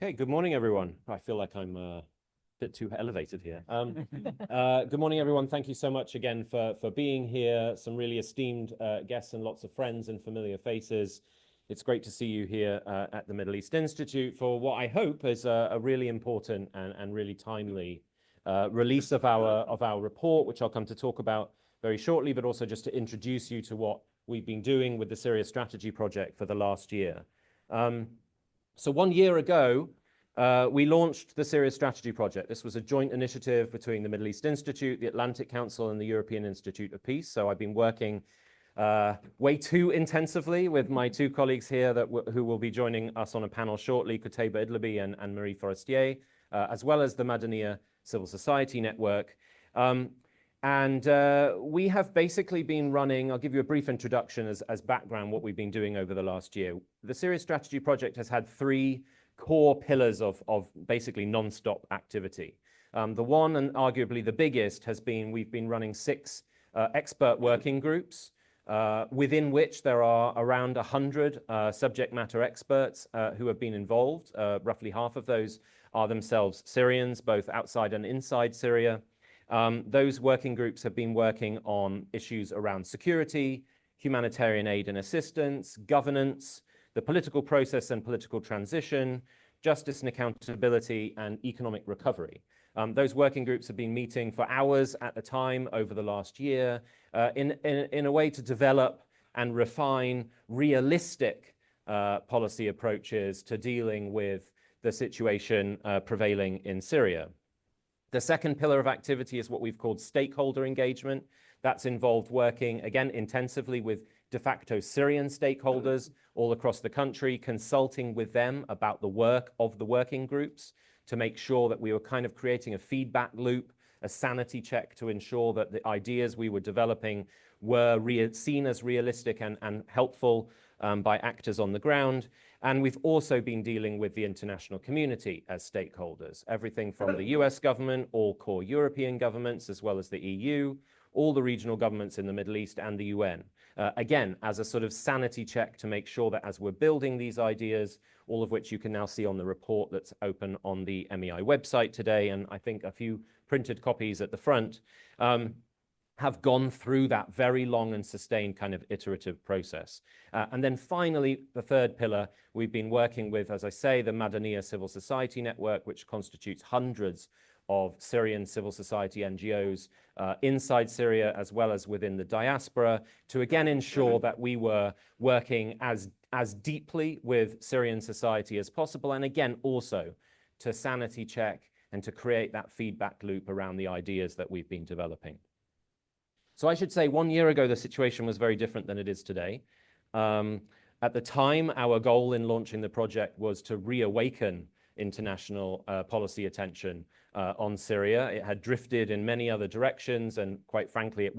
Okay, good morning, everyone. I feel like I'm a bit too elevated here. Good morning, everyone. Thank you so much again for being here. Some really esteemed guests and lots of friends and familiar faces. It's great to see you here at the Middle East Institute for what I hope is a really important and really timely release of our report, which I'll come to talk about very shortly, but also just to introduce you to what we've been doing with the Syria Strategy Project for the last year. So 1 year ago, we launched the Syria Strategy Project. This was a joint initiative between the Middle East Institute, the Atlantic Council, and the European Institute of Peace. So I've been working way too intensively with my two colleagues here who will be joining us on a panel shortly, Qutaiba Idlibi and Marie Forestier, as well as the Madaniya Civil Society Network. We have basically been running, I'll give you a brief introduction as background, what we've been doing over the last year. The Syria Strategy Project has had three core pillars of basically non-stop activity. The one, and arguably the biggest, has been we've been running 6 expert working groups, within which there are around 100 subject matter experts who have been involved. Roughly half of those are themselves Syrians, both outside and inside Syria. Those working groups have been working on issues around security, humanitarian aid and assistance, governance, the political process and political transition, justice and accountability, and economic recovery. Those working groups have been meeting for hours at a time over the last year in a way to develop and refine realistic policy approaches to dealing with the situation prevailing in Syria. The second pillar of activity is what we've called stakeholder engagement. That's involved working, again, intensively with de facto Syrian stakeholders all across the country, consulting with them about the work of the working groups to make sure that we were kind of creating a feedback loop, a sanity check to ensure that the ideas we were developing were seen as realistic and helpful by actors on the ground. And we've also been dealing with the international community as stakeholders, everything from the US government, all core European governments, as well as the EU, all the regional governments in the Middle East and the UN. Again, as a sort of sanity check to make sure that as we're building these ideas, all of which you can now see on the report that's open on the MEI website today, and I think a few printed copies at the front, have gone through that very long and sustained kind of iterative process. And then finally, the third pillar, we've been working with, as I say, the Madaniya Civil Society Network, which constitutes hundreds of Syrian civil society NGOs inside Syria, as well as within the diaspora, to again ensure that we were working as deeply with Syrian society as possible, and again also to sanity check and to create that feedback loop around the ideas that we've been developing. So I should say 1 year ago, the situation was very different than it is today. At the time, our goal in launching the project was to reawaken international policy attention on Syria. It had drifted in many other directions, and quite frankly,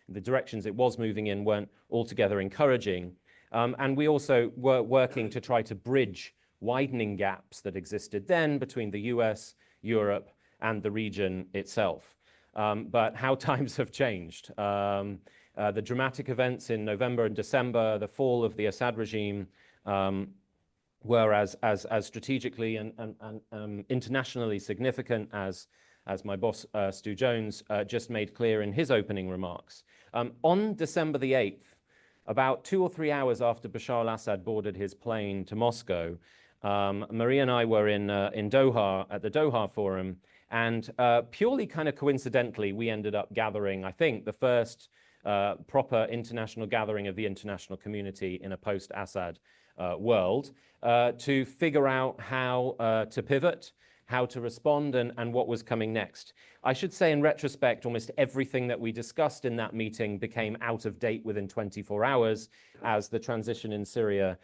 the directions it was moving in weren't altogether encouraging. And we also were working to try to bridge widening gaps that existed then between the US, Europe, and the region itself. But how times have changed. The dramatic events in November and December, the fall of the Assad regime, were as strategically and internationally significant as my boss, Stu Jones, just made clear in his opening remarks. On December the 8th, about 2 or 3 hours after Bashar al-Assad boarded his plane to Moscow, Maria and I were in Doha at the Doha Forum, and purely kind of coincidentally, we ended up gathering, I think, the first proper international gathering of the international community in a post-Assad world to figure out how to pivot, how to respond, and what was coming next. I should say in retrospect, almost everything that we discussed in that meeting became out of date within 24 hours as the transition in Syria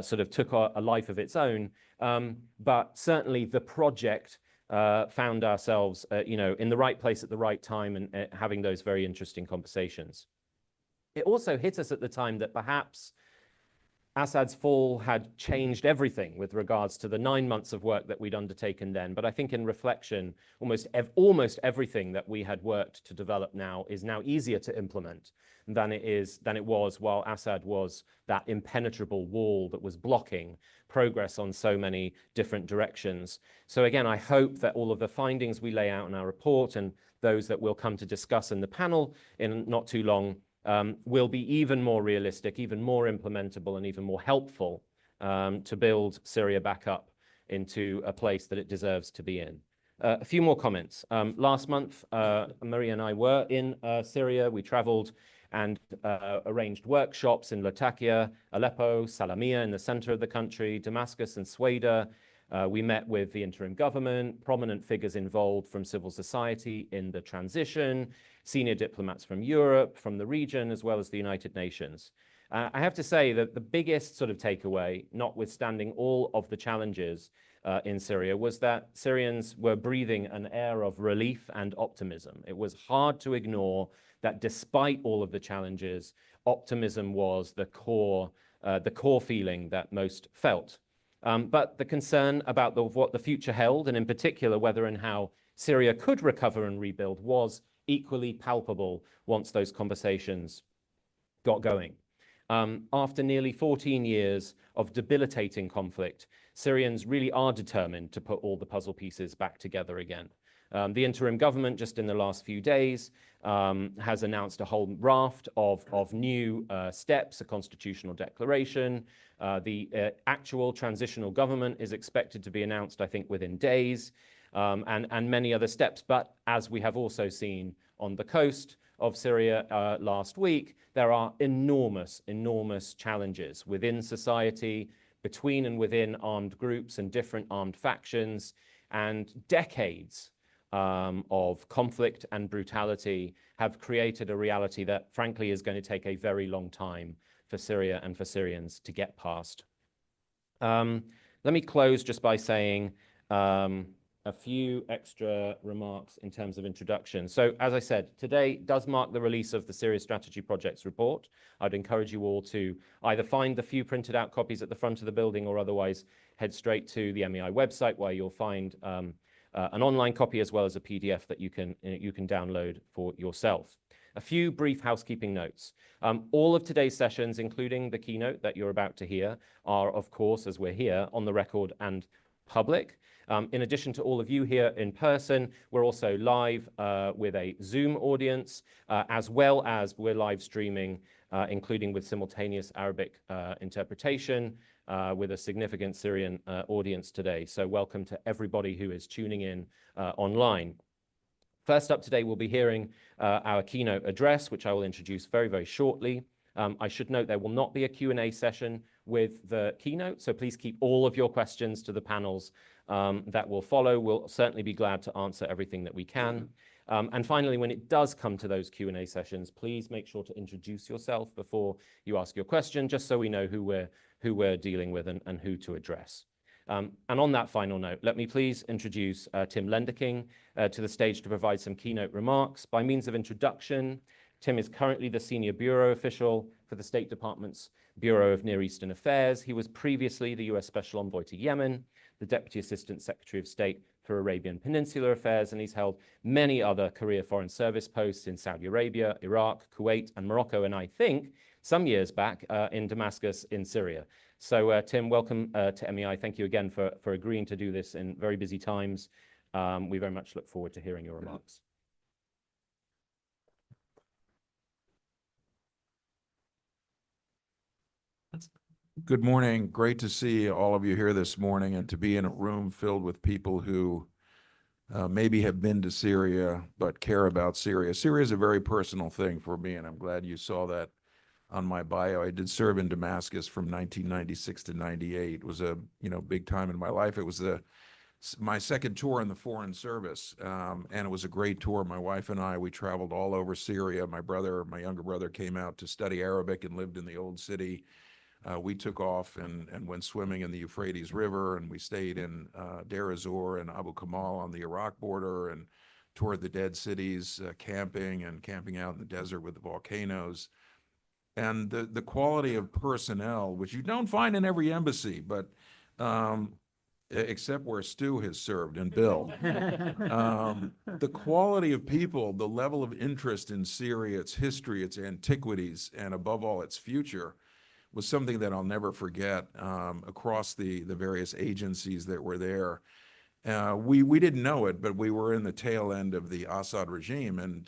sort of took a life of its own. But certainly the project found ourselves in the right place at the right time and having those very interesting conversations. It also hit us at the time that perhaps Assad's fall had changed everything with regards to the 9 months of work that we'd undertaken then. But I think in reflection, almost everything that we had worked to develop now is now easier to implement than it was while Assad was that impenetrable wall that was blocking progress on so many different directions. So again, I hope that all of the findings we lay out in our report and those that we'll come to discuss in the panel in not too long will be even more realistic, even more implementable, and even more helpful to build Syria back up into a place that it deserves to be in. A few more comments. Last month, Maria and I were in Syria. We traveled and arranged workshops in Latakia, Aleppo, Salamiyah in the center of the country, Damascus and Sweda. We met with the interim government, prominent figures involved from civil society in the transition, senior diplomats from Europe, from the region, as well as the United Nations. I have to say that the biggest sort of takeaway, notwithstanding all of the challenges in Syria, was that Syrians were breathing an air of relief and optimism. It was hard to ignore that despite all of the challenges, optimism was the core feeling that most felt. But the concern about what the future held, and in particular whether and how Syria could recover and rebuild, was equally palpable once those conversations got going. After nearly 14 years of debilitating conflict, Syrians really are determined to put all the puzzle pieces back together again. The interim government, just in the last few days, has announced a whole raft of new steps, a constitutional declaration. The actual transitional government is expected to be announced, I think, within days, and many other steps. But as we have also seen on the coast of Syria last week, there are enormous, enormous challenges within society, between and within armed groups and different armed factions, and decades of conflict and brutality have created a reality that, frankly, is going to take a very long time for Syria and for Syrians to get past. Let me close just by saying a few extra remarks in terms of introduction. So, as I said, today does mark the release of the Syria Strategy Project's report. I'd encourage you all to either find the few printed out copies at the front of the building or otherwise head straight to the MEI website, where you'll find an online copy as well as a PDF that you can download for yourself. A few brief housekeeping notes. All of today's sessions, including the keynote that you're about to hear, are, of course, as we're here, on the record and public. In addition to all of you here in person, we're also live with a Zoom audience, as well as we're live streaming, including with simultaneous Arabic interpretation, with a significant Syrian audience today. So welcome to everybody who is tuning in online. First up today, we'll be hearing our keynote address, which I will introduce very, very shortly. I should note there will not be a Q&A session with the keynote, so please keep all of your questions to the panels that will follow. We'll certainly be glad to answer everything that we can. And finally, when it does come to those Q&A sessions, please make sure to introduce yourself before you ask your question, just so we know who we're dealing with and who to address. And on that final note, let me please introduce Tim Lenderking to the stage to provide some keynote remarks. By means of introduction, Tim is currently the Senior Bureau Official for the State Department's Bureau of Near Eastern Affairs. He was previously the US Special Envoy to Yemen, the Deputy Assistant Secretary of State for Arabian Peninsula Affairs, and he's held many other career foreign service posts in Saudi Arabia, Iraq, Kuwait, and Morocco, and I think some years back in Damascus in Syria. So Tim, welcome to MEI. Thank you again for agreeing to do this in very busy times. We very much look forward to hearing your remarks. Good morning. Great to see all of you here this morning and to be in a room filled with people who maybe have been to Syria but care about Syria. Syria is a very personal thing for me, and I'm glad you saw that on my bio. I did serve in Damascus from 1996 to 98. It was a big time in my life. It was my second tour in the Foreign Service, and it was a great tour. My wife and I, we traveled all over Syria. My younger brother came out to study Arabic and lived in the old city. We took off and went swimming in the Euphrates River, and we stayed in Deir ez-Zor and Abu Kamal on the Iraq border and toured the dead cities, camping out in the desert with the volcanoes. And the quality of personnel, which you don't find in every embassy, but except where Stu has served and Bill. The quality of people, the level of interest in Syria, its history, its antiquities, and above all, its future, was something that I'll never forget across the various agencies that were there. We didn't know it, but we were in the tail end of the Assad regime, and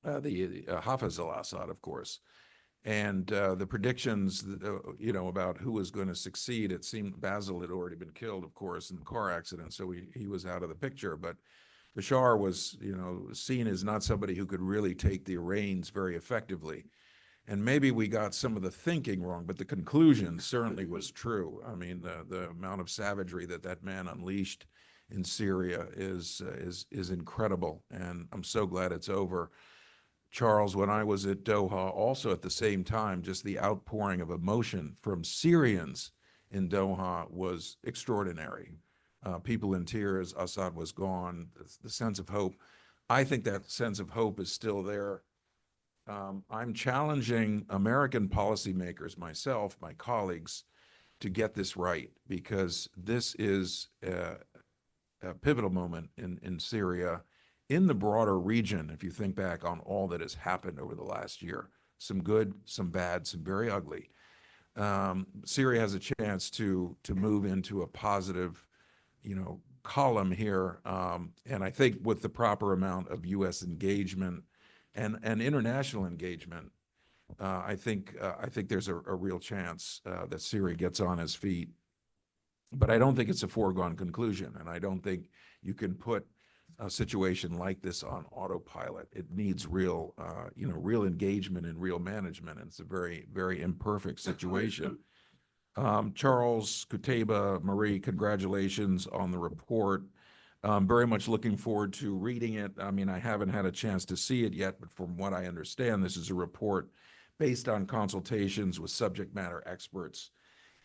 the Hafez al-Assad, of course. And the predictions, about who was going to succeed, it seemed Basil had already been killed, of course, in the car accident, so he was out of the picture. But Bashar was, seen as not somebody who could really take the reins very effectively. And maybe we got some of the thinking wrong, but the conclusion certainly was true. I mean, the amount of savagery that man unleashed in Syria is incredible, and I'm so glad it's over. Charles, when I was at Doha, also at the same time, just the outpouring of emotion from Syrians in Doha was extraordinary. People in tears, Assad was gone, the sense of hope. I think that sense of hope is still there. I'm challenging American policymakers, myself, my colleagues, to get this right, because this is a pivotal moment in Syria, in the broader region. If you think back on all that has happened over the last year, some good, some bad, some very ugly, Syria has a chance to move into a positive, column here. And I think with the proper amount of U.S. engagement and international engagement, I think there's a real chance that Syria gets on its feet. But I don't think it's a foregone conclusion, and I don't think you can put a situation like this on autopilot. It needs real, real engagement and real management, and it's a very, very imperfect situation. Charles, Kuteba, Marie, congratulations on the report. Very much looking forward to reading it. I mean, I haven't had a chance to see it yet, but from what I understand, this is a report based on consultations with subject matter experts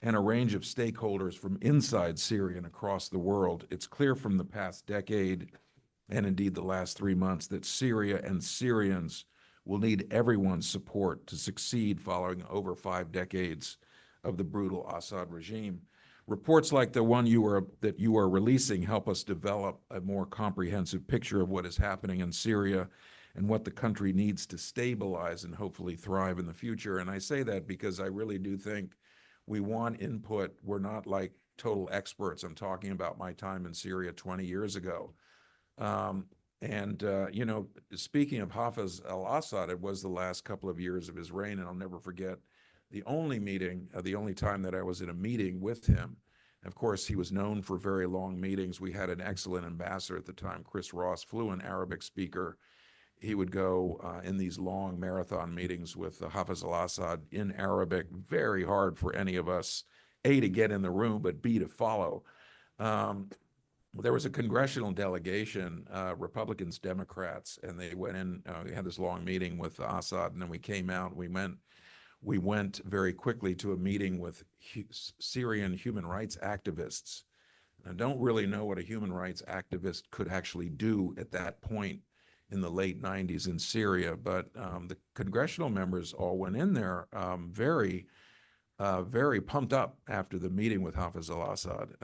and a range of stakeholders from inside Syria and across the world. It's clear from the past decade, and indeed the last 3 months, that Syria and Syrians will need everyone's support to succeed following over 5 decades of the brutal Assad regime. Reports like the one that you are releasing help us develop a more comprehensive picture of what is happening in Syria and what the country needs to stabilize and hopefully thrive in the future. And I say that because I really do think we want input. We're not like total experts. I'm talking about my time in Syria 20 years ago. Speaking of Hafez al-Assad, it was the last couple of years of his reign, and I'll never forget the only time that I was in a meeting with him. Of course, he was known for very long meetings. We had an excellent ambassador at the time, Chris Ross, fluent Arabic speaker. He would go in these long marathon meetings with Hafez al-Assad in Arabic, very hard for any of us, A, to get in the room, but B, to follow. There was a congressional delegation, Republicans, Democrats, and they went in, we had this long meeting with Assad, and then we came out, we went very quickly to a meeting with Syrian human rights activists. I don't really know what a human rights activist could actually do at that point in the late 90s in Syria, but the congressional members all went in there very pumped up after the meeting with Hafez al-Assad.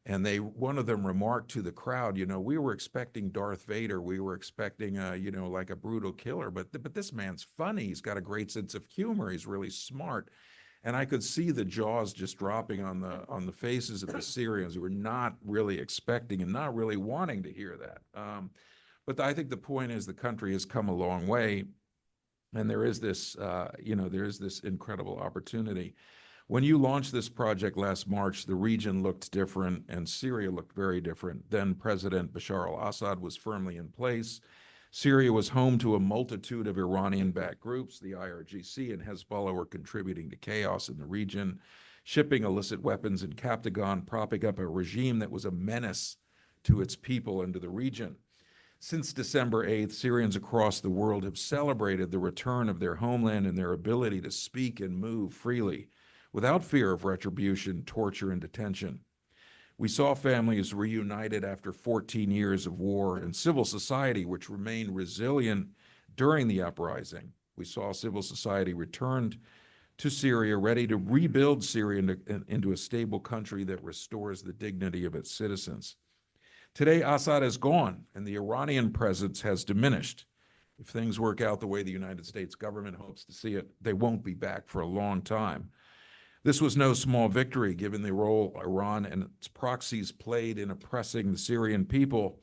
And one of them remarked to the crowd, we were expecting Darth Vader. We were expecting, like a brutal killer, but this man's funny. He's got a great sense of humor. He's really smart. And I could see the jaws just dropping on the faces of the Syrians who were not really expecting and not really wanting to hear that. But I think the point is the country has come a long way, and there is this, there is this incredible opportunity. When you launched this project last March, the region looked different and Syria looked very different. Then President Bashar al-Assad was firmly in place. Syria was home to a multitude of Iranian-backed groups. The IRGC and Hezbollah were contributing to chaos in the region, shipping illicit weapons in Captagon, propping up a regime that was a menace to its people and to the region. Since December 8th, Syrians across the world have celebrated the return of their homeland and their ability to speak and move freely without fear of retribution, torture, and detention. We saw families reunited after 14 years of war and civil society which remained resilient during the uprising. We saw civil society returned to Syria, ready to rebuild Syria into a stable country that restores the dignity of its citizens. Today, Assad is gone, and the Iranian presence has diminished. If things work out the way the United States government hopes to see it, they won't be back for a long time. This was no small victory, given the role Iran and its proxies played in oppressing the Syrian people.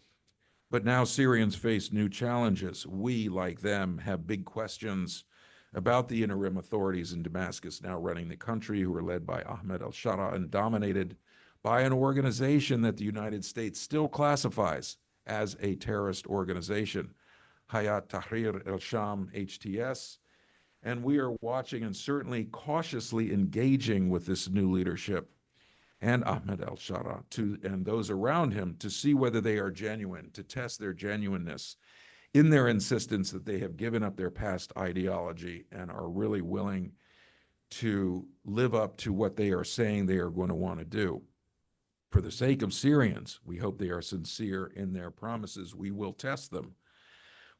But now Syrians face new challenges. We, like them, have big questions about the interim authorities in Damascus now running the country, who are led by Ahmed al-Shara and dominated by an organization that the United States still classifies as a terrorist organization, Hayat Tahrir al-Sham, HTS. And we are watching and certainly cautiously engaging with this new leadership and Ahmed al-Shara and those around him to see whether they are genuine, to test their genuineness in their insistence that they have given up their past ideology and are really willing to live up to what they are saying they are going to want to do. For the sake of Syrians, we hope they are sincere in their promises. We will test them.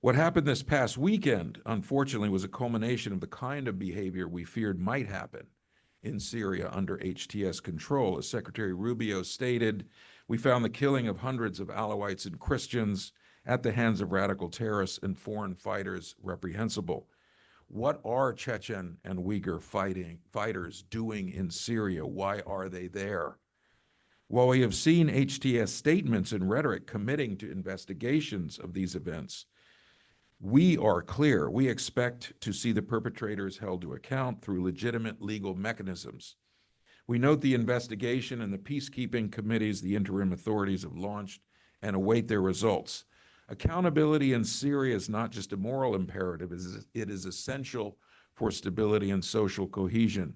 What happened this past weekend, unfortunately, was a culmination of the kind of behavior we feared might happen in Syria under HTS control. As Secretary Rubio stated, we found the killing of hundreds of Alawites and Christians at the hands of radical terrorists and foreign fighters reprehensible. What are Chechen and Uyghur fighters doing in Syria? Why are they there? While we have seen HTS statements and rhetoric committing to investigations of these events, we are clear. We expect to see the perpetrators held to account through legitimate legal mechanisms. We note the investigation and the peacekeeping committees the interim authorities have launched and await their results. Accountability in Syria is not just a moral imperative, it is essential for stability and social cohesion.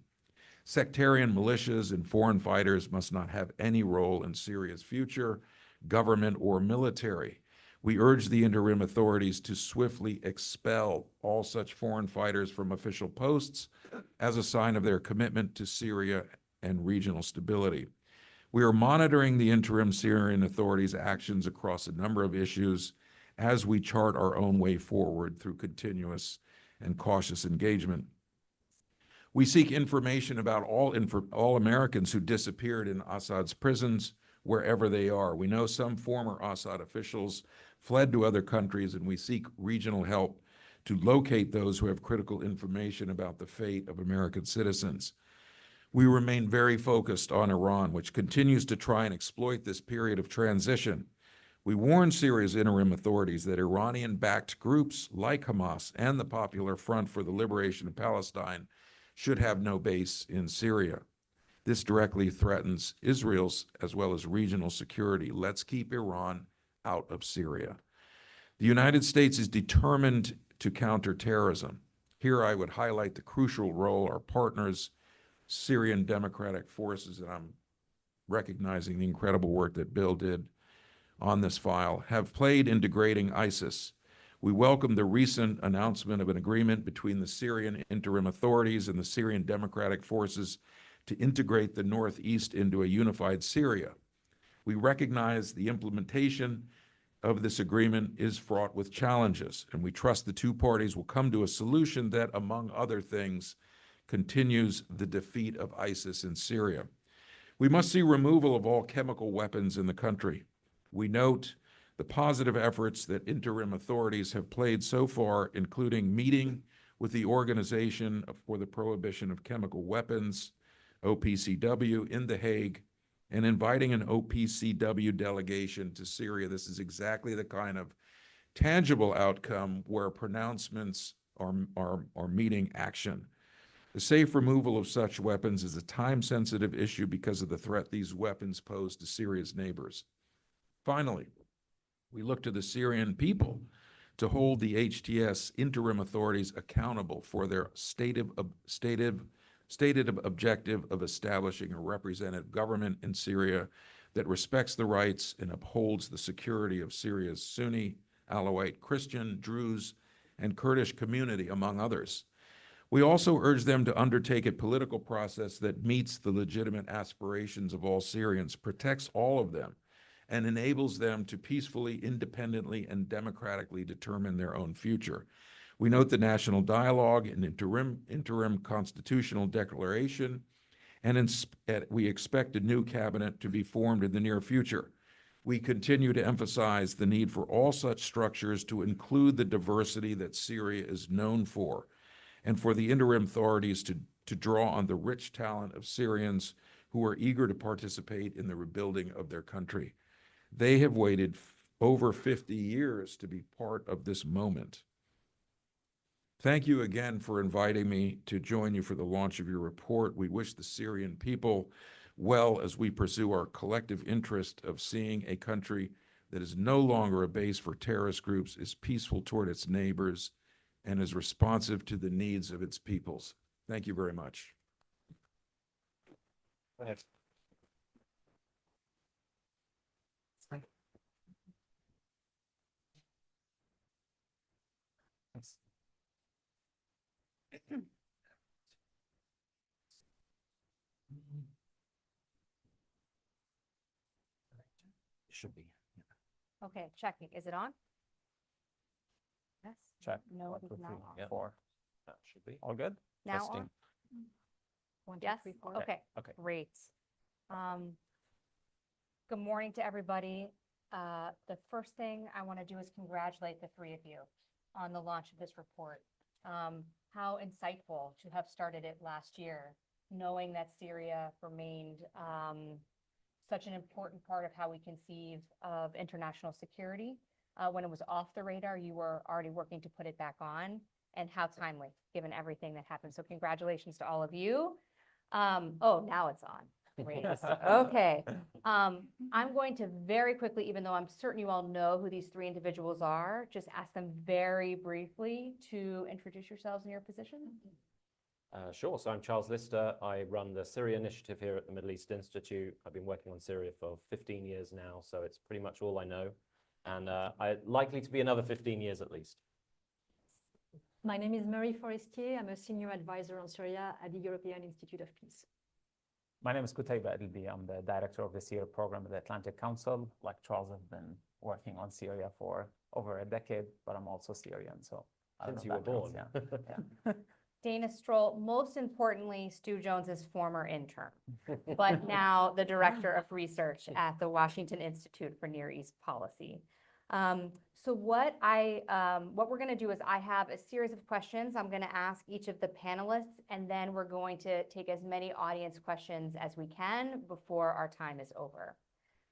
Sectarian militias and foreign fighters must not have any role in Syria's future, government or military. We urge the interim authorities to swiftly expel all such foreign fighters from official posts as a sign of their commitment to Syria and regional stability. We are monitoring the interim Syrian authorities' actions across a number of issues as we chart our own way forward through continuous and cautious engagement. We seek information about all Americans who disappeared in Assad's prisons, wherever they are. We know some former Assad officials fled to other countries, and we seek regional help to locate those who have critical information about the fate of American citizens. We remain very focused on Iran, which continues to try and exploit this period of transition. We warn Syria's interim authorities that Iranian-backed groups like Hamas and the Popular Front for the Liberation of Palestine should have no base in Syria. This directly threatens Israel's as well as regional security. Let's keep Iran out of Syria. The United States is determined to counter terrorism. Here I would highlight the crucial role our partners, Syrian Democratic Forces, and I'm recognizing the incredible work that Bill did on this file, have played in degrading ISIS. We welcome the recent announcement of an agreement between the Syrian interim authorities and the Syrian Democratic Forces to integrate the Northeast into a unified Syria. We recognize the implementation of this agreement is fraught with challenges, and we trust the two parties will come to a solution that, among other things, continues the defeat of ISIS in Syria. We must see removal of all chemical weapons in the country. We note the positive efforts that interim authorities have played so far, including meeting with the Organization for the Prohibition of Chemical Weapons, OPCW, in The Hague, and inviting an OPCW delegation to Syria. This is exactly the kind of tangible outcome where pronouncements are meeting action. The safe removal of such weapons is a time-sensitive issue because of the threat these weapons pose to Syria's neighbors. Finally, we look to the Syrian people to hold the HTS interim authorities accountable for their stated objective of establishing a representative government in Syria that respects the rights and upholds the security of Syria's Sunni, Alawite, Christian, Druze, and Kurdish community, among others. We also urge them to undertake a political process that meets the legitimate aspirations of all Syrians, protects all of them, and enables them to peacefully, independently, and democratically determine their own future. We note the national dialogue and interim constitutional declaration, and we expect a new cabinet to be formed in the near future. We continue to emphasize the need for all such structures to include the diversity that Syria is known for, and for the interim authorities to draw on the rich talent of Syrians who are eager to participate in the rebuilding of their country. They have waited over 50 years to be part of this moment. Thank you again for inviting me to join you for the launch of your report. We wish the Syrian people well as we pursue our collective interest of seeing a country that is no longer a base for terrorist groups, is peaceful toward its neighbors, and is responsive to the needs of its peoples. Thank you very much. Go ahead. Thanks. Should be. Okay, checking. Is it on? Yes. Check. No, One, it two, is not three, on. Yeah. 4. That should be. All good? Now Testing. on? 1, 2, Yes? 3, 4. Okay, Okay. great. Good morning to everybody. The first thing I want to do is congratulate the three of you on the launch of this report. How insightful to have started it last year, knowing that Syria remained such an important part of how we conceive of international security. When it was off the radar, you were already working to put it back on, and how timely, given everything that happened. So congratulations to all of you. Oh, now it's on. Great. Okay. I'm going to very quickly, even though I'm certain you all know who these three individuals are, just ask them very briefly to introduce yourselves and your position. Sure. So I'm Charles Lister. I run the Syria initiative here at the Middle East Institute. I've been working on Syria for 15 years now, so it's pretty much all I know. And likely to be another 15 years at least. My name is Marie Forestier. I'm a senior advisor on Syria at the European Institute of Peace. My name is Qutayba Elbi. I'm the director of the Syria program at the Atlantic Council. Like Charles, I've been working on Syria for over a decade, but I'm also Syrian, so I don't Since know you were born. Yeah. Dana Stroll, most importantly, Stu Jones's former intern, but now the director of research at the Washington Institute for Near East Policy. So what we're going to do is I have a series of questions I'm going to ask each of the panelists, and then we're going to take as many audience questions as we can before our time is over.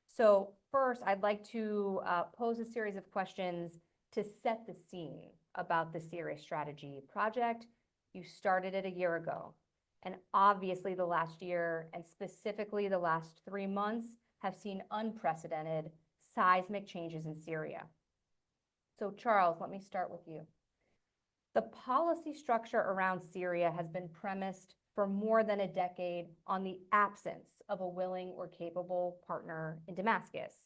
So first, I'd like to pose a series of questions to set the scene about the Syria Strategy project. You started it a year ago, and obviously the last year, and specifically the last 3 months, have seen unprecedented seismic changes in Syria. So Charles, let me start with you. The policy structure around Syria has been premised for more than a decade on the absence of a willing or capable partner in Damascus,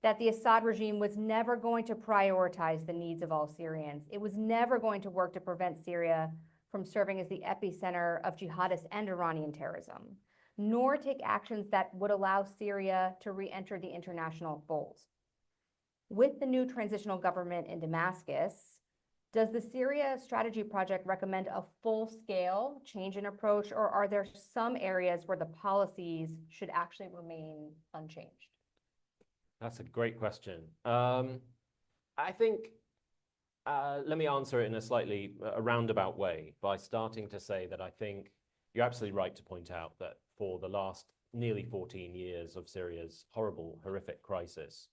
that the Assad regime was never going to prioritize the needs of all Syrians. It was never going to work to prevent Syria from serving as the epicenter of jihadist and Iranian terrorism, nor take actions that would allow Syria to re-enter the international fold. With the new transitional government in Damascus, does the Syria Strategy Project recommend a full-scale change in approach, or are there some areas where the policies should actually remain unchanged? That's a great question. I think, let me answer it in a slightly roundabout way by starting to say that I think you're absolutely right to point out that for the last nearly 14 years of Syria's horrible, horrific crisis,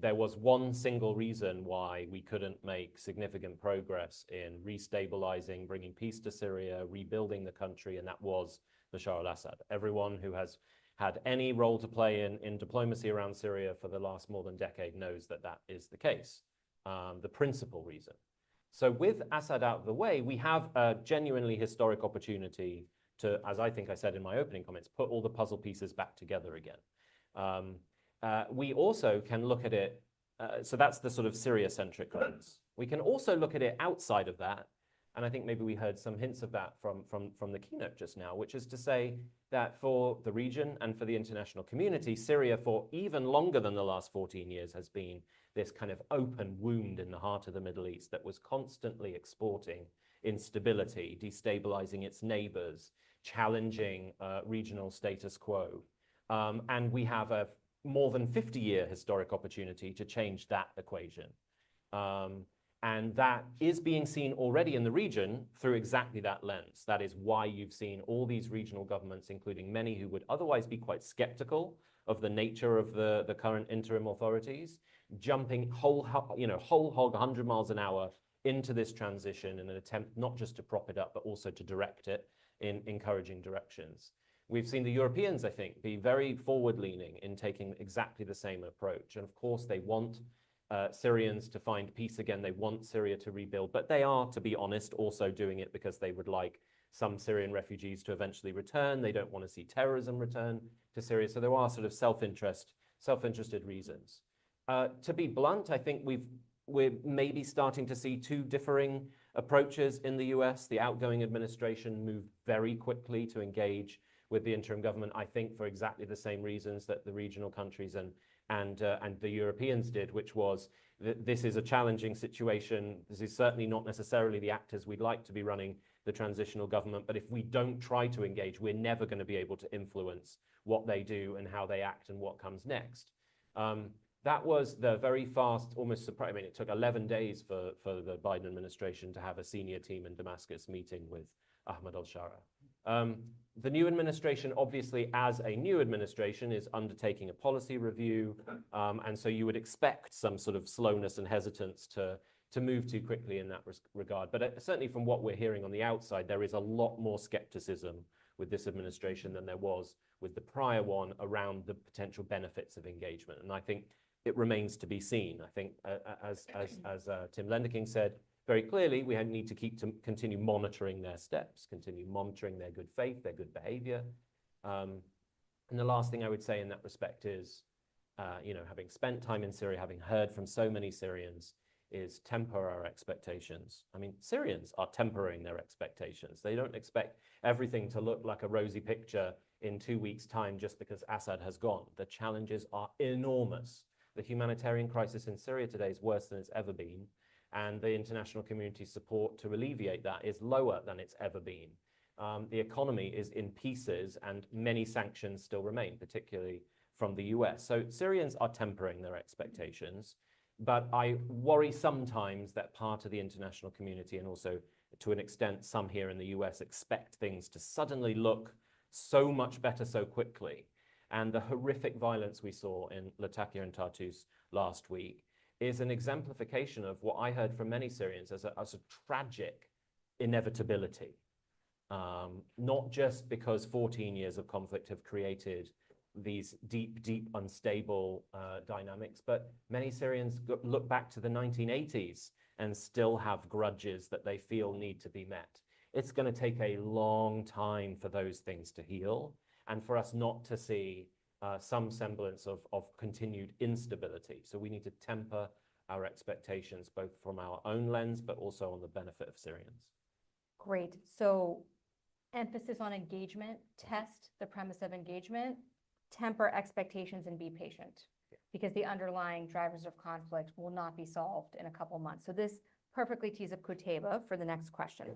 there was one single reason why we couldn't make significant progress in restabilizing, bringing peace to Syria, rebuilding the country, and that was Bashar al-Assad. Everyone who has had any role to play in diplomacy around Syria for the last more than a decade knows that that is the case, the principal reason. So with Assad out of the way, we have a genuinely historic opportunity to, as I think I said in my opening comments, put all the puzzle pieces back together again. We also can look at it, so that's the sort of Syria-centric lens. We can also look at it outside of that And I think maybe we heard some hints of that from the keynote just now, which is to say that for the region and for the international community, Syria for even longer than the last 14 years has been this kind of open wound in the heart of the Middle East that was constantly exporting instability, destabilizing its neighbors, challenging regional status quo. And we have a more than 50-year historic opportunity to change that equation. And that is being seen already in the region through exactly that lens. That is why you've seen all these regional governments, including many who would otherwise be quite skeptical of the nature of the current interim authorities, jumping whole hog 100 miles an hour into this transition in an attempt not just to prop it up, but also to direct it in encouraging directions. We've seen the Europeans, I think, be very forward-leaning in taking exactly the same approach. And of course, they want Syrians to find peace again. They want Syria to rebuild, but they are, to be honest, also doing it because they would like some Syrian refugees to eventually return. They don't want to see terrorism return to Syria. So there are sort of self-interested reasons. To be blunt, I think we're maybe starting to see two differing approaches in the US. The outgoing administration moved very quickly to engage with the interim government, I think for exactly the same reasons that the regional countries and the Europeans did, which was that this is a challenging situation. This is certainly not necessarily the actors we'd like to be running the transitional government, but if we don't try to engage, we're never going to be able to influence what they do and how they act and what comes next. That was the very fast, almost surprise. I mean, it took 11 days for the Biden administration to have a senior team in Damascus meeting with Ahmed al-Shara. The new administration, obviously, as a new administration, is undertaking a policy review. And so you would expect some sort of slowness and hesitance to move too quickly in that regard. But certainly from what we're hearing on the outside, there is a lot more skepticism with this administration than there was with the prior one around the potential benefits of engagement. And I think it remains to be seen. I think, as Tim Lenderking said, very clearly, we need to continue monitoring their steps, continue monitoring their good faith, their good behavior. And the last thing I would say in that respect is, having spent time in Syria, having heard from so many Syrians, is temper our expectations. I mean, Syrians are tempering their expectations. They don't expect everything to look like a rosy picture in 2 weeks' time just because Assad has gone. The challenges are enormous. The humanitarian crisis in Syria today is worse than it's ever been. And the international community's support to alleviate that is lower than it's ever been. The economy is in pieces and many sanctions still remain, particularly from the US. So Syrians are tempering their expectations, but I worry sometimes that part of the international community and also to an extent some here in the US expect things to suddenly look so much better so quickly. And the horrific violence we saw in Latakia and Tartus last week is an exemplification of what I heard from many Syrians as a tragic inevitability. Not just because 14 years of conflict have created these deep, unstable dynamics, but many Syrians look back to the 1980s and still have grudges that they feel need to be met. It's going to take a long time for those things to heal and for us not to see some semblance of continued instability. So we need to temper our expectations, both from our own lens, but also on the benefit of Syrians. Great. So emphasis on engagement, test the premise of engagement, temper expectations, and be patient, because the underlying drivers of conflict will not be solved in a couple months. So this perfectly tees up Qutaiba for the next question.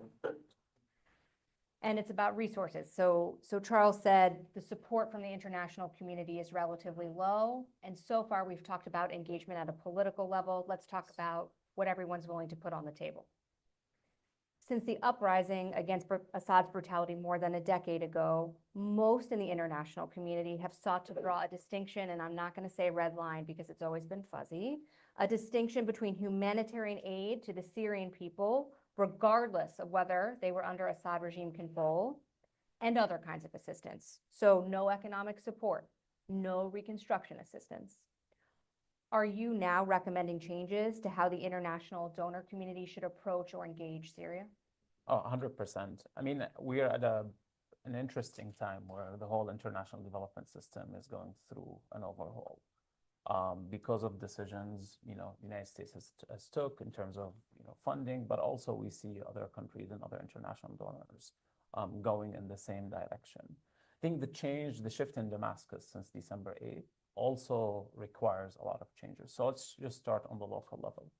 And it's about resources. So Charles said the support from the international community is relatively low. And so far, we've talked about engagement at a political level. Let's talk about what everyone's willing to put on the table. Since the uprising against Assad's brutality more than a decade ago, most in the international community have sought to draw a distinction, and I'm not going to say red line because it's always been fuzzy, a distinction between humanitarian aid to the Syrian people, regardless of whether they were under Assad regime control, and other kinds of assistance. So no economic support, no reconstruction assistance. Are you now recommending changes to how the international donor community should approach or engage Syria? Oh, 100%. I mean, we're at an interesting time where the whole international development system is going through an overhaul. because of decisions, the United States has took in terms of, funding, but also we see other countries and other international donors going in the same direction. I think the shift in Damascus since December 8th also requires a lot of changes. So let's just start on the local level.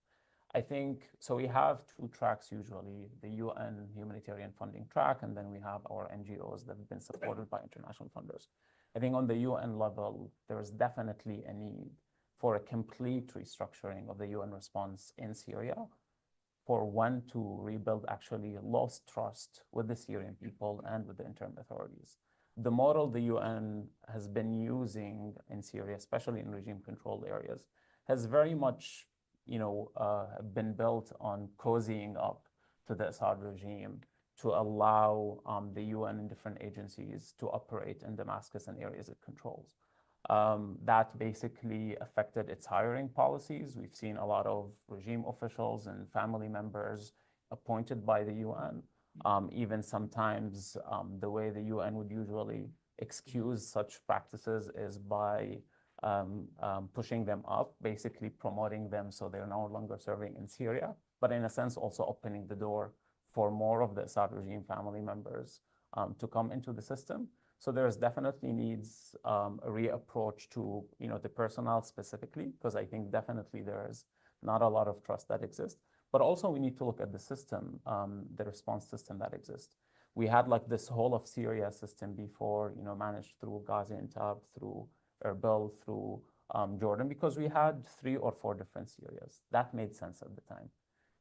I think, so we have two tracks usually, the UN humanitarian funding track, and then we have our NGOs that have been supported by international funders. I think on the UN level, there is definitely a need for a complete restructuring of the UN response in Syria, for one, to rebuild actually lost trust with the Syrian people and with the interim authorities. The model the UN has been using in Syria, especially in regime-controlled areas, has very much been built on cozying up to the Assad regime to allow the UN and different agencies to operate in Damascus and areas it controls. That basically affected its hiring policies. We've seen a lot of regime officials and family members appointed by the UN. Even sometimes the way the UN would usually excuse such practices is by pushing them up, basically promoting them so they're no longer serving in Syria, but in a sense also opening the door for more of the Assad regime family members to come into the system. So there's definitely needs a reapproach to the personnel specifically, because I think definitely there's not a lot of trust that exists. But also we need to look at the system, the response system that exists. We had like this whole of Syria system before, managed through Gaziantep, through Erbil, through Jordan, because we had 3 or 4 different Syrias. That made sense at the time.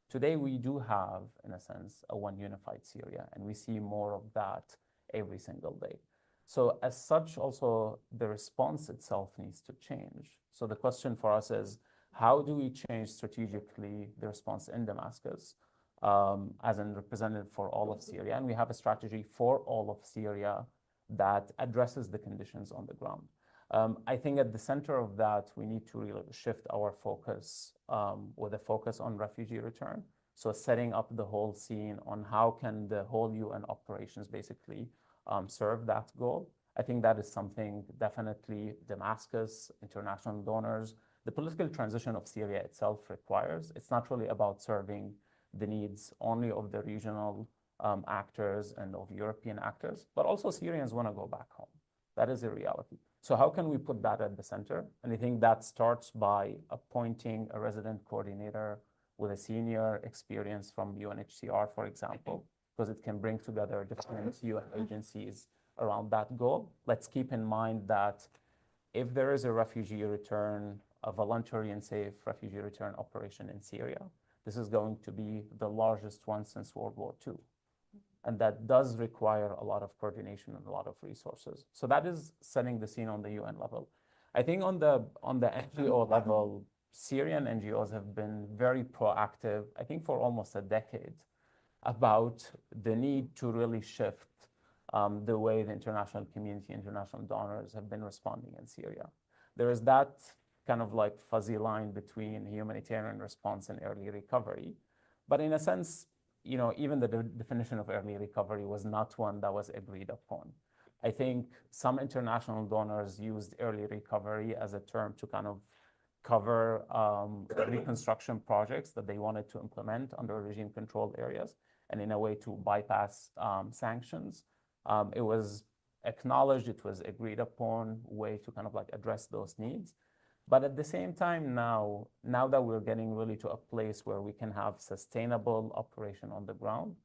Today we do have, in a sense, a one unified Syria, and we see more of that every single day. So as such, also the response itself needs to change. So the question for us is, how do we change strategically the response in Damascus as a representative for all of Syria? And we have a strategy for all of Syria that addresses the conditions on the ground. I think at the center of that, we need to really shift our focus with a focus on refugee return. So setting up the whole scene on how can the whole UN operations basically serve that goal. I think that is something definitely Damascus, international donors, the political transition of Syria itself requires. It's not really about serving the needs only of the regional actors and of European actors, but also Syrians want to go back home. That is a reality. So how can we put that at the center? And I think that starts by appointing a resident coordinator with a senior experience from UNHCR, for example, because it can bring together different UN agencies around that goal. Let's keep in mind that if there is a refugee return, a voluntary and safe refugee return operation in Syria, this is going to be the largest one since World War II. And that does require a lot of coordination and a lot of resources. So that is setting the scene on the UN level. I think on the NGO level, Syrian NGOs have been very proactive, I think for almost a decade, about the need to really shift the way the international community, international donors have been responding in Syria. There is that kind of like fuzzy line between humanitarian response and early recovery. But in a sense, even the definition of early recovery was not one that was agreed upon. I think some international donors used early recovery as a term to kind of cover reconstruction projects that they wanted to implement under regime-controlled areas, and in a way to bypass sanctions. It was acknowledged, it was agreed upon way to kind of like address those needs. But at the same time now that we're getting really to a place where we can have sustainable operation on the ground,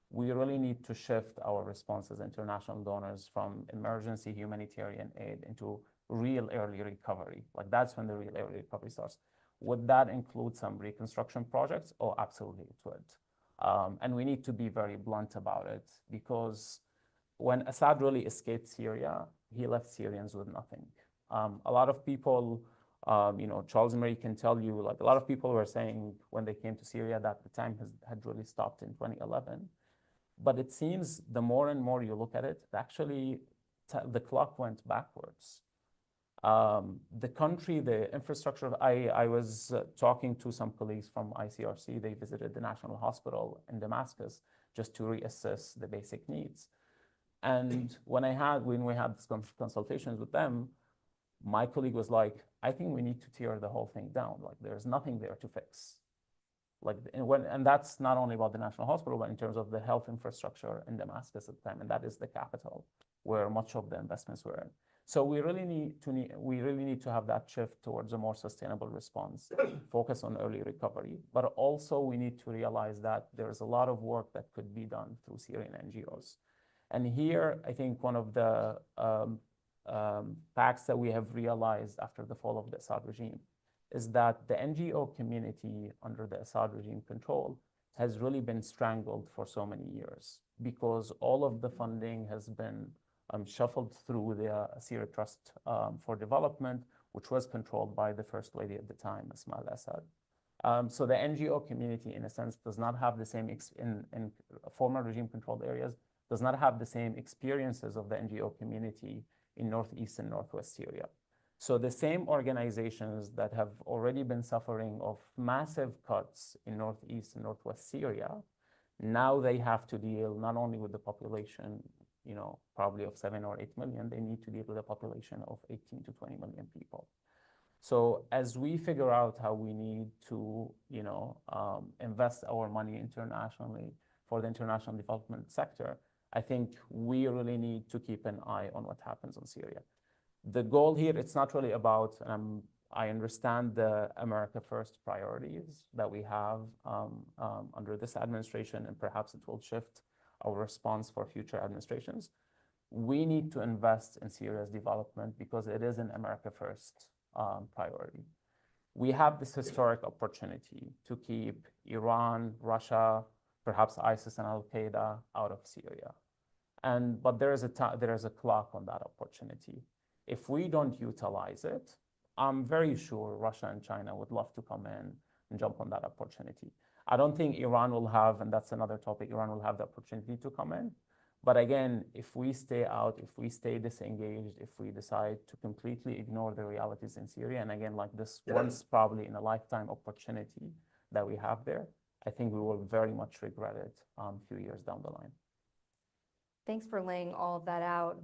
we really need to shift our response as international donors from emergency humanitarian aid into real early recovery. Like that's when the real early recovery starts. Would that include some reconstruction projects? Oh, absolutely it would. And we need to be very blunt about it, because when Assad really escaped Syria, he left Syrians with nothing. A lot of people, Charles Marie can tell you, like a lot of people were saying when they came to Syria that the time had really stopped in 2011. But it seems the more and more you look at it, actually the clock went backwards. The country, the infrastructure, I was talking to some colleagues from ICRC. They visited the National Hospital in Damascus just to reassess the basic needs. And when we had these consultations with them, my colleague was like, I think we need to tear the whole thing down. Like, there's nothing there to fix. Like, and that's not only about the national hospital, but in terms of the health infrastructure in Damascus at the time, and that is the capital where much of the investments were in. So we really need to have that shift towards a more sustainable response, focus on early recovery, but also we need to realize that there's a lot of work that could be done through Syrian NGOs. And here, I think one of the facts that we have realized after the fall of the Assad regime is that the NGO community under the Assad regime control has really been strangled for so many years because all of the funding has been shuffled through the Syria Trust for Development, which was controlled by the First Lady at the time, Asma al-Assad. So the NGO community, in a sense, does not have the same, in former regime-controlled areas, does not have the same experiences of the NGO community in Northeast and Northwest Syria. So the same organizations that have already been suffering of massive cuts in Northeast and Northwest Syria, now they have to deal not only with the population, you know, probably of 7 or 8 million, they need to deal with a population of 18 to 20 million people. So as we figure out how we need to, you know, invest our money internationally for the international development sector, I think we really need to keep an eye on what happens in Syria. The goal here, it's not really about, I understand the America First priorities that we have under this administration, and perhaps it will shift our response for future administrations. We need to invest in Syria's development because it is an America First priority. We have this historic opportunity to keep Iran, Russia, perhaps ISIS and Al-Qaeda out of Syria. But there is a clock on that opportunity. If we don't utilize it, I'm very sure Russia and China would love to come in and jump on that opportunity. I don't think Iran will have, and that's another topic, Iran will have the opportunity to come in. But again, if we stay out, if we stay disengaged, if we decide to completely ignore the realities in Syria, and again, like this once probably in a lifetime opportunity that we have there, I think we will very much regret it a few years down the line. Thanks for laying all of that out.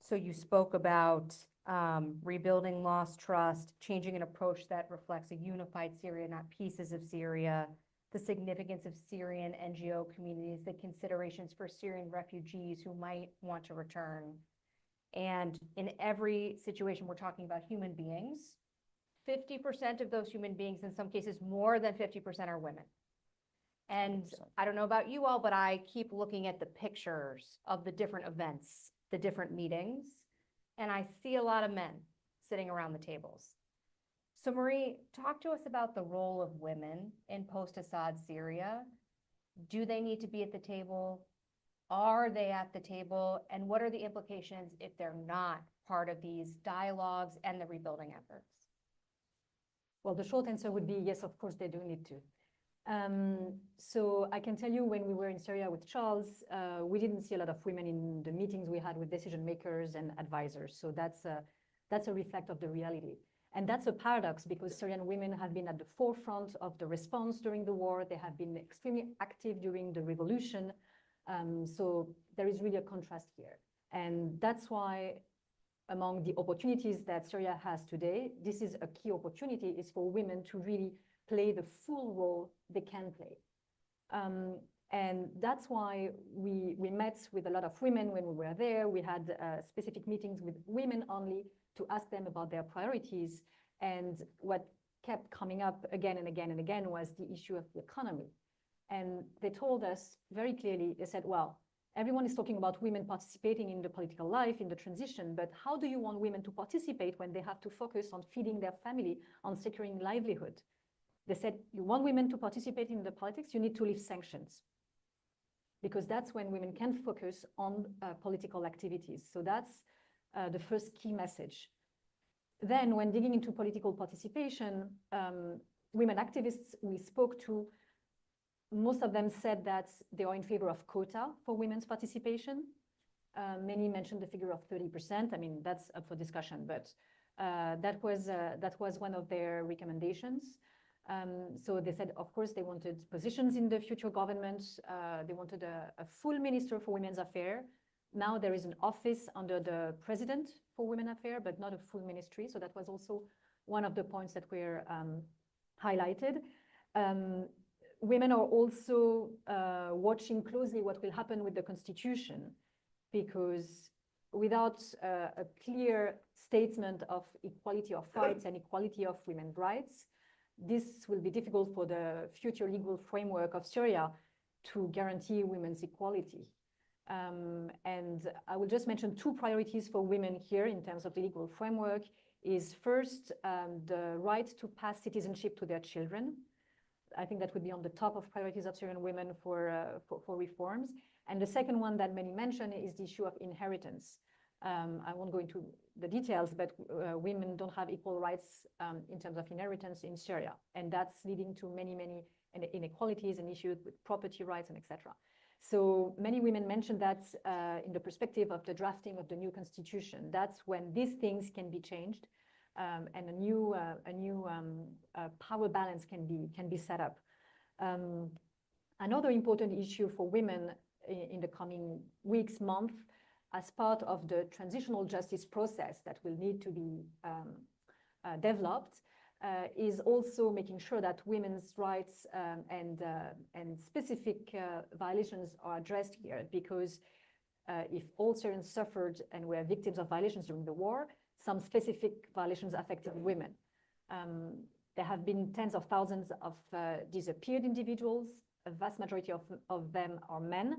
So you spoke about rebuilding lost trust, changing an approach that reflects a unified Syria, not pieces of Syria, the significance of Syrian NGO communities, the considerations for Syrian refugees who might want to return. And in every situation, we're talking about human beings. 50% of those human beings, in some cases more than 50%, are women. And I don't know about you all, but I keep looking at the pictures of the different events, the different meetings, and I see a lot of men sitting around the tables. So Marie, talk to us about the role of women in post-Assad Syria. Do they need to be at the table? Are they at the table? And what are the implications if they're not part of these dialogues and the rebuilding efforts? Well, the short answer would be yes, of course, they do need to. So I can tell you when we were in Syria with Charles, we didn't see a lot of women in the meetings we had with decision makers and advisors. So that's a reflect of the reality. And that's a paradox because Syrian women have been at the forefront of the response during the war. They have been extremely active during the revolution. So there is really a contrast here. And that's why among the opportunities that Syria has today, this is a key opportunity, is for women to really play the full role they can play. And that's why we met with a lot of women when we were there. We had specific meetings with women only to ask them about their priorities. And what kept coming up again and again and again was the issue of the economy. And they told us very clearly, they said, well, everyone is talking about women participating in the political life, in the transition, but how do you want women to participate when they have to focus on feeding their family, on securing livelihood? They said, you want women to participate in the politics, you need to lift sanctions. Because that's when women can focus on political activities. So that's the first key message. Then when digging into political participation, women activists we spoke to, most of them said that they are in favor of quota for women's participation. Many mentioned the figure of 30%. I mean, that's up for discussion, but that was one of their recommendations. So they said, of course, they wanted positions in the future government. They wanted a full minister for women's affairs. Now there is an office under the president for Women Affairs, but not a full ministry. So that was also one of the points that were highlighted. Women are also watching closely what will happen with the constitution, because without a clear statement of equality of rights and equality of women's rights, this will be difficult for the future legal framework of Syria to guarantee women's equality. And I will just mention two priorities for women here in terms of the legal framework is first, the right to pass citizenship to their children. I think that would be on the top of priorities of Syrian women for reforms. And the second one that many mention is the issue of inheritance. I won't go into the details, but women don't have equal rights in terms of inheritance in Syria. And that's leading to many inequalities and issues with property rights and etc. So many women mentioned that in the perspective of the drafting of the new constitution, that's when these things can be changed and a new power balance can be set up. Another important issue for women in the coming weeks, months, as part of the transitional justice process that will need to be developed, is also making sure that women's rights and specific violations are addressed here, because if all Syrians suffered and were victims of violations during the war, some specific violations affected women. There have been tens of thousands of disappeared individuals. A vast majority of them are men.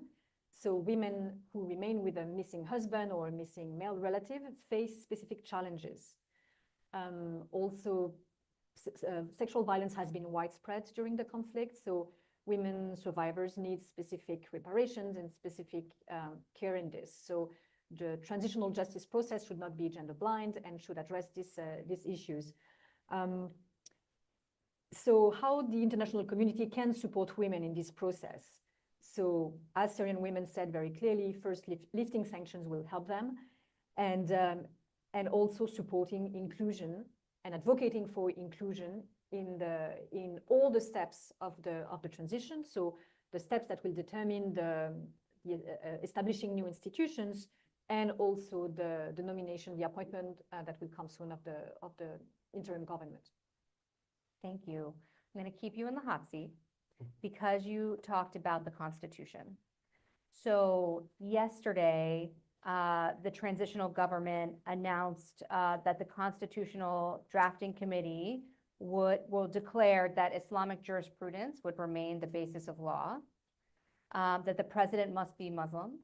So women who remain with a missing husband or a missing male relative face specific challenges. Also, sexual violence has been widespread during the conflict. So women survivors need specific reparations and specific care in this. So the transitional justice process should not be gender blind and should address these issues. So how the international community can support women in this process? So as Syrian women said very clearly, first lifting sanctions will help them, and also supporting inclusion and advocating for inclusion in all the steps of the transition. So the steps that will determine the establishing new institutions, and also the nomination, the appointment that will come soon of the interim government. Thank you. I'm going to keep you in the hot seat because you talked about the Constitution. So yesterday, the transitional government announced that the Constitutional Drafting Committee will declare that Islamic jurisprudence would remain the basis of law, that the president must be Muslim,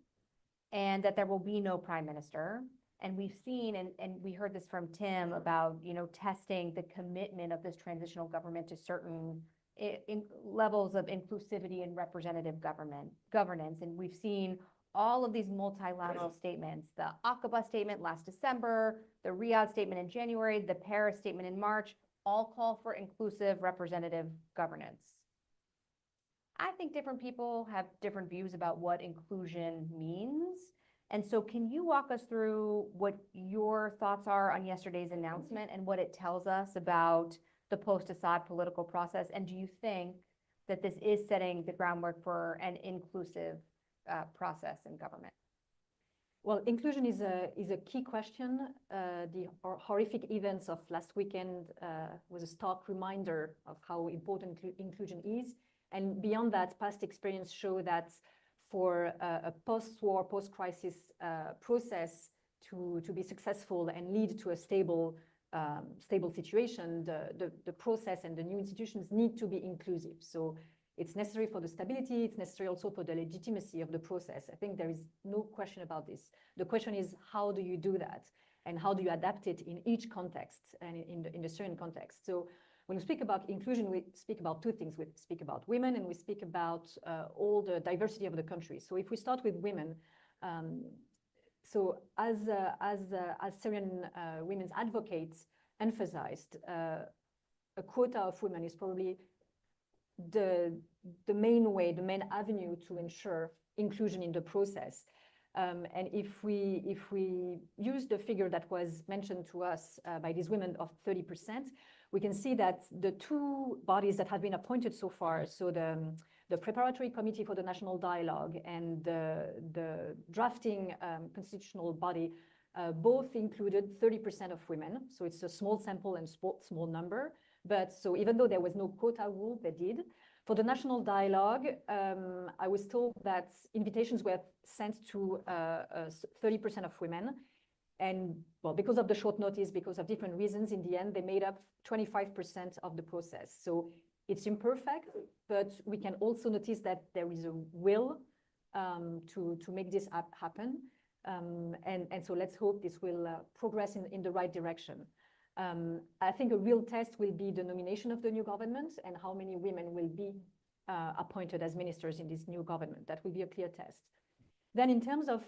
and that there will be no prime minister. And we've seen, and we heard this from Tim about, testing the commitment of this transitional government to certain levels of inclusivity and representative governance. And we've seen all of these multilateral statements, the Aqaba statement last December, the Riyadh statement in January, the Paris statement in March, all call for inclusive representative governance. I think different people have different views about what inclusion means. And so can you walk us through what your thoughts are on yesterday's announcement and what it tells us about the post-Assad political process? And do you think that this is setting the groundwork for an inclusive process in government? Well, inclusion is a key question. The horrific events of last weekend was a stark reminder of how important inclusion is. And beyond that, past experience show that for a post-war, post-crisis process to be successful and lead to a stable situation, the process and the new institutions need to be inclusive. So it's necessary for the stability, it's necessary also for the legitimacy of the process. I think there is no question about this. The question is, how do you do that? And how do you adapt it in each context and in the Syrian context? So when we speak about inclusion, we speak about two things. We speak about women and we speak about all the diversity of the country. So if we start with women, so as Syrian women's advocates emphasized, a quota of women is probably the main way, the main avenue to ensure inclusion in the process. And if we use the figure that was mentioned to us by these women of 30%, we can see that the two bodies that have been appointed so far, so the preparatory committee for the national dialogue and the drafting constitutional body, both included 30% of women. So it's a small sample and small number. But so even though there was no quota rule, they did. For the national dialogue, I was told that invitations were sent to 30% of women. And well, because of the short notice, because of different reasons, in the end, they made up 25% of the process. So it's imperfect, but we can also notice that there is a will to make this happen. And so let's hope this will progress in the right direction. I think a real test will be the nomination of the new government and how many women will be appointed as ministers in this new government. That will be a clear test. Then in terms of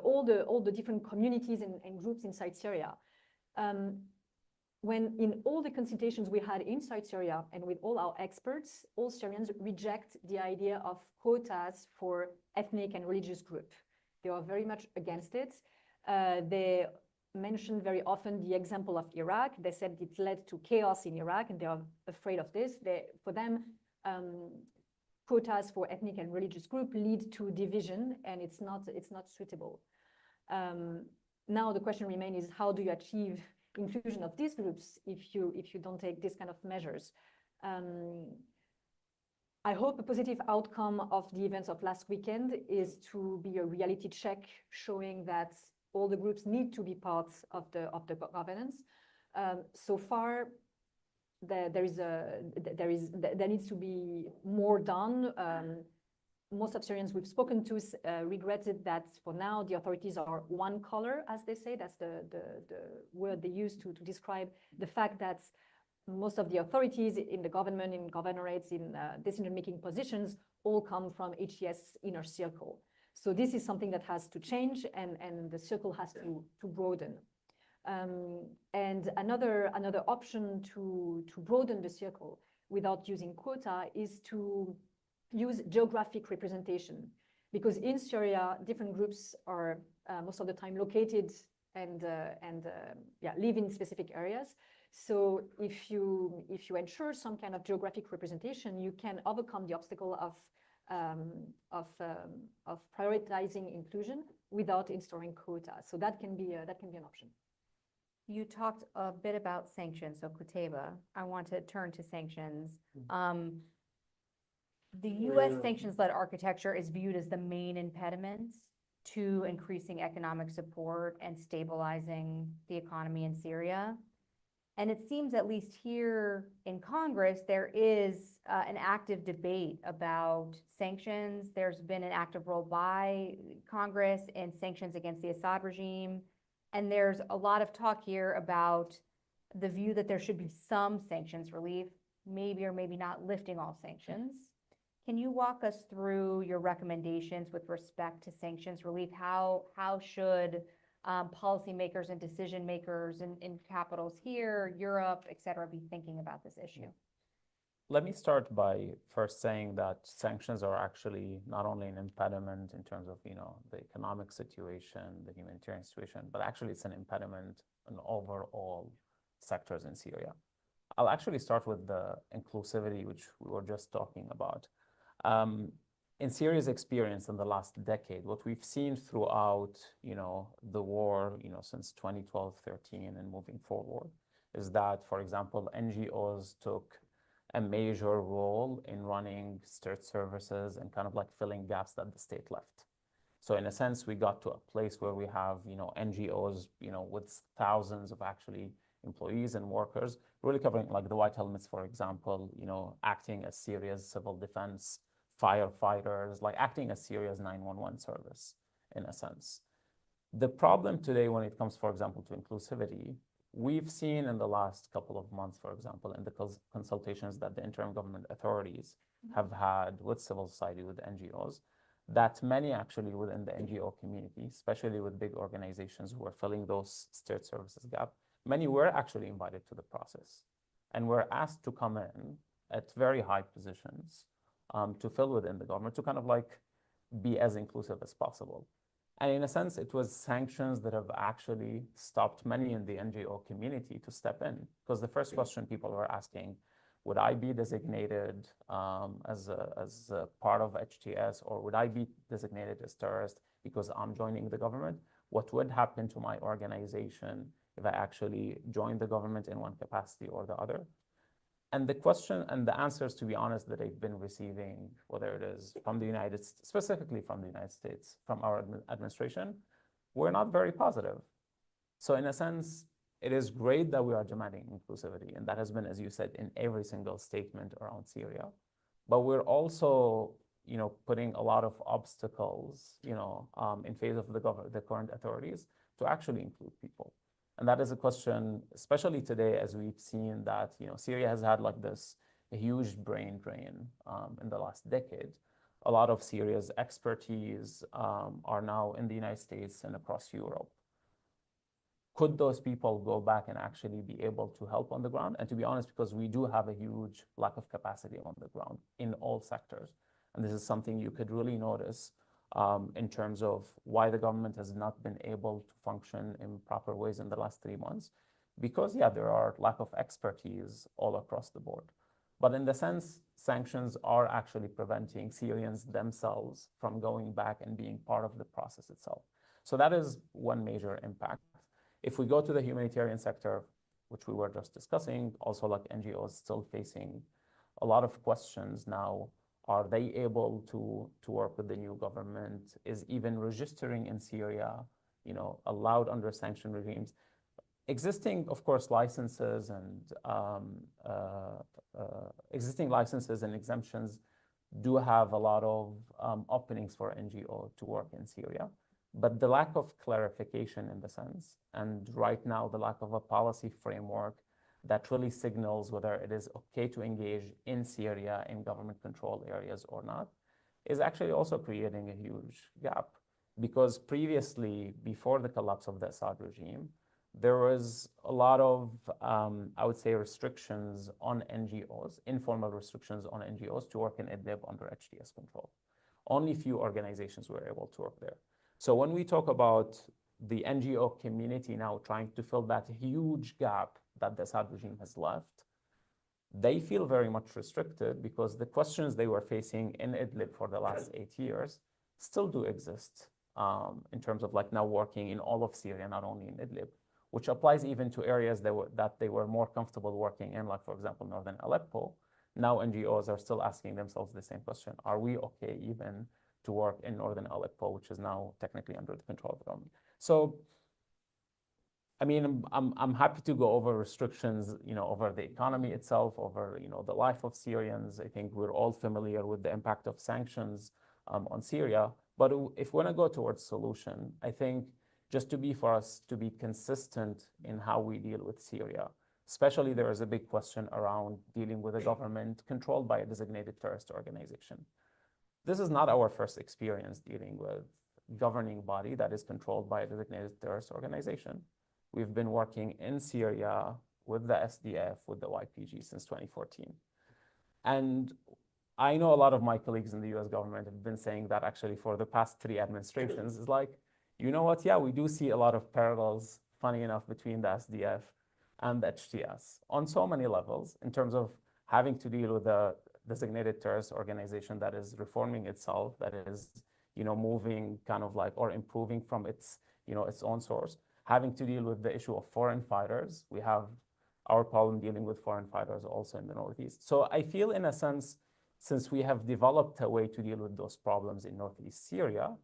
all the different communities and groups inside Syria, when in all the consultations we had inside Syria and with all our experts, all Syrians reject the idea of quotas for ethnic and religious groups. They are very much against it. They mentioned very often the example of Iraq. They said it led to chaos in Iraq and they are afraid of this. For them, quotas for ethnic and religious group lead to division and it's not suitable. Now the question remains is how do you achieve inclusion of these groups if you don't take this kind of measures? I hope a positive outcome of the events of last weekend is to be a reality check showing that all the groups need to be part of the governance. So far, there needs to be more done. Most of Syrians we've spoken to regretted that for now the authorities are one color, as they say. That's the word they use to describe the fact that most of the authorities in the government, in governorates, in decision-making positions, all come from HTS inner circle. So this is something that has to change, and the circle has to broaden. And another option to broaden the circle without using quota is to use geographic representation, because in Syria, different groups are most of the time located and live in specific areas. So if you ensure some kind of geographic representation, you can overcome the obstacle of prioritizing inclusion without installing quota. So that can be an option. You talked a bit about sanctions, so Kuteba. I want to turn to sanctions. The U.S. sanctions-led architecture is viewed as the main impediment to increasing economic support and stabilizing the economy in Syria. And it seems, at least here in Congress, there is an active debate about sanctions. There's been an active role by Congress in sanctions against the Assad regime. And there's a lot of talk here about the view that there should be some sanctions relief, maybe or maybe not lifting all sanctions. Can you walk us through your recommendations with respect to sanctions relief? How should policymakers and decision makers in capitals here, Europe, et cetera, be thinking about this issue? Let me start by first saying that sanctions are actually not only an impediment in terms of, the economic situation, the humanitarian situation, but actually it's an impediment in overall sectors in Syria. I'll actually start with the inclusivity, which we were just talking about. In Syria's experience in the last decade, what we've seen throughout, the war, since 2012-13 and moving forward, is that, for example, NGOs took a major role in running state services and kind of like filling gaps that the state left. So in a sense, we got to a place where we have, NGOs, with thousands of actually employees and workers, really covering like the White Helmets, for example, acting as Syria's civil defense, firefighters, like acting as Syria's 911 service, in a sense. The problem today when it comes, for example, to inclusivity, we've seen in the last couple of months, for example, in the consultations that the interim government authorities have had with civil society, with NGOs, that many actually within the NGO community, especially with big organizations who are filling those state services gap, many were actually invited to the process and were asked to come in at very high positions to fill within the government, to kind of like be as inclusive as possible. And in a sense, it was sanctions that have actually stopped many in the NGO community to step in. Because the first question people were asking, would I be designated as a part of HTS, or would I be designated as terrorist because I'm joining the government? what would happen to my organization if I actually joined the government in one capacity or the other. And the question and the answers, to be honest, that I've been receiving, whether it is from the United States, specifically from the United States, from our administration, were not very positive. So in a sense, it is great that we are demanding inclusivity, and that has been, as you said, in every single statement around Syria. But we're also, putting a lot of obstacles, in face of the current authorities to actually include people. And that is a question, especially today, as we've seen that, Syria has had like this huge brain drain in the last decade. A lot of Syria's expertise are now in the United States and across Europe. Could those people go back and actually be able to help on the ground? And to be honest, because we do have a huge lack of capacity on the ground in all sectors. And this is something you could really notice in terms of why the government has not been able to function in proper ways in the last 3 months. Because, yeah, there are lack of expertise all across the board. But in the sense, sanctions are actually preventing Syrians themselves from going back and being part of the process itself. So that is one major impact. If we go to the humanitarian sector, which we were just discussing, also like NGOs still facing a lot of questions now. Are they able to work with the new government? Is even registering in Syria, allowed under sanction regimes? Existing, of course, licenses and exemptions do have a lot of openings for NGO to work in Syria. But the lack of clarification in the sense, and right now the lack of a policy framework that really signals whether it is okay to engage in Syria in government-controlled areas or not, is actually also creating a huge gap. Because previously, before the collapse of the Assad regime, there was a lot of, I would say, restrictions on NGOs, informal restrictions on NGOs to work in Idlib under HTS control. Only few organizations were able to work there. So when we talk about the NGO community now trying to fill that huge gap that the Assad regime has left, they feel very much restricted because the questions they were facing in Idlib for the last 8 years still do exist in terms of like now working in all of Syria, not only in Idlib, which applies even to areas that they were more comfortable working in, like, for example, northern Aleppo. Now NGOs are still asking themselves the same question. Are we okay even to work in northern Aleppo, which is now technically under the control of the government? So, I mean, I'm happy to go over restrictions, over the economy itself, over, the life of Syrians. I think we're all familiar with the impact of sanctions on Syria. But if we want to go towards solution, I think just for us to be consistent in how we deal with Syria, especially there is a big question around dealing with a government controlled by a designated terrorist organization. This is not our first experience dealing with governing body that is controlled by a designated terrorist organization. We've been working in Syria with the SDF, with the YPG since 2014. And I know a lot of my colleagues in the US government have been saying that actually for the past 3 administrations is like, you know what, yeah, we do see a lot of parallels, funny enough, between the SDF and the HTS on so many levels in terms of having to deal with a designated terrorist organization that is reforming itself, that is, moving kind of like, or improving from its, its own source, having to deal with the issue of foreign fighters. We have our problem dealing with foreign fighters also in the Northeast. So I feel in a sense, since we have developed a way to deal with those problems in Northeast Syria,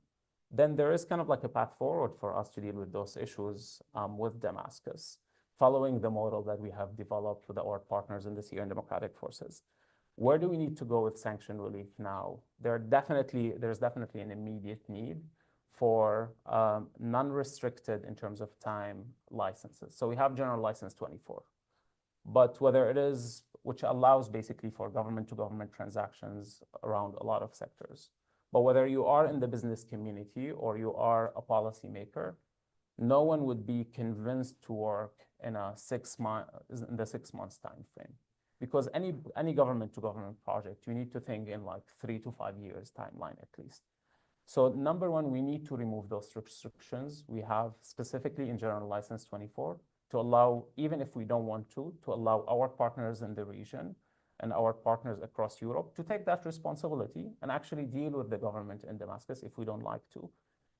then there is kind of like a path forward for us to deal with those issues with Damascus, following the model that we have developed with our partners in the Syrian Democratic Forces. Where do we need to go with sanction relief now? There's definitely an immediate need for non-restricted in terms of time licenses. So we have General License 24, but whether it is, which allows basically for government-to-government transactions around a lot of sectors. But whether you are in the business community or you are a policymaker, no one would be convinced to work in the 6 months time frame. Because any government-to-government project, you need to think in like 3 to 5 years timeline at least. So number one, we need to remove those restrictions we have specifically in General License 24 to allow, even if we don't want to allow our partners in the region and our partners across Europe to take that responsibility and actually deal with the government in Damascus if we don't like to.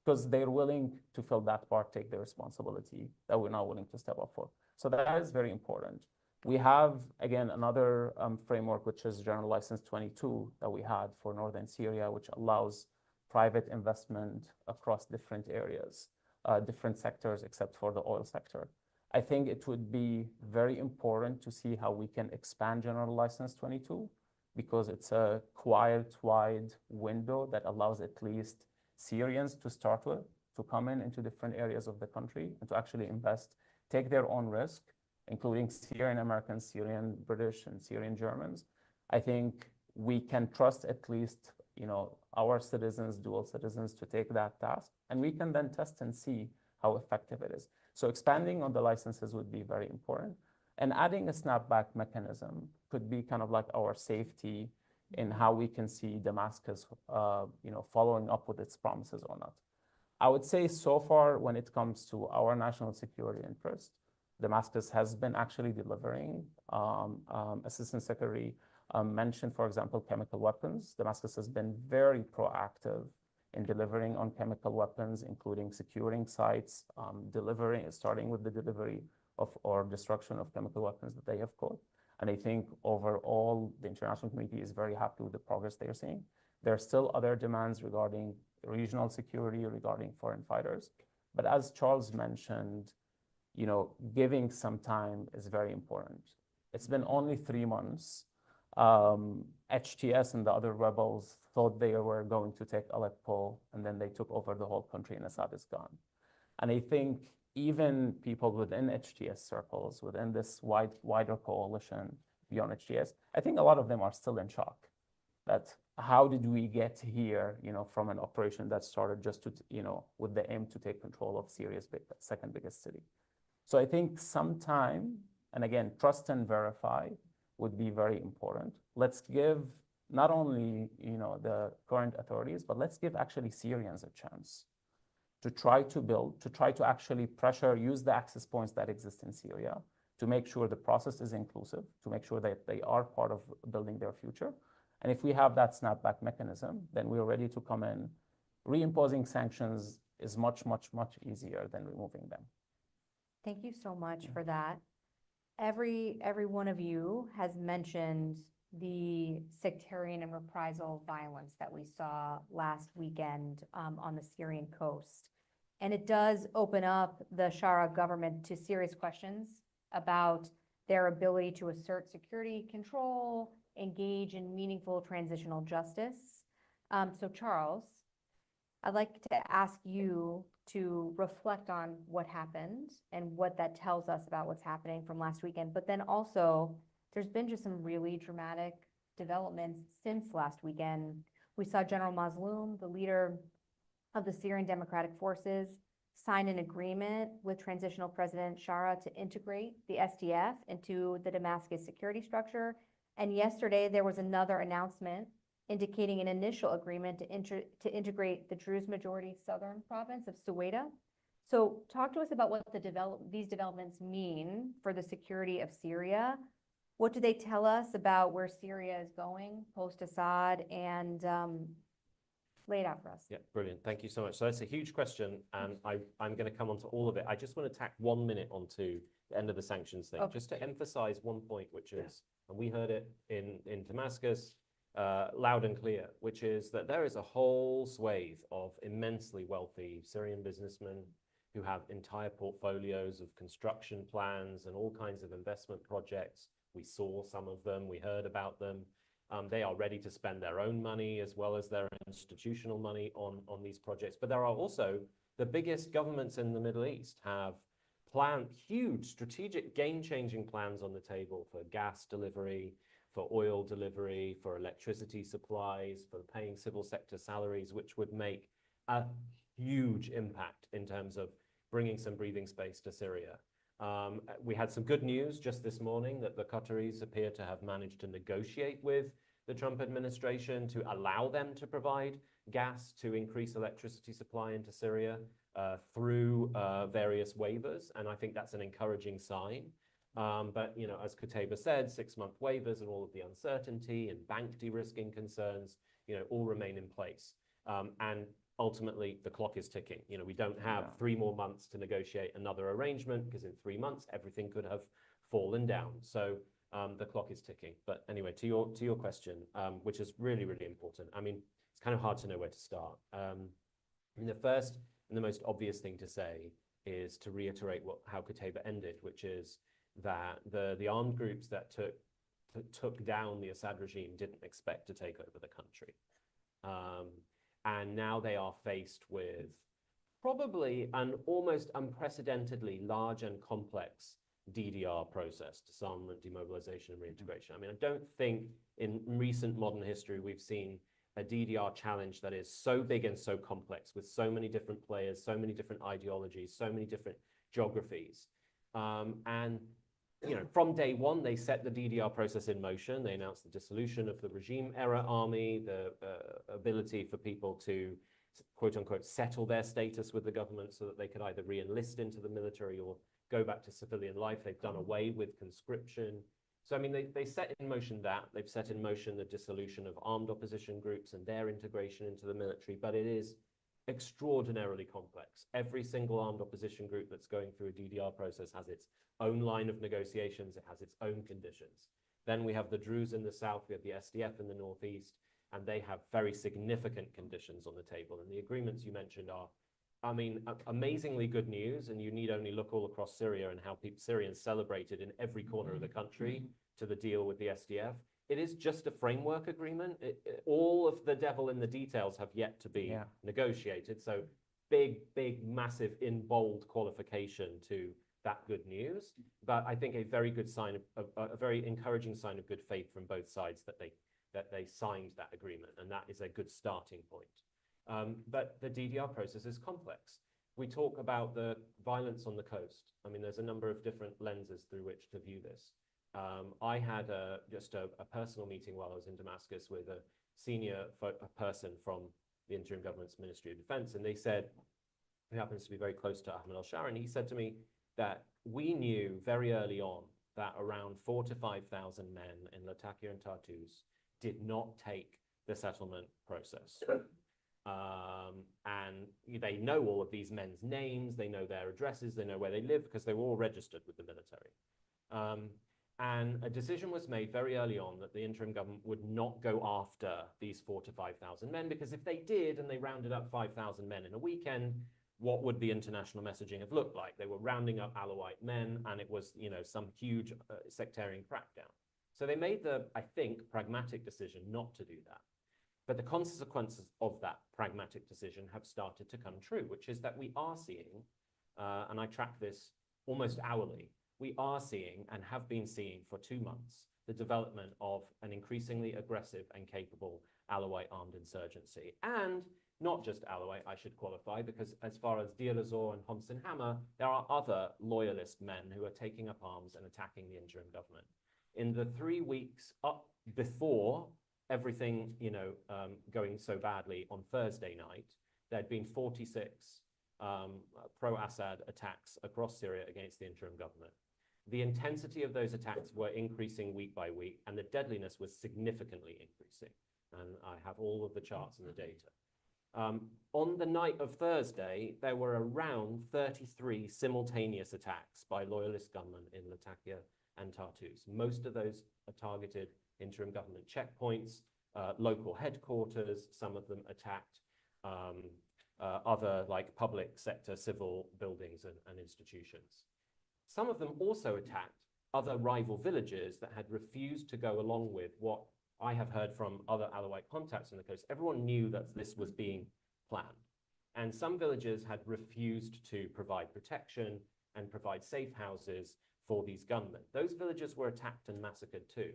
because they're willing to fill that part, take the responsibility that we're not willing to step up for. So that is very important. We have, again, another framework, which is General License 22 that we had for Northern Syria, which allows private investment across different areas, different sectors, except for the oil sector. I think it would be very important to see how we can expand General License 22, because it's a quite wide window that allows at least Syrians to start with, to come into different areas of the country and to actually invest, take their own risk, including Syrian Americans, Syrian British, and Syrian Germans. I think we can trust at least, our citizens, dual citizens, to take that task, and we can then test and see how effective it is. So expanding on the licenses would be very important. And adding a snapback mechanism could be kind of like our safety in how we can see Damascus, following up with its promises or not. I would say so far, when it comes to our national security interest, Damascus has been actually delivering. Assistant Secretary mentioned, for example, chemical weapons. Damascus has been very proactive in delivering on chemical weapons, including securing sites, starting with the delivery of or destruction of chemical weapons that they have caught. And I think overall, the international community is very happy with the progress they're seeing. There are still other demands regarding regional security, regarding foreign fighters. But as Charles mentioned, giving some time is very important. It's been only 3 months. HTS and the other rebels thought they were going to take Aleppo, and then they took over the whole country, and Assad is gone. And I think even people within HTS circles, within this wider coalition beyond HTS, I think a lot of them are still in shock. That how did we get here, from an operation that started just to, with the aim to take control of Syria's second biggest city. So I think some time, and again, trust and verify would be very important. Let's give not only, the current authorities, but let's give actually Syrians a chance to try to build, to try to actually use the access points that exist in Syria to make sure the process is inclusive, to make sure that they are part of building their future. And if we have that snapback mechanism, then we're ready to come in. Reimposing sanctions is much, much, much easier than removing them. Thank you so much for that. Every one of you has mentioned the sectarian and reprisal violence that we saw last weekend on the Syrian coast. And it does open up the Shara government to serious questions about their ability to assert security control, engage in meaningful transitional justice. So Charles, I'd like to ask you to reflect on what happened and what that tells us about what's happening from last weekend. But then also, there's been just some really dramatic developments since last weekend. We saw General Mazloum, the leader of the Syrian Democratic Forces, sign an agreement with transitional President Shara to integrate the SDF into the Damascus security structure. And yesterday, there was another announcement indicating an initial agreement to integrate the Druze majority southern province of Suwaida. So talk to us about what these developments mean for the security of Syria. What do they tell us about where Syria is going post-Assad, and lay it out for us? Yeah, brilliant. Thank you so much. So that's a huge question, and I'm going to come on to all of it. I just want to tack 1 minute onto the end of the sanctions thing, just to emphasize one point, which is, and we heard it in Damascus, loud and clear, which is that there is a whole swathe of immensely wealthy Syrian businessmen who have entire portfolios of construction plans and all kinds of investment projects. We saw some of them, we heard about them. They are ready to spend their own money as well as their institutional money on these projects. But there are also the biggest governments in the Middle East have planned huge strategic game-changing plans on the table for gas delivery, for oil delivery, for electricity supplies, for paying civil sector salaries, which would make a huge impact in terms of bringing some breathing space to Syria. We had some good news just this morning that the Qataris appear to have managed to negotiate with the Trump administration to allow them to provide gas to increase electricity supply into Syria through various waivers. And I think that's an encouraging sign. But, as Qutaiba said, 6-month waivers and all of the uncertainty and bank de-risking concerns, all remain in place. And ultimately the clock is ticking. You know, we don't have 3 more months to negotiate another arrangement, because in 3 months everything could have fallen down. So the clock is ticking. But anyway, to your question, which is really, really important. I mean, it's kind of hard to know where to start. And the first and the most obvious thing to say is to reiterate how Qutayba ended, which is that the armed groups that took down the Assad regime didn't expect to take over the country. And now they are faced with probably an almost unprecedentedly large and complex DDR process, disarmament, demobilization, and reintegration. I mean, I don't think in recent modern history we've seen a DDR challenge that is so big and so complex, with so many different players, so many different ideologies, so many different geographies. And you know, from day one, they set the DDR process in motion. They announced the dissolution of the regime-era army, the ability for people to, quote unquote, settle their status with the government so that they could either re-enlist into the military or go back to civilian life. They've done away with conscription. So, I mean, they set in motion that. They've set in motion the dissolution of armed opposition groups and their integration into the military, but it is extraordinarily complex. Every single armed opposition group that's going through a DDR process has its own line of negotiations. It has its own conditions. Then we have the Druze in the south, we have the SDF in the northeast, and they have very significant conditions on the table. And the agreements you mentioned are, I mean, amazingly good news, and you need only look all across Syria and how Syrians celebrated in every corner of the country to the deal with the SDF. It is just a framework agreement. All of the devil in the details have yet to be negotiated. So big, massive, in bold qualification to that good news. But I think a very good sign of a very encouraging sign of good faith from both sides that they signed that agreement, and that is a good starting point. But the DDR process is complex. We talk about the violence on the coast. I mean, there's a number of different lenses through which to view this. I had just a personal meeting while I was in Damascus with a senior person from the interim government's Ministry of Defense, and they said, he happens to be very close to Ahmed al-Shara, and he said to me that we knew very early on that around 4,000 to 5,000 men in Latakia and Tartus did not take the settlement process. And they know all of these men's names, they know their addresses, they know where they live, because they were all registered with the military. And a decision was made very early on that the interim government would not go after these 4,000 to 5,000 men, because if they did and they rounded up 5,000 men in a weekend, what would the international messaging have looked like? They were rounding up Alawite men, and it was, you know, some huge sectarian crackdown. So they made the, I think, pragmatic decision not to do that. But the consequences of that pragmatic decision have started to come true, which is that we are seeing, and I track this almost hourly, we are seeing and have been seeing for 2 months the development of an increasingly aggressive and capable Alawite armed insurgency. And not just Alawite, I should qualify, because as far as Deir ez-Zor and Homsin Hammer, there are other loyalist men who are taking up arms and attacking the interim government. In the 3 weeks up before everything, you know, going so badly on Thursday night, there'd been 46 pro-Assad attacks across Syria against the interim government. The intensity of those attacks were increasing week by week, and the deadliness was significantly increasing. And I have all of the charts and the data. On the night of Thursday, there were around 33 simultaneous attacks by loyalist gunmen in Latakia and Tartus. Most of those are targeted interim government checkpoints, local headquarters. Some of them attacked other like public sector civil buildings and institutions. Some of them also attacked other rival villages that had refused to go along with what I have heard from other Alawite contacts on the coast. Everyone knew that this was being planned. And some villages had refused to provide protection and provide safe houses for these gunmen. Those villages were attacked and massacred too.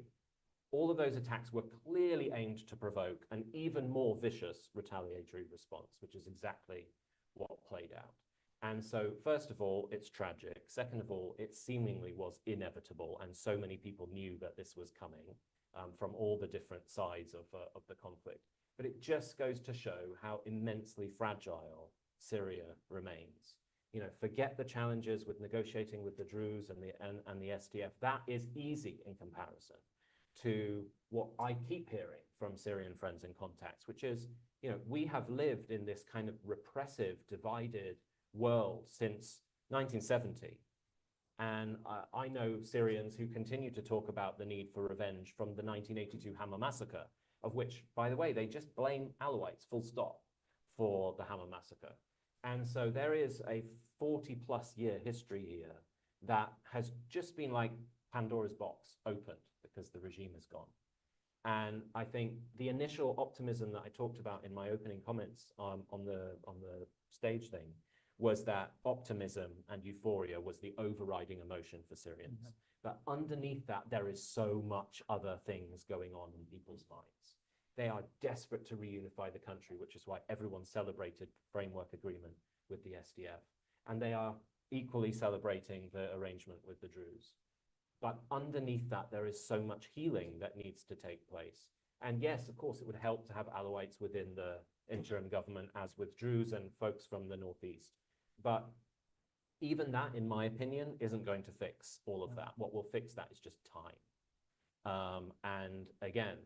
All of those attacks were clearly aimed to provoke an even more vicious retaliatory response, which is exactly what played out. And so, first of all, it's tragic. Second of all, it seemingly was inevitable, and so many people knew that this was coming from all the different sides of the conflict. But it just goes to show how immensely fragile Syria remains. You know, forget the challenges with negotiating with the Druze and the SDF. That is easy in comparison to what I keep hearing from Syrian friends and contacts, which is, we have lived in this kind of repressive, divided world since 1970. And I know Syrians who continue to talk about the need for revenge from the 1982 Hama massacre, of which, by the way, they just blame Alawites, full stop, for the Hama massacre. And so there is a 40+ year history here that has just been like Pandora's box opened because the regime is gone. And I think the initial optimism that I talked about in my opening comments on the stage thing was that optimism and euphoria was the overriding emotion for Syrians. Mm-hmm. But underneath that, there is so much other things going on in people's minds. They are desperate to reunify the country, which is why everyone celebrated framework agreement with the SDF. And they are equally celebrating the arrangement with the Druze. But underneath that, there is so much healing that needs to take place. And yes, of course, it would help to have Alawites within the interim government, as with Druze and folks from the Northeast. But even that, in my opinion, isn't going to fix all of that. What will fix that is just time. And again,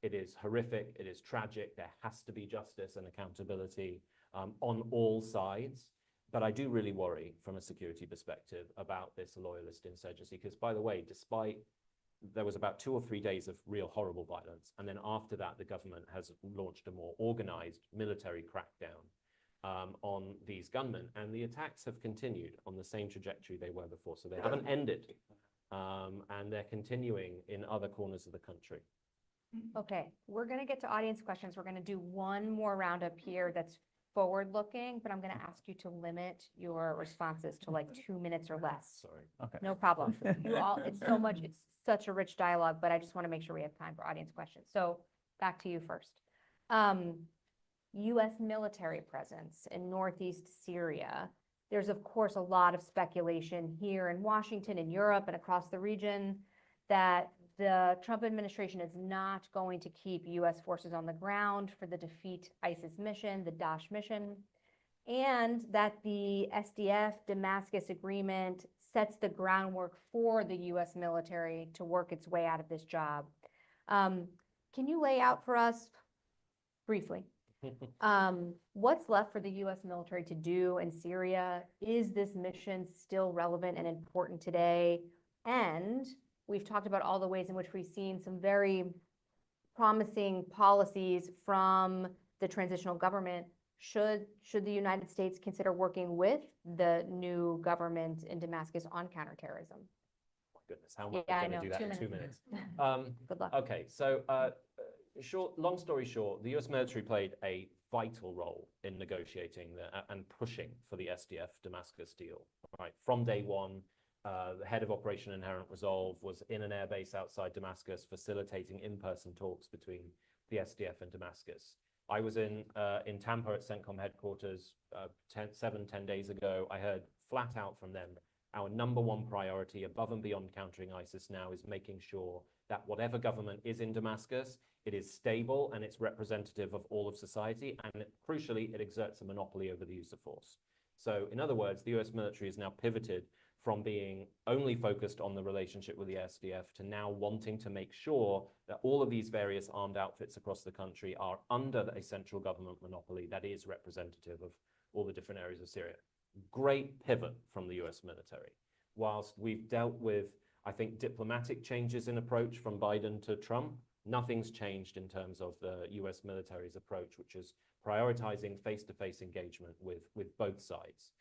it is horrific, it is tragic, there has to be justice and accountability on all sides. But I do really worry from a security perspective about this loyalist insurgency, because, by the way, there was about 2 or 3 days of real horrible violence. And then after that, the government has launched a more organized military crackdown on these gunmen. And the attacks have continued on the same trajectory they were before. So they haven't ended. And they're continuing in other corners of the country. Okay, we're going to get to audience questions. We're going to do one more round up here that's forward-looking, but I'm going to ask you to limit your responses to like 2 minutes or less. Sorry. Okay. No problem. It's such a rich dialogue, but I just want to make sure we have time for audience questions. So back to you first. U.S. military presence in northeast Syria. There's, of course, a lot of speculation here in Washington, in Europe, and across the region that the Trump administration is not going to keep U.S. forces on the ground for the defeat ISIS mission, the Daesh mission, and that the SDF Damascus agreement sets the groundwork for the U.S. military to work its way out of this job. Can you lay out for us briefly what's left for the U.S. military to do in Syria? Is this mission still relevant and important today? And we've talked about all the ways in which we've seen some very promising policies from the transitional government. Should the United States consider working with the new government in Damascus on counterterrorism? My goodness, how am I going to do that in 2 minutes? Good luck. Okay, so long story short, the US military played a vital role in negotiating and pushing for the SDF Damascus deal. Right, from day one, the head of Operation Inherent Resolve was in an airbase outside Damascus, facilitating in-person talks between the SDF and Damascus. I was in Tampa at CENTCOM headquarters 10 days ago. I heard flat out from them, our #1 priority above and beyond countering ISIS now is making sure that whatever government is in Damascus, it is stable and it's representative of all of society. And crucially, it exerts a monopoly over the use of force. So in other words, the US military is now pivoted from being only focused on the relationship with the SDF to now wanting to make sure that all of these various armed outfits across the country are under a central government monopoly that is representative of all the different areas of Syria. Great pivot from the US military. Whilst we've dealt with, I think, diplomatic changes in approach from Biden to Trump, nothing's changed in terms of the US military's approach, which is prioritizing face-to-face engagement with both sides.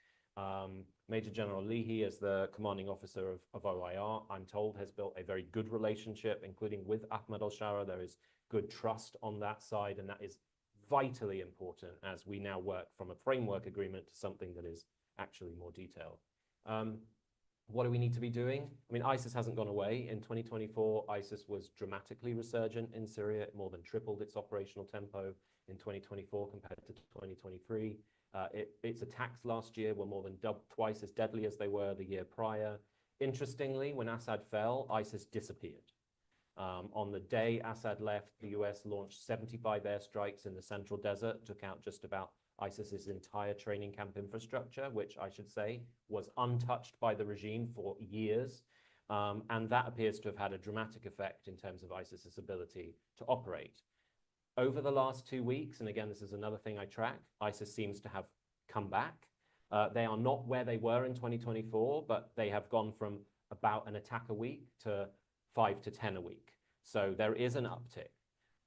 Major General Leahy, as the commanding officer of OIR, I'm told, has built a very good relationship, including with Ahmed al-Shara. There is good trust on that side, and that is vitally important as we now work from a framework agreement to something that is actually more detailed. What do we need to be doing? I mean, ISIS hasn't gone away. In 2024, ISIS was dramatically resurgent in Syria. It more than tripled its operational tempo in 2024 compared to 2023. Its attacks last year were more than twice as deadly as they were the year prior. Interestingly, when Assad fell, ISIS disappeared. On the day Assad left, the US launched 75 airstrikes in the central desert, took out just about ISIS's entire training camp infrastructure, which I should say was untouched by the regime for years. And that appears to have had a dramatic effect in terms of ISIS's ability to operate. Over the last 2 weeks, and again, this is another thing I track, ISIS seems to have come back. They are not where they were in 2024, but they have gone from about an attack a week to 5 to 10 a week. So there is an uptick,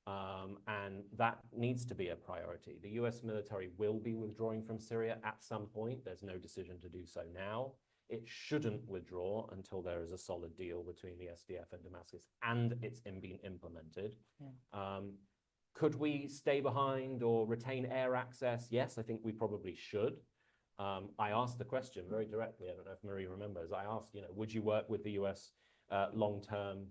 and that needs to be a priority. The US military will be withdrawing from Syria at some point. There's no decision to do so now. It shouldn't withdraw until there is a solid deal between the SDF and Damascus and it's been implemented. Yeah. Could we stay behind or retain air access? Yes, I think we probably should. I asked the question very directly. I don't know if Marie remembers. I asked, would you work with the US long-term,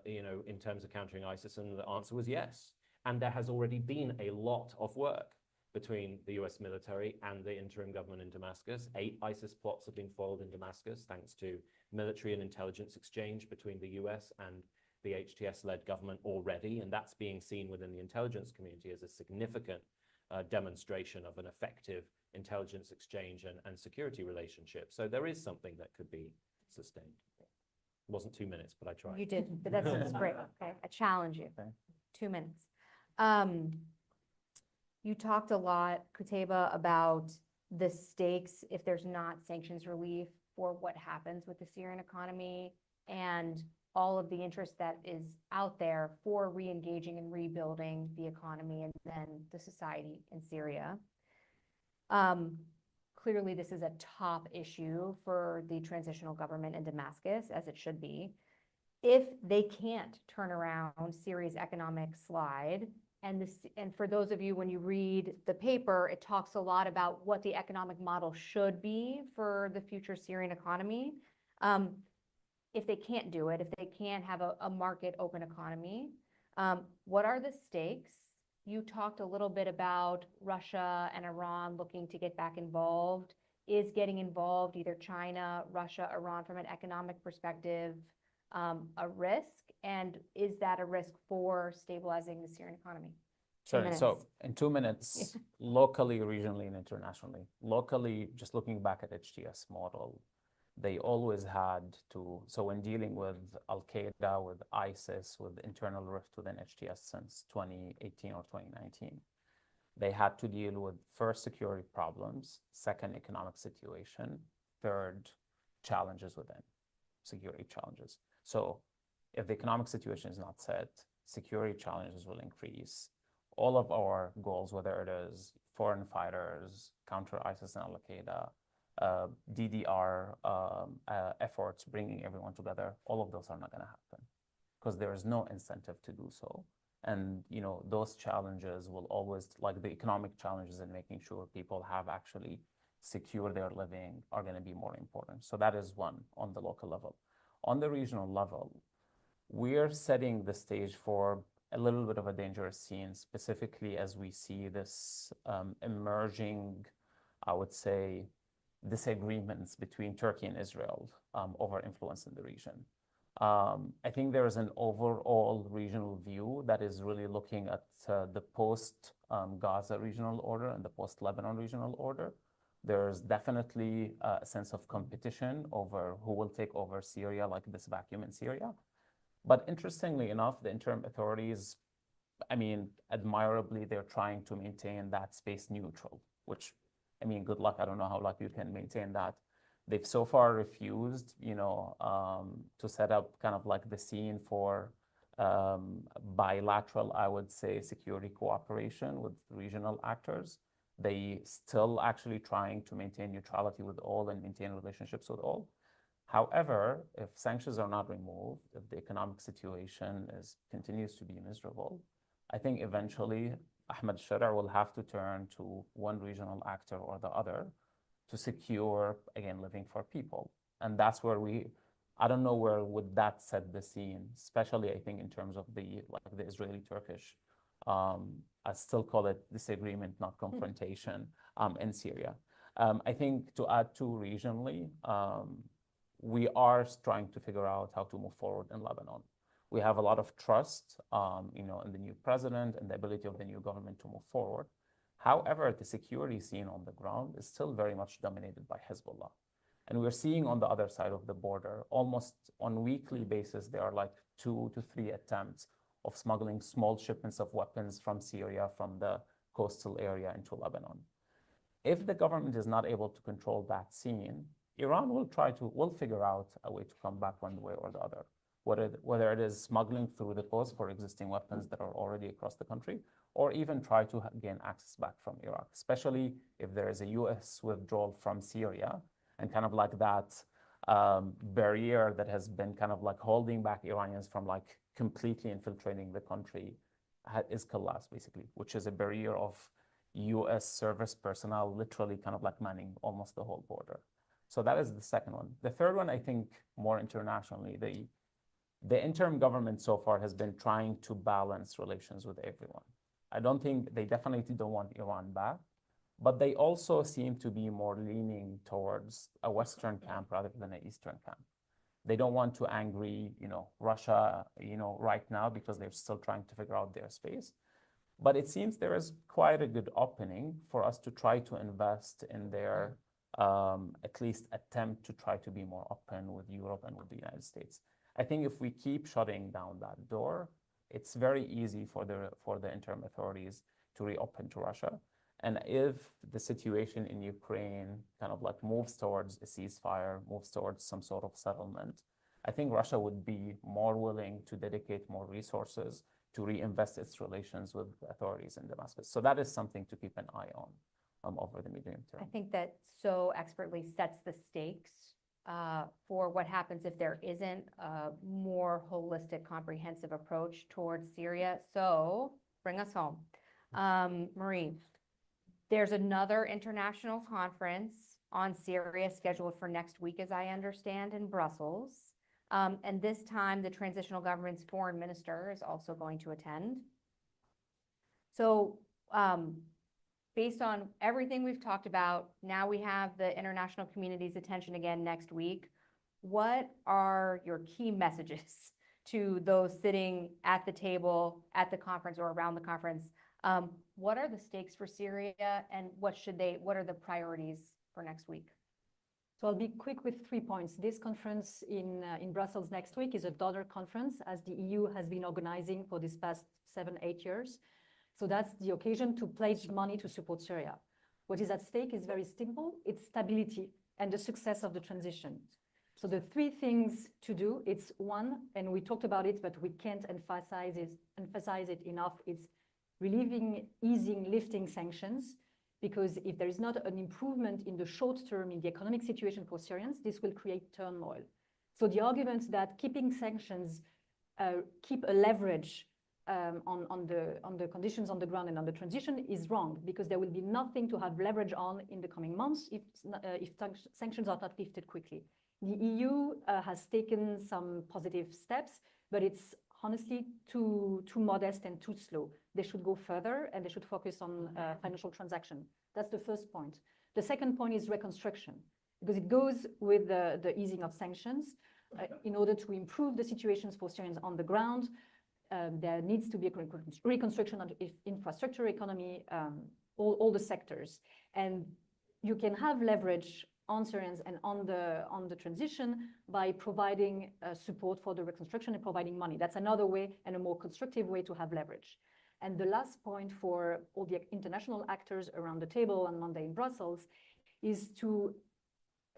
in terms of countering ISIS? And the answer was yes. And there has already been a lot of work between the US military and the interim government in Damascus. 8 ISIS plots have been foiled in Damascus thanks to military and intelligence exchange between the US and the HTS-led government already. And that's being seen within the intelligence community as a significant demonstration of an effective intelligence exchange and security relationship. So there is something that could be sustained. It wasn't 2 minutes, but I tried. You did, but that's great. Okay, I challenge you. Okay. 2 minutes. You talked a lot, Kuteba, about the stakes if there's not sanctions relief for what happens with the Syrian economy and all of the interest that is out there for re-engaging and rebuilding the economy and then the society in Syria. Clearly, this is a top issue for the transitional government in Damascus, as it should be. If they can't turn around Syria's economic slide, and for those of you, when you read the paper, it talks a lot about what the economic model should be for the future Syrian economy. If they can't do it, if they can't have a market open economy, what are the stakes? You talked a little bit about Russia and Iran looking to get back involved. Is getting involved, either China, Russia, Iran, from an economic perspective, a risk? And is that a risk for stabilizing the Syrian economy? Sure. So in 2 minutes, locally, regionally, and internationally. Locally, just looking back at HTS model, they always had to, so when dealing with Al-Qaeda, with ISIS, with internal rift within HTS since 2018 or 2019, they had to deal with first security problems, second economic situation, third challenges within security challenges. So if the economic situation is not set, security challenges will increase. All of our goals, whether it is foreign fighters, counter ISIS and Al-Qaeda, DDR efforts, bringing everyone together, all of those are not going to happen because there is no incentive to do so. And, those challenges will always, like the economic challenges and making sure people have actually secure their living are going to be more important. So that is one on the local level. On the regional level, we're setting the stage for a little bit of a dangerous scene, specifically as we see this emerging, I would say, disagreements between Turkey and Israel over influence in the region. I think there is an overall regional view that is really looking at the post-Gaza regional order and the post-Lebanon regional order. There's definitely a sense of competition over who will take over Syria, like this vacuum in Syria. But interestingly enough, the interim authorities, admirably, they're trying to maintain that space neutral, which, good luck. I don't know how you can maintain that. They've so far refused, to set up kind of like the scene for bilateral, I would say, security cooperation with regional actors. They still actually trying to maintain neutrality with all and maintain relationships with all. However, if sanctions are not removed, if the economic situation continues to be miserable, I think eventually Ahmed Sharia will have to turn to one regional actor or the other to secure, again, living for people. And that's where I don't know where would that set the scene, especially I think in terms of the Israeli-Turkish, I still call it disagreement, not confrontation, in Syria. I think to add to regionally, we are trying to figure out how to move forward in Lebanon. We have a lot of trust, in the new president and the ability of the new government to move forward. However, the security scene on the ground is still very much dominated by Hezbollah. And we're seeing on the other side of the border, almost on weekly basis, there are like 2 to 3 attempts of smuggling small shipments of weapons from Syria, from the coastal area into Lebanon. If the government is not able to control that scene, Iran will figure out a way to come back one way or the other, whether it is smuggling through the coast for existing weapons that are already across the country, or even try to gain access back from Iraq, especially if there is a US withdrawal from Syria, and kind of like that barrier that has been kind of like holding back Iranians from like completely infiltrating the country is collapsed, basically, which is a barrier of US service personnel literally kind of like manning almost the whole border. So that is the second one. The third one, I think, more internationally, the interim government so far has been trying to balance relations with everyone. I don't think they definitely don't want Iran back, but they also seem to be more leaning towards a Western camp rather than an Eastern camp. They don't want to angry, Russia, right now, because they're still trying to figure out their space. But it seems there is quite a good opening for us to try to invest in their at least attempt to try to be more open with Europe and with the United States. I think if we keep shutting down that door, it's very easy for the interim authorities to reopen to Russia. And if the situation in Ukraine kind of like moves towards a ceasefire, moves towards some sort of settlement, I think Russia would be more willing to dedicate more resources to reinvest its relations with authorities in Damascus. So that is something to keep an eye on over the medium term. I think that so expertly sets the stakes for what happens if there isn't a more holistic, comprehensive approach towards Syria. So bring us home. Marie, there's another international conference on Syria scheduled for next week, as I understand, in Brussels. And this time, the transitional government's foreign minister is also going to attend. So based on everything we've talked about, now we have the international community's attention again next week. What are your key messages to those sitting at the table at the conference or around the conference? What are the stakes for Syria, and what are the priorities for next week? So I'll be quick with 3 points. This conference in Brussels next week is a donor conference, as the EU has been organizing for this past 7-8 years. So that's the occasion to pledge money to support Syria. What is at stake is very simple. It's stability and the success of the transition. So the 3 things to do, it's one, and we talked about it, but we can't emphasize it enough, it's relieving, easing, lifting sanctions, because if there is not an improvement in the short term in the economic situation for Syrians, this will create turmoil. So the argument that keeping sanctions keep a leverage on the conditions on the ground and on the transition is wrong, because there will be nothing to have leverage on in the coming months if sanctions are not lifted quickly. The EU has taken some positive steps, but it's honestly too modest and too slow. They should go further, and they should focus on financial transaction. That's the first point. The second point is reconstruction, because it goes with the easing of sanctions. In order to improve the situations for Syrians on the ground, there needs to be a reconstruction of infrastructure, economy, all the sectors. And you can have leverage on Syrians and on the transition by providing support for the reconstruction and providing money. That's another way and a more constructive way to have leverage. And the last point for all the international actors around the table on Monday in Brussels is to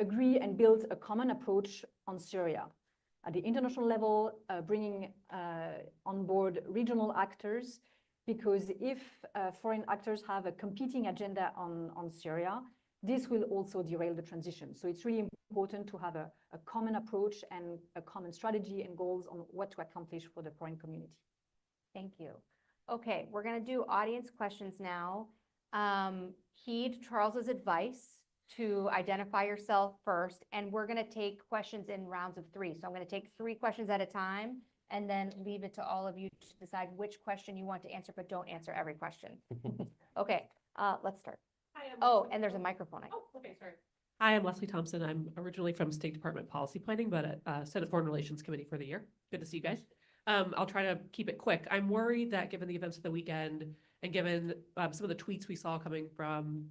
agree and build a common approach on Syria. At the international level, bringing on board regional actors, because if foreign actors have a competing agenda on Syria, this will also derail the transition. So it's really important to have a common approach and a common strategy and goals on what to accomplish for the foreign community. Thank you. Okay, we're going to do audience questions now. Heed Charles's advice to identify yourself first, and we're going to take questions in rounds of 3. So I'm going to take 3 questions at a time and then leave it to all of you to decide which question you want to answer, but don't answer every question. Okay, let's start. Hi, and there's a microphone. Oh, okay, sorry. Hi, I'm Leslie Thompson. I'm originally from State Department Policy Planning, but at Senate Foreign Relations Committee for the year. Good to see you guys. I'll try to keep it quick. I'm worried that given the events of the weekend and given some of the tweets we saw coming from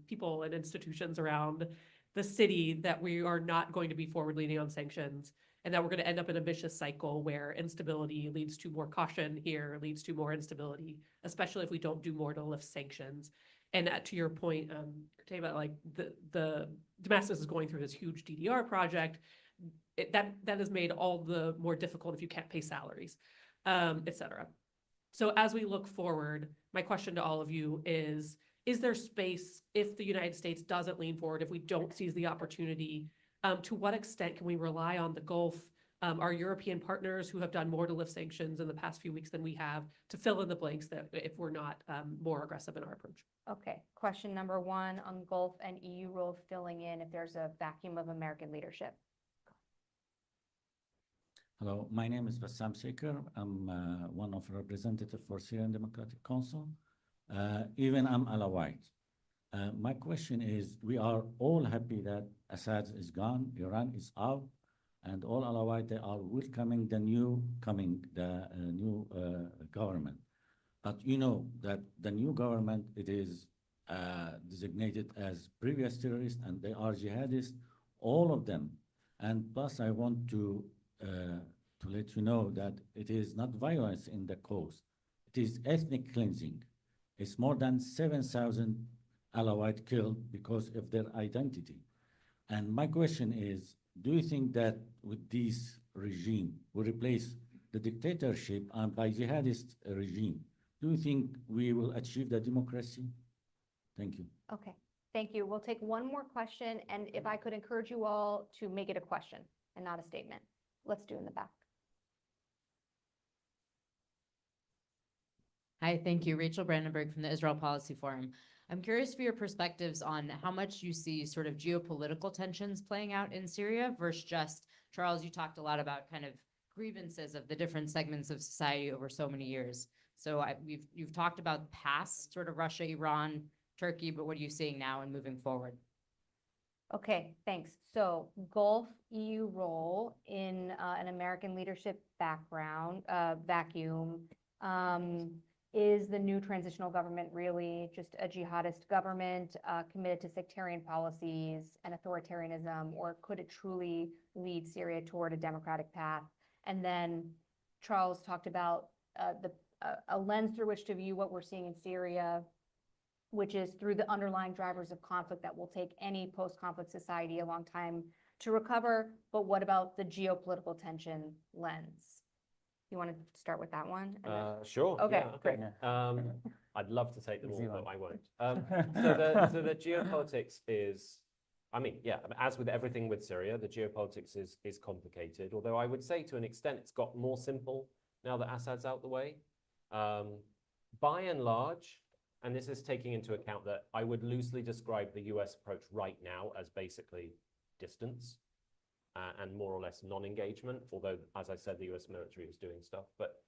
people and institutions around the city that we are not going to be forward leaning on sanctions and that we're going to end up in a vicious cycle where instability leads to more caution here, leads to more instability, especially if we don't do more to lift sanctions. And to your point, about like the Damascus is going through this huge DDR project. That has made all the more difficult if you can't pay salaries, et cetera. So as we look forward, my question to all of you is there space if the United States doesn't lean forward, if we don't seize the opportunity, to what extent can we rely on the Gulf, our European partners who have done more to lift sanctions in the past few weeks than we have, to fill in the blanks that if we're not more aggressive in our approach? Okay, question number one on Gulf and EU role filling in if there's a vacuum of American leadership. Hello, my name is Bassam Shaker. I'm one of the representatives for Syrian Democratic Council. Even I'm Alawite. My question is, we are all happy that Assad is gone, Iran is out, and all Alawite, they are welcoming the new government. But you know that the new government, it is designated as previous terrorists, and they are jihadists, all of them. And plus, I want to let you know that it is not violence in the cause. It is ethnic cleansing. It's more than 7,000 Alawite killed because of their identity. And my question is, do you think that with this regime, we replace the dictatorship by jihadist regime? Do you think we will achieve the democracy? Thank you. Okay, thank you. We'll take one more question, and if I could encourage you all to make it a question and not a statement. Let's do in the back. Hi, thank you. Rachel Brandenburg from the Israel Policy Forum. I'm curious for your perspectives on how much you see sort of geopolitical tensions playing out in Syria versus just, Charles, you talked a lot about kind of grievances of the different segments of society over so many years. So you've talked about past sort of Russia, Iran, Turkey, but what are you seeing now and moving forward? Okay, thanks. So Gulf EU role in an American leadership vacuum. Is the new transitional government really just a jihadist government committed to sectarian policies and authoritarianism, or could it truly lead Syria toward a democratic path? And then Charles talked about a lens through which to view what we're seeing in Syria, which is through the underlying drivers of conflict that will take any post-conflict society a long time to recover. But what about the geopolitical tension lens? You want to start with that one? Sure. Okay, yeah, great. I'd love to take them all, Easy but one. I won't. So the geopolitics is, as with everything with Syria, the geopolitics is complicated. Although I would say to an extent it's got more simple now that Assad's out the way. By and large, and this is taking into account that I would loosely describe the US approach right now as basically distance. And more or less non-engagement, although, as I said, the US military is doing stuff. But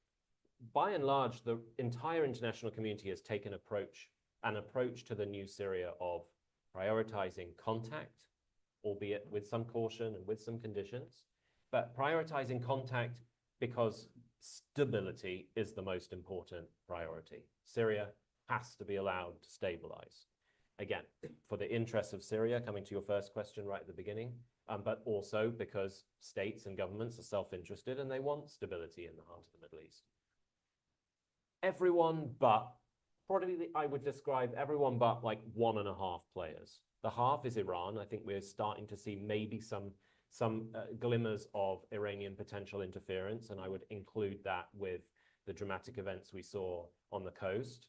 by and large, the entire international community has taken an approach to the new Syria of prioritizing contact, albeit with some caution and with some conditions, but prioritizing contact because stability is the most important priority. Syria has to be allowed to stabilize. Again, for the interests of Syria, coming to your first question right at the beginning, but also because states and governments are self-interested and they want stability in the heart of the Middle East. Everyone but, probably I would describe everyone but like 1.5 players. The half is Iran. I think we're starting to see maybe some glimmers of Iranian potential interference, and I would include that with the dramatic events we saw on the coast.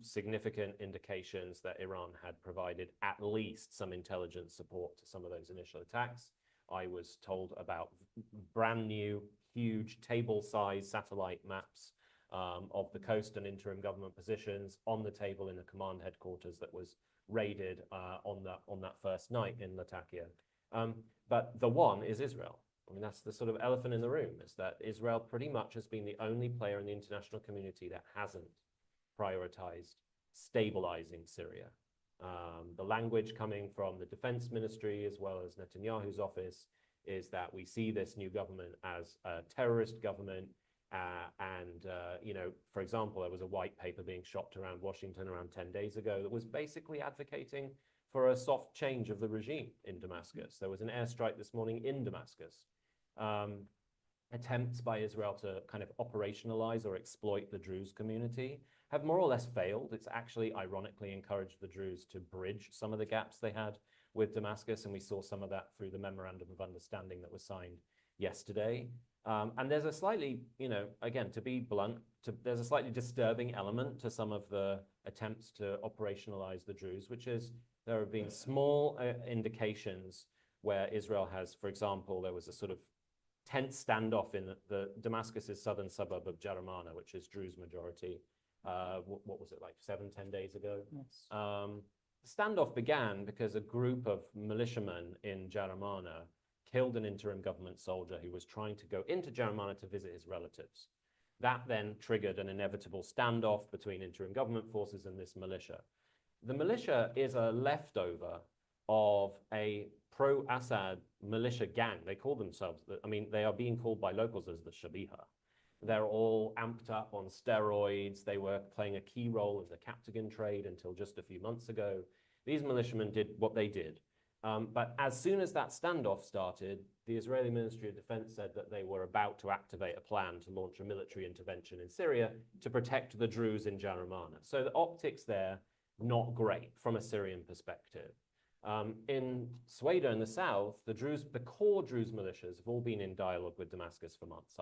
Significant indications that Iran had provided at least some intelligence support to some of those initial attacks. I was told about brand new, huge table-sized satellite maps of the coast and interim government positions on the table in the command headquarters that was raided on that first night in Latakia. But the one is Israel. I mean, that's the sort of elephant in the room, is that Israel pretty much has been the only player in the international community that hasn't prioritized stabilizing Syria. The language coming from the defense ministry as well as Netanyahu's office is that we see this new government as a terrorist government. For example, there was a white paper being shopped around Washington around 10 days ago that was basically advocating for a soft change of the regime in Damascus. There was an airstrike this morning in Damascus. Attempts by Israel to kind of operationalize or exploit the Druze community have more or less failed. It's actually ironically encouraged the Druze to bridge some of the gaps they had with Damascus, and we saw some of that through the memorandum of understanding that was signed yesterday. And there's a slightly, again, to be blunt, there's a slightly disturbing element to some of the attempts to operationalize the Druze, which is there have been small indications where Israel has, for example, there was a sort of tense standoff in the Damascus's southern suburb of Jaramana, which is Druze majority. What was it, like 7-10 days ago? Yes. The standoff began because a group of militiamen in Jaramana killed an interim government soldier who was trying to go into Jaramana to visit his relatives. That then triggered an inevitable standoff between interim government forces and this militia. The militia is a leftover of a pro-Assad militia gang. They call themselves, they are being called by locals as the Shabiha. They're all amped up on steroids. They were playing a key role in the Captagon trade until just a few months ago. These militiamen did what they did. But as soon as that standoff started, the Israeli Ministry of Defense said that they were about to activate a plan to launch a military intervention in Syria to protect the Druze in Jaramana. So the optics there, not great from a Syrian perspective. In Sweden in the south, the core Druze militias have all been in dialogue with Damascus for months.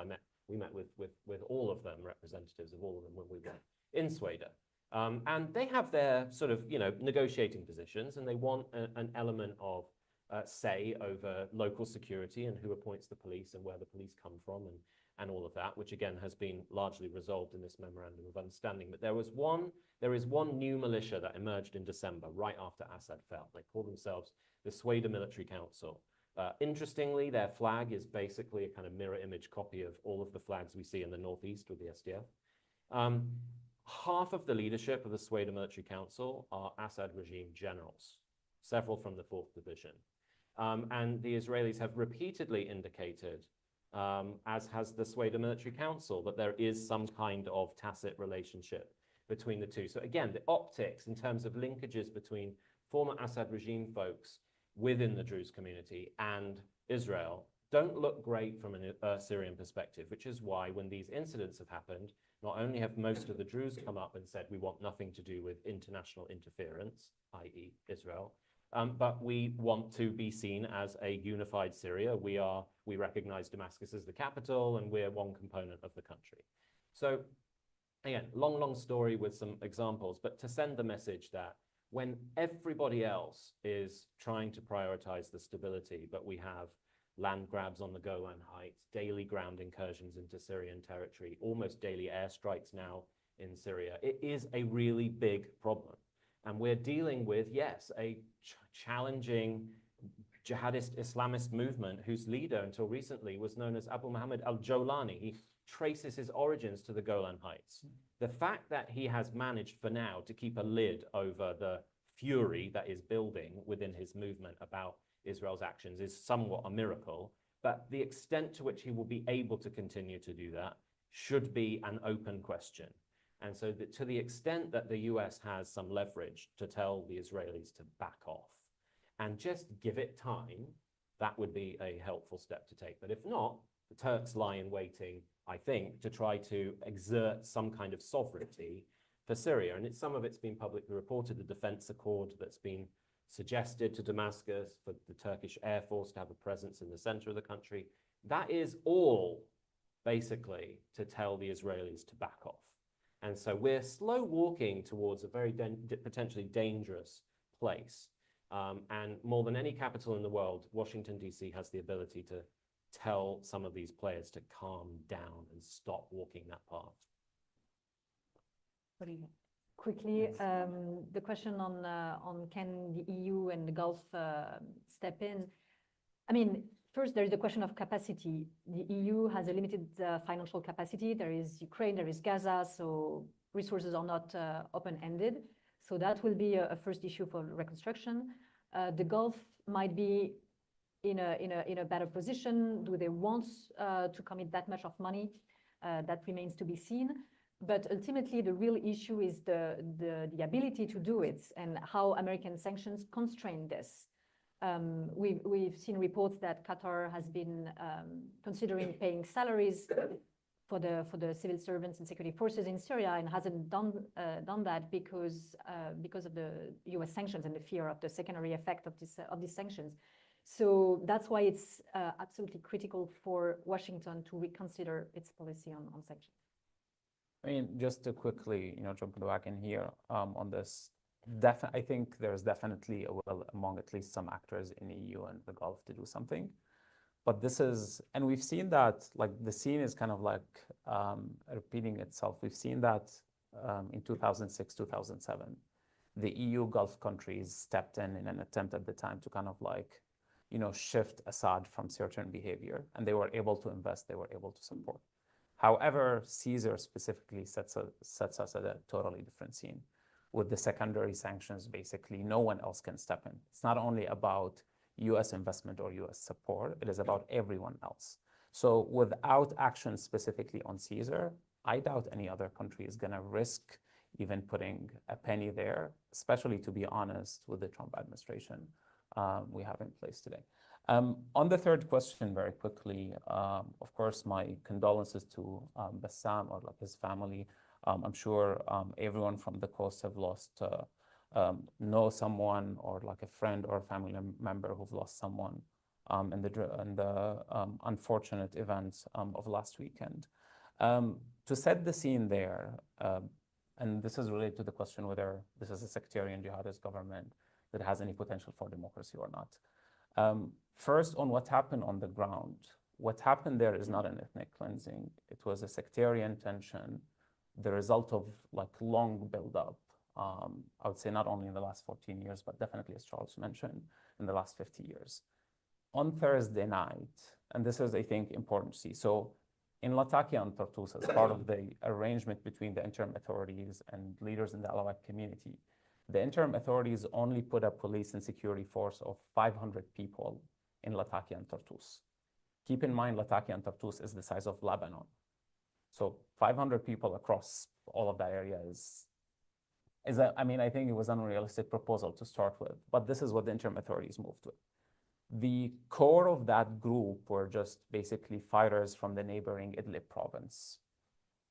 We met with all of them, representatives of all of them when we were in Sweden. And they have their sort of, negotiating positions, and they want an element of say over local security and who appoints the police and where the police come from and all of that, which again has been largely resolved in this memorandum of understanding. But there is one new militia that emerged in December, right after Assad fell. They call themselves the Sweden Military Council. Interestingly, their flag is basically a kind of mirror image copy of all of the flags we see in the Northeast with the SDF. Half of the leadership of the Sweden Military Council are Assad regime generals, several from the 4th Division. And the Israelis have repeatedly indicated, as has the Sweden Military Council, that there is some kind of tacit relationship between the two. So again, the optics in terms of linkages between former Assad regime folks within the Druze community and Israel don't look great from a Syrian perspective, which is why when these incidents have happened, not only have most of the Druze come up and said we want nothing to do with international interference, i.e. Israel, but we want to be seen as a unified Syria. We recognize Damascus as the capital, and we're one component of the country. So again, long story with some examples, but to send the message that when everybody else is trying to prioritize the stability, but we have land grabs on the Golan Heights, daily ground incursions into Syrian territory, almost daily airstrikes now in Syria, it is a really big problem. And we're dealing with, yes, a challenging jihadist Islamist movement whose leader until recently was known as Abu Muhammad al-Jawlani. He traces his origins to the Golan Heights. The fact that he has managed for now to keep a lid over the fury that is building within his movement about Israel's actions is somewhat a miracle, but the extent to which he will be able to continue to do that should be an open question. And so to the extent that the US has some leverage to tell the Israelis to back off and just give it time, that would be a helpful step to take. But if not, the Turks lie in waiting, I think, to try to exert some kind of sovereignty for Syria. And some of it's been publicly reported, the defense accord that's been suggested to Damascus for the Turkish Air Force to have a presence in the center of the country. That is all basically to tell the Israelis to back off. And so we're slow walking towards a very potentially dangerous place. And more than any capital in the world, Washington, D.C. has the ability to tell some of these players to calm down and stop walking that path. What do you think? Quickly, the question on can the EU and the Gulf step in? I mean, first, there is the question of capacity. The EU has a limited financial capacity. There is Ukraine, there is Gaza, so resources are not open-ended. So that will be a first issue for reconstruction. The Gulf might be in a better position. Do they want to commit that much of money? That remains to be seen. But ultimately, the real issue is the ability to do it and how American sanctions constrain this. We've seen reports that Qatar has been considering paying salaries for the civil servants and security forces in Syria and hasn't done that because of the US sanctions and the fear of the secondary effect of these sanctions. So that's why it's absolutely critical for Washington to reconsider its policy on sanctions. I mean, just to quickly, jump back in here on this, I think there's definitely a will among at least some actors in the EU and the Gulf to do something. But this is, and we've seen that, like, the scene is kind of like repeating itself. We've seen that in 2006, 2007. The EU Gulf countries stepped in an attempt at the time to kind of like, shift Assad from certain behavior, and they were able to invest, they were able to support. However, Caesar specifically sets us at a totally different scene. With the secondary sanctions, basically, no one else can step in. It's not only about US investment or US support, it is about everyone else. So without action specifically on Caesar, I doubt any other country is going to risk even putting a penny there, especially, to be honest, with the Trump administration we have in place today. On the third question, very quickly, of course, my condolences to Bassam or like his family. I'm sure everyone from the coast have lost, know someone or like a friend or a family member who've lost someone in the unfortunate events of last weekend. To set the scene there, and this is related to the question whether this is a sectarian jihadist government that has any potential for democracy or not. First, on what happened on the ground, what happened there is not an ethnic cleansing. It was a sectarian tension, the result of like long buildup. I would say not only in the last 14 years, but definitely, as Charles mentioned, in the last 50 years. On Thursday night, and this is, I think, important to see. So in Latakia and Tartus, as part of the arrangement between the interim authorities and leaders in the Alawite community, the interim authorities only put a police and security force of 500 people in Latakia and Tartus. Keep in mind, Latakia and Tartus is the size of Lebanon. So 500 people across all of that area I mean, I think it was an unrealistic proposal to start with, but this is what the interim authorities moved with. The core of that group were just basically fighters from the neighboring Idlib province.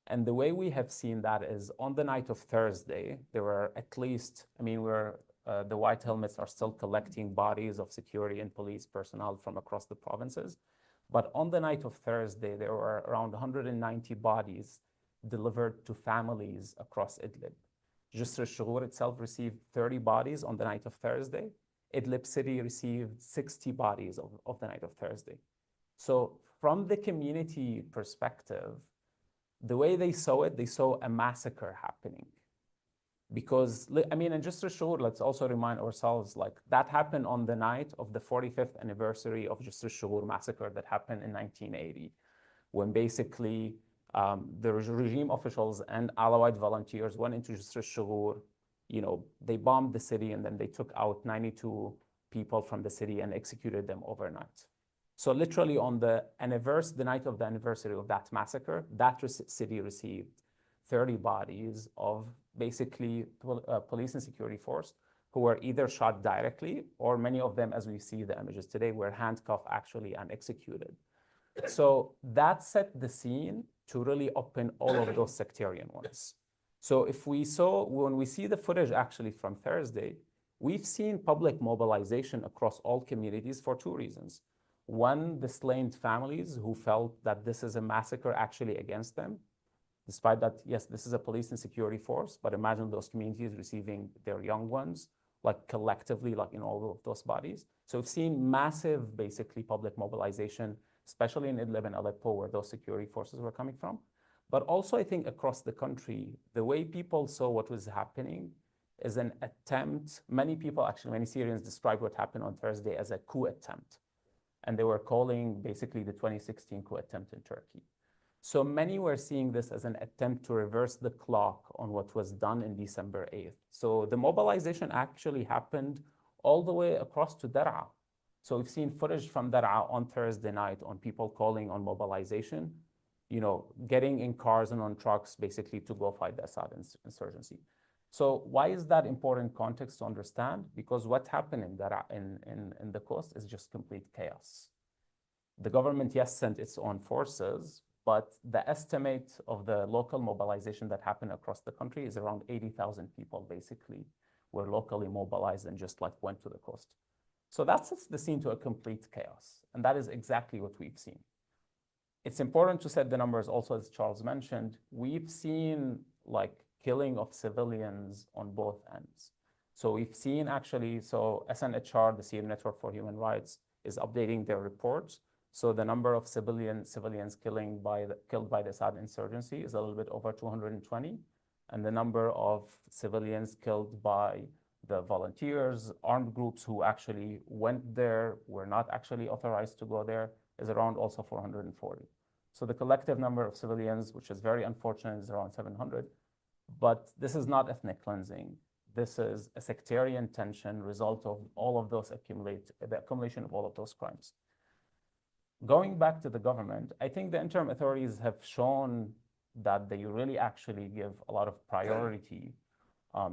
And the way we have seen that is on the night of Thursday, there were at least, I mean, the White Helmets are still collecting bodies of security and police personnel from across the provinces. But on the night of Thursday, there were around 190 bodies delivered to families across Idlib. Jisr al-Shughur itself received 30 bodies on the night of Thursday. Idlib city received 60 bodies of the night of Thursday. So from the community perspective, the way they saw it, they saw a massacre happening. Because, I mean, and just to show, let's also remind ourselves, like, that happened on the night of the 45th anniversary of Jisr al-Shughur massacre that happened in 1980, when basically the regime officials and Alawite volunteers went into Jisr al-Shughur, they bombed the city, and then they took out 92 people from the city and executed them overnight. So literally on the night of the anniversary of that massacre, that city received 30 bodies of basically police and security force who were either shot directly, or many of them, as we see the images today, were handcuffed actually and executed. So that set the scene to really open all of those sectarian ones. So when we see the footage actually from Thursday, we've seen public mobilization across all communities for two reasons. One, the slain families who felt that this is a massacre actually against them, despite that, yes, this is a police and security force, but imagine those communities receiving their young ones, like collectively, like in all of those bodies. So we've seen massive, basically, public mobilization, especially in Idlib and Aleppo, where those security forces were coming from. But also, I think across the country, the way people saw what was happening is an attempt. Many people, actually, many Syrians described what happened on Thursday as a coup attempt. And they were calling basically the 2016 coup attempt in Turkey. So many were seeing this as an attempt to reverse the clock on what was done in December 8th. So the mobilization actually happened all the way across to Dar'a. So we've seen footage from Dar'a on Thursday night on people calling on mobilization. getting in cars and on trucks basically to go fight the Assad insurgency. So why is that important context to understand? Because what happened in the coast is just complete chaos. The government, yes, sent its own forces, but the estimate of the local mobilization that happened across the country is around 80,000 people basically were locally mobilized and just like went to the coast. So that sets the scene to a complete chaos. And that is exactly what we've seen. It's important to set the numbers also, as Charles mentioned. We've seen like killing of civilians on both ends. So we've seen actually, so SNHR, the Syrian Network for Human Rights, is updating their reports. So the number of civilians killed by the Assad insurgency is a little bit over 220. And the number of civilians killed by the volunteers, armed groups who actually went there, were not actually authorized to go there, is around also 440. So the collective number of civilians, which is very unfortunate, is around 700. But this is not ethnic cleansing. This is a sectarian tension result of all of those the accumulation of all of those crimes. Going back to the government, I think the interim authorities have shown that they really actually give a lot of priority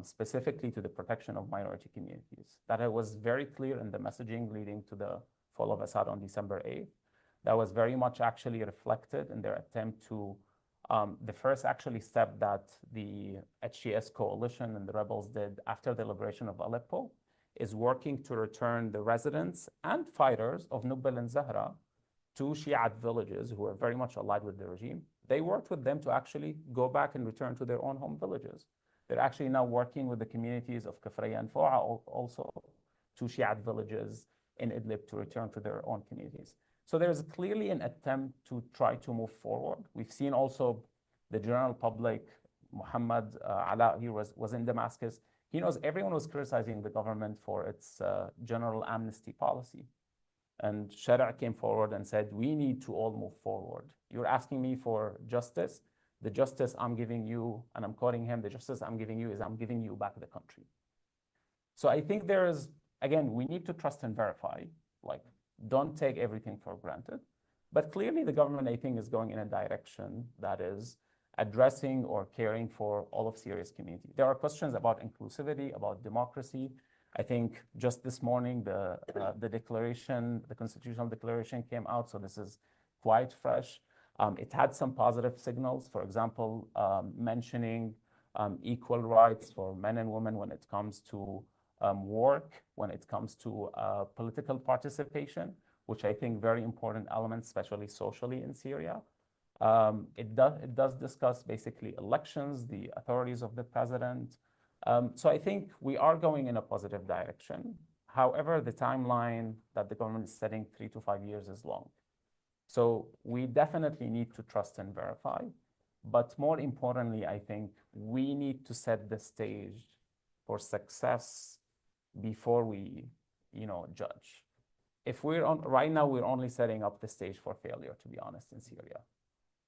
specifically to the protection of minority communities. That was very clear in the messaging leading to the fall of Assad on December 8th. That was very much actually reflected in their attempt to, the first actually step that the HTS coalition and the rebels did after the liberation of Aleppo is working to return the residents and fighters of Nubil and Zahra to Shiite villages who are very much allied with the regime. They worked with them to actually go back and return to their own home villages. They're actually now working with the communities of Kafraya and Fo'a also to Shiite villages in Idlib to return to their own communities. So there's clearly an attempt to try to move forward. We've seen also the general public, Muhammad Ala, he was in Damascus. He knows everyone was criticizing the government for its general amnesty policy. And Shara came forward and said, we need to all move forward. You're asking me for justice. The justice I'm giving you, and I'm quoting him, the justice I'm giving you is I'm giving you back the country. So I think there is, again, we need to trust and verify, like don't take everything for granted. But clearly the government, I think, is going in a direction that is addressing or caring for all of Syria's community. There are questions about inclusivity, about democracy. I think just this morning, the declaration, the constitutional declaration came out, so this is quite fresh. It had some positive signals, for example, mentioning equal rights for men and women when it comes to work, when it comes to political participation, which I think very important elements, especially socially in Syria. It does discuss basically elections, the authorities of the president. So I think we are going in a positive direction. However, the timeline that the government is setting, 3 to 5 years, is long. So we definitely need to trust and verify. But more importantly, I think we need to set the stage for success before we, judge. If right now, we're only setting up the stage for failure, to be honest, in Syria.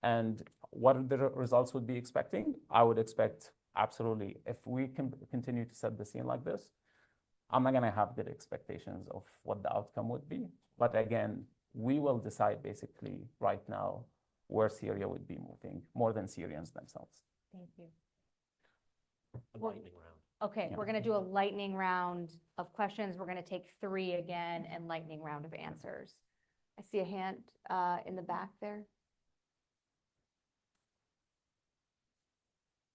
And what the results would be expecting? I would expect, absolutely, if we can continue to set the scene like this, I'm not going to have good expectations of what the outcome would be. But again, we will decide basically right now where Syria would be moving, more than Syrians themselves. Thank you. Lightning round. Okay, we're going to do a lightning round of questions. We're going to take 3 again and lightning round of answers. I see a hand in the back there.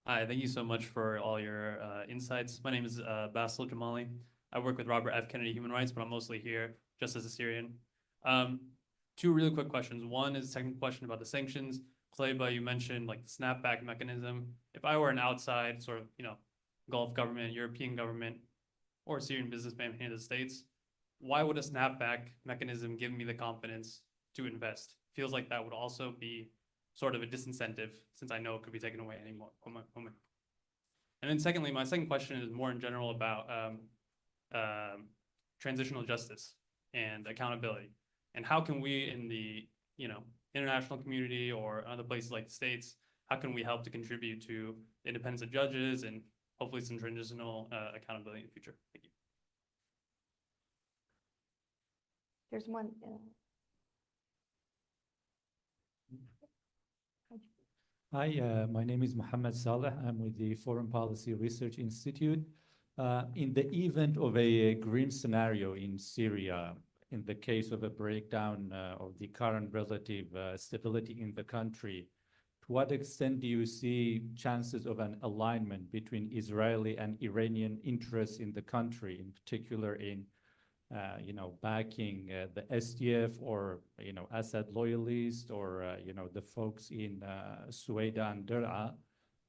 Hi, thank you so much for all your insights. My name is Basil Jamali. I work with Robert F. Kennedy Human Rights, but I'm mostly here just as a Syrian. 2 really quick questions. One is a technical question about the sanctions. Kleba, you mentioned like the snapback mechanism. If I were an outside sort of, Gulf government, European government, or Syrian businessman in the United States, why would a snapback mechanism give me the confidence to invest? Feels like that would also be sort of a disincentive since I know it could be taken away any moment. And then secondly, my second question is more in general about transitional justice and accountability. And how can we in the international community or other places like the States, how can we help to contribute to the independence of judges and hopefully some transitional accountability in the future? Thank you. There's one. Hi, my name is Mohammed Saleh. I'm with the Foreign Policy Research Institute. In the event of a grim scenario in Syria, in the case of a breakdown of the current relative stability in the country, to what extent do you see chances of an alignment between Israeli and Iranian interests in the country, in particular in backing the SDF or, Assad loyalists or, the folks in Suwaida and Dar'a,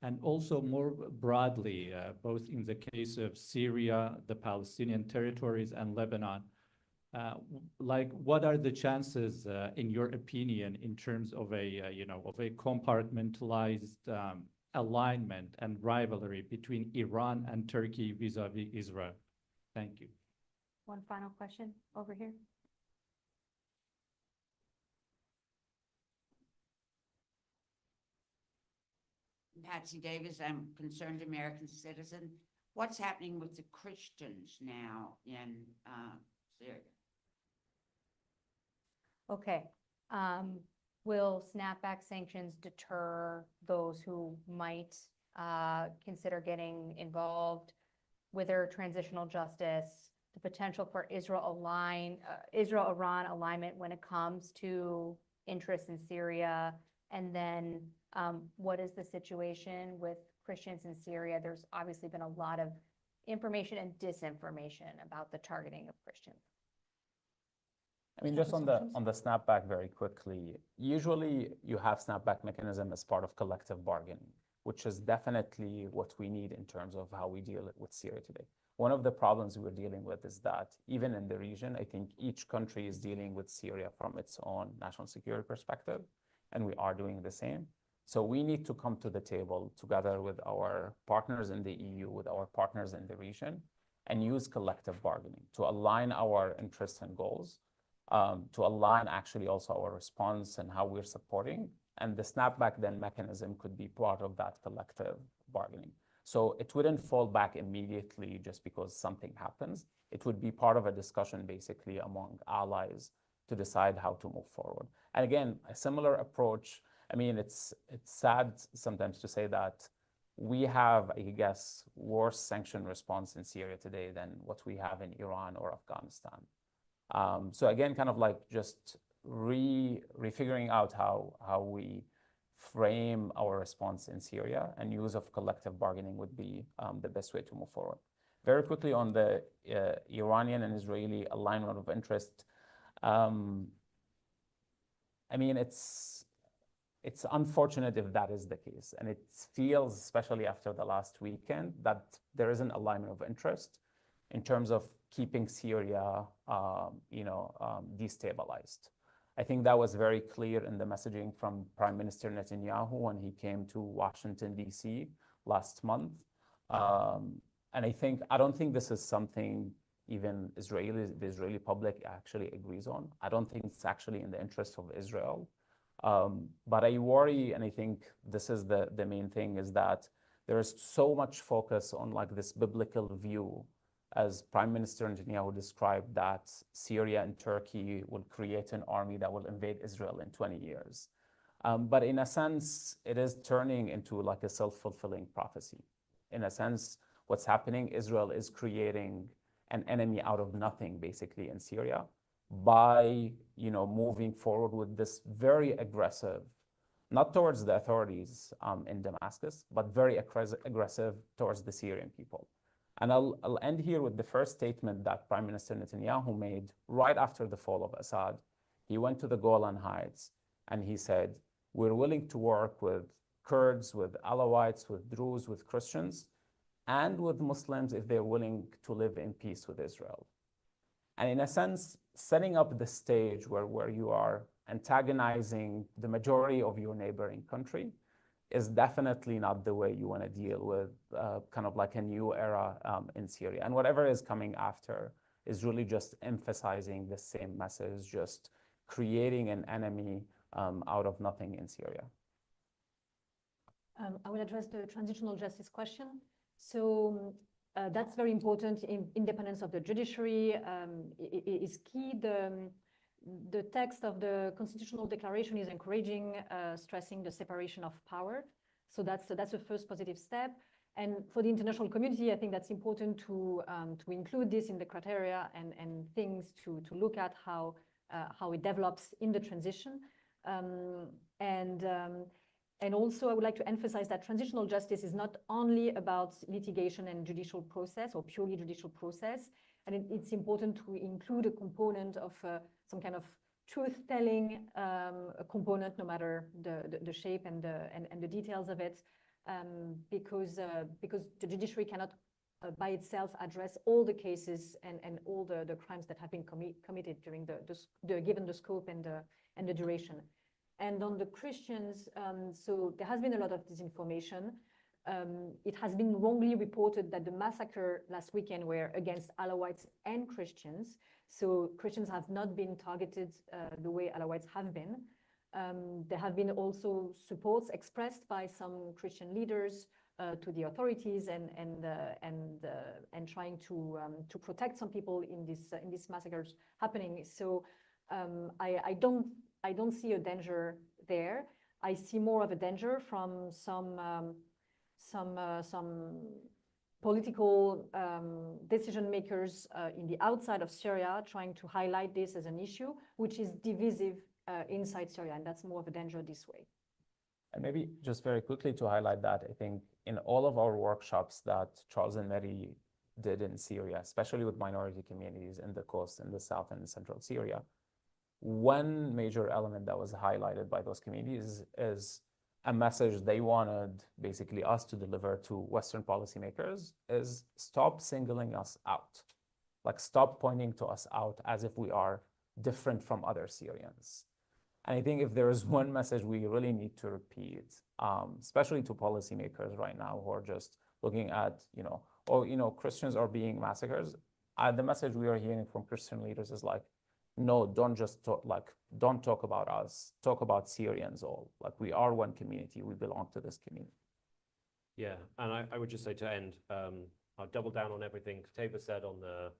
and also more broadly, both in the case of Syria, the Palestinian territories, and Lebanon, what are the chances, in your opinion, in terms of a compartmentalized alignment and rivalry between Iran and Turkey vis-a-vis Israel? Thank you. One final question over here. Patsy Davis, I'm a concerned American citizen. What's happening with the Christians now in Syria? Okay. Will snapback sanctions deter those who might consider getting involved with their transitional justice, the potential for Israel-Iran alignment when it comes to interests in Syria, and then what is the situation with Christians in Syria? There's obviously been a lot of information and disinformation about the targeting of Christians. I mean, just on the snapback very quickly, usually you have snapback mechanism as part of collective bargaining, which is definitely what we need in terms of how we deal with Syria today. One of the problems we're dealing with is that even in the region, I think each country is dealing with Syria from its own national security perspective, and we are doing the same. So we need to come to the table together with our partners in the EU, with our partners in the region, and use collective bargaining to align our interests and goals, to align actually also our response and how we're supporting. And the snapback then mechanism could be part of that collective bargaining. So it wouldn't fall back immediately just because something happens. It would be part of a discussion basically among allies to decide how to move forward. And again, a similar approach. I mean, it's sad sometimes to say that we have, I guess, worse sanction response in Syria today than what we have in Iran or Afghanistan. So again, kind of like just refiguring out how we frame our response in Syria, and use of collective bargaining would be the best way to move forward. Very quickly on the Iranian and Israeli alignment of interest. I mean, it's unfortunate if that is the case, and it feels, especially after the last weekend, that there is an alignment of interest in terms of keeping Syria, destabilized. I think that was very clear in the messaging from Prime Minister Netanyahu when he came to Washington, D.C. last month. And I don't think this is something even the Israeli public actually agrees on. I don't think it's actually in the interest of Israel. But I worry, and I think this is the main thing, is that there is so much focus on like this biblical view, as Prime Minister Netanyahu described, that Syria and Turkey will create an army that will invade Israel in 20 years. But in a sense, it is turning into like a self-fulfilling prophecy. In a sense, what's happening, Israel is creating an enemy out of nothing, basically, in Syria by, moving forward with this very aggressive, not towards the authorities in Damascus, but very aggressive towards the Syrian people. And I'll end here with the first statement that Prime Minister Netanyahu made right after the fall of Assad. He went to the Golan Heights and he said, we're willing to work with Kurds, with Alawites, with Druze, with Christians, and with Muslims if they're willing to live in peace with Israel. And in a sense, setting up the stage where you are antagonizing the majority of your neighboring country is definitely not the way you want to deal with kind of like a new era in Syria. And whatever is coming after is really just emphasizing the same message, just creating an enemy out of nothing in Syria. I will address the transitional justice question. So that's very important. Independence of the judiciary is key. the text of the constitutional declaration is encouraging, stressing the separation of power. So that's the first positive step. And for the international community, I think that's important to include this in the criteria and things to look at how it develops in the transition. And also, I would like to emphasize that transitional justice is not only about litigation and judicial process or purely judicial process. And it's important to include a component of some kind of truth-telling component, no matter the shape and the details of it, because the judiciary cannot by itself address all the cases and all the crimes that have been committed during given the scope and the duration. And on the Christians, so there has been a lot of disinformation. It has been wrongly reported that the massacre last weekend were against Alawites and Christians. So Christians have not been targeted the way Alawites have been. There have been also supports expressed by some Christian leaders to the authorities and trying to protect some people in these massacres happening. So I don't see a danger there. I see more of a danger from some political decision makers in the outside of Syria trying to highlight this as an issue, which is divisive inside Syria, and that's more of a danger this way. And maybe just very quickly to highlight that, I think in all of our workshops that Charles and Mary did in Syria, especially with minority communities in the coast, in the south and central Syria, one major element that was highlighted by those communities is a message they wanted basically us to deliver to Western policymakers is stop singling us out. Like stop pointing to us out as if we are different from other Syrians. And I think if there is one message we really need to repeat, especially to policymakers right now who are just looking at, Christians are being massacred. The message we are hearing from Christian leaders is like, no, don't just talk, don't talk about us, talk about Syrians all. Like we are one community, we belong to this community. Yeah, and I would just say to end, I'll double down on everything Tabor said on the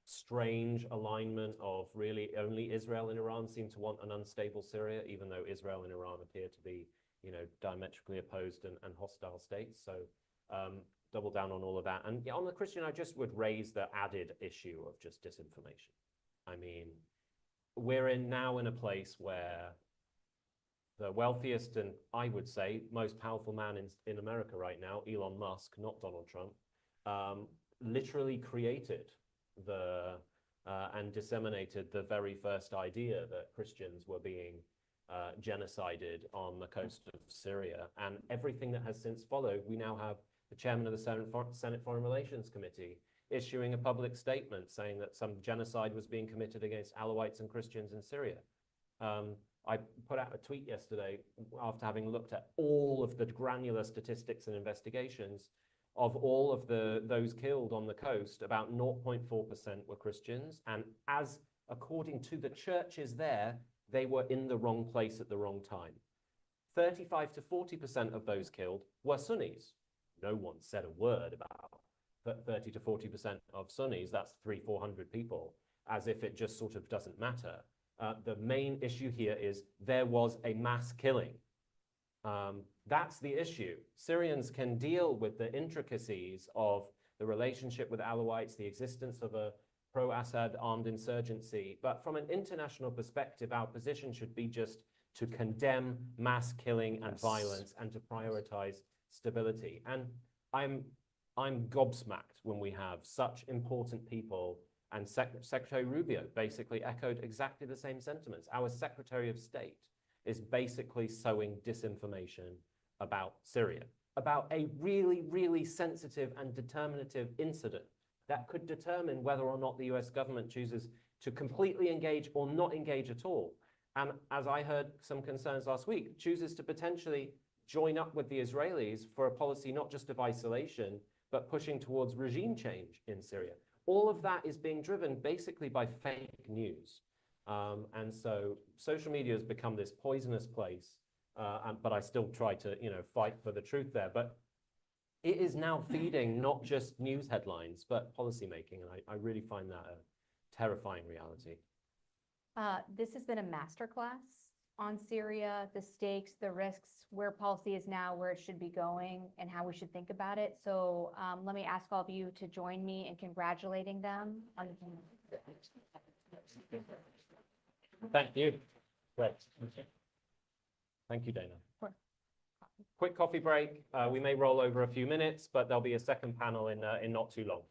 strange alignment of really only Israel and Iran seem to want an unstable Syria, even though Israel and Iran appear to be, diametrically opposed and hostile states. So double down on all of that. And yeah, on the Christian, I just would raise the added issue of just disinformation. I mean, we're now in a place where the wealthiest and I would say most powerful man in America right now, Elon Musk, not Donald Trump, literally created and disseminated the very first idea that Christians were being genocided on the coast of Syria. And everything that has since followed, we now have the chairman of the Senate Foreign Relations Committee issuing a public statement saying that some genocide was being committed against Alawites and Christians in Syria. I put out a tweet yesterday after having looked at all of the granular statistics and investigations of all of those killed on the coast, about 0.4% were Christians. And as according to the churches there, they were in the wrong place at the wrong time. 35 to 40% of those killed were Sunnis. No one said a word about 30 to 40% of Sunnis, that's 300-400 people, as if it just sort of doesn't matter. The main issue here is there was a mass killing. That's the issue. Syrians can deal with the intricacies of the relationship with Alawites, the existence of a pro-Assad armed insurgency, but from an international perspective, our position should be just to condemn mass killing and violence and to prioritize stability. And I'm gobsmacked when we have such important people, and Secretary Rubio basically echoed exactly the same sentiments. Our Secretary of State is basically sowing disinformation about Syria, about a really, really sensitive and determinative incident that could determine whether or not the US government chooses to completely engage or not engage at all. And as I heard some concerns last week, chooses to potentially join up with the Israelis for a policy not just of isolation, but pushing towards regime change in Syria. All of that is being driven basically by fake news. And so social media has become this poisonous place, but I still try to fight for the truth there. But it is now feeding not just news headlines, but policymaking. And I really find that a terrifying reality. This has been a masterclass on Syria, the stakes, the risks, where policy is now, where it should be going, and how we should think about it. So let me ask all of you to join me in congratulating them on. Thank you. Great. Thank you, Dana. Sure. Quick coffee break. We may roll over a few minutes, but there'll be a second panel in not too long.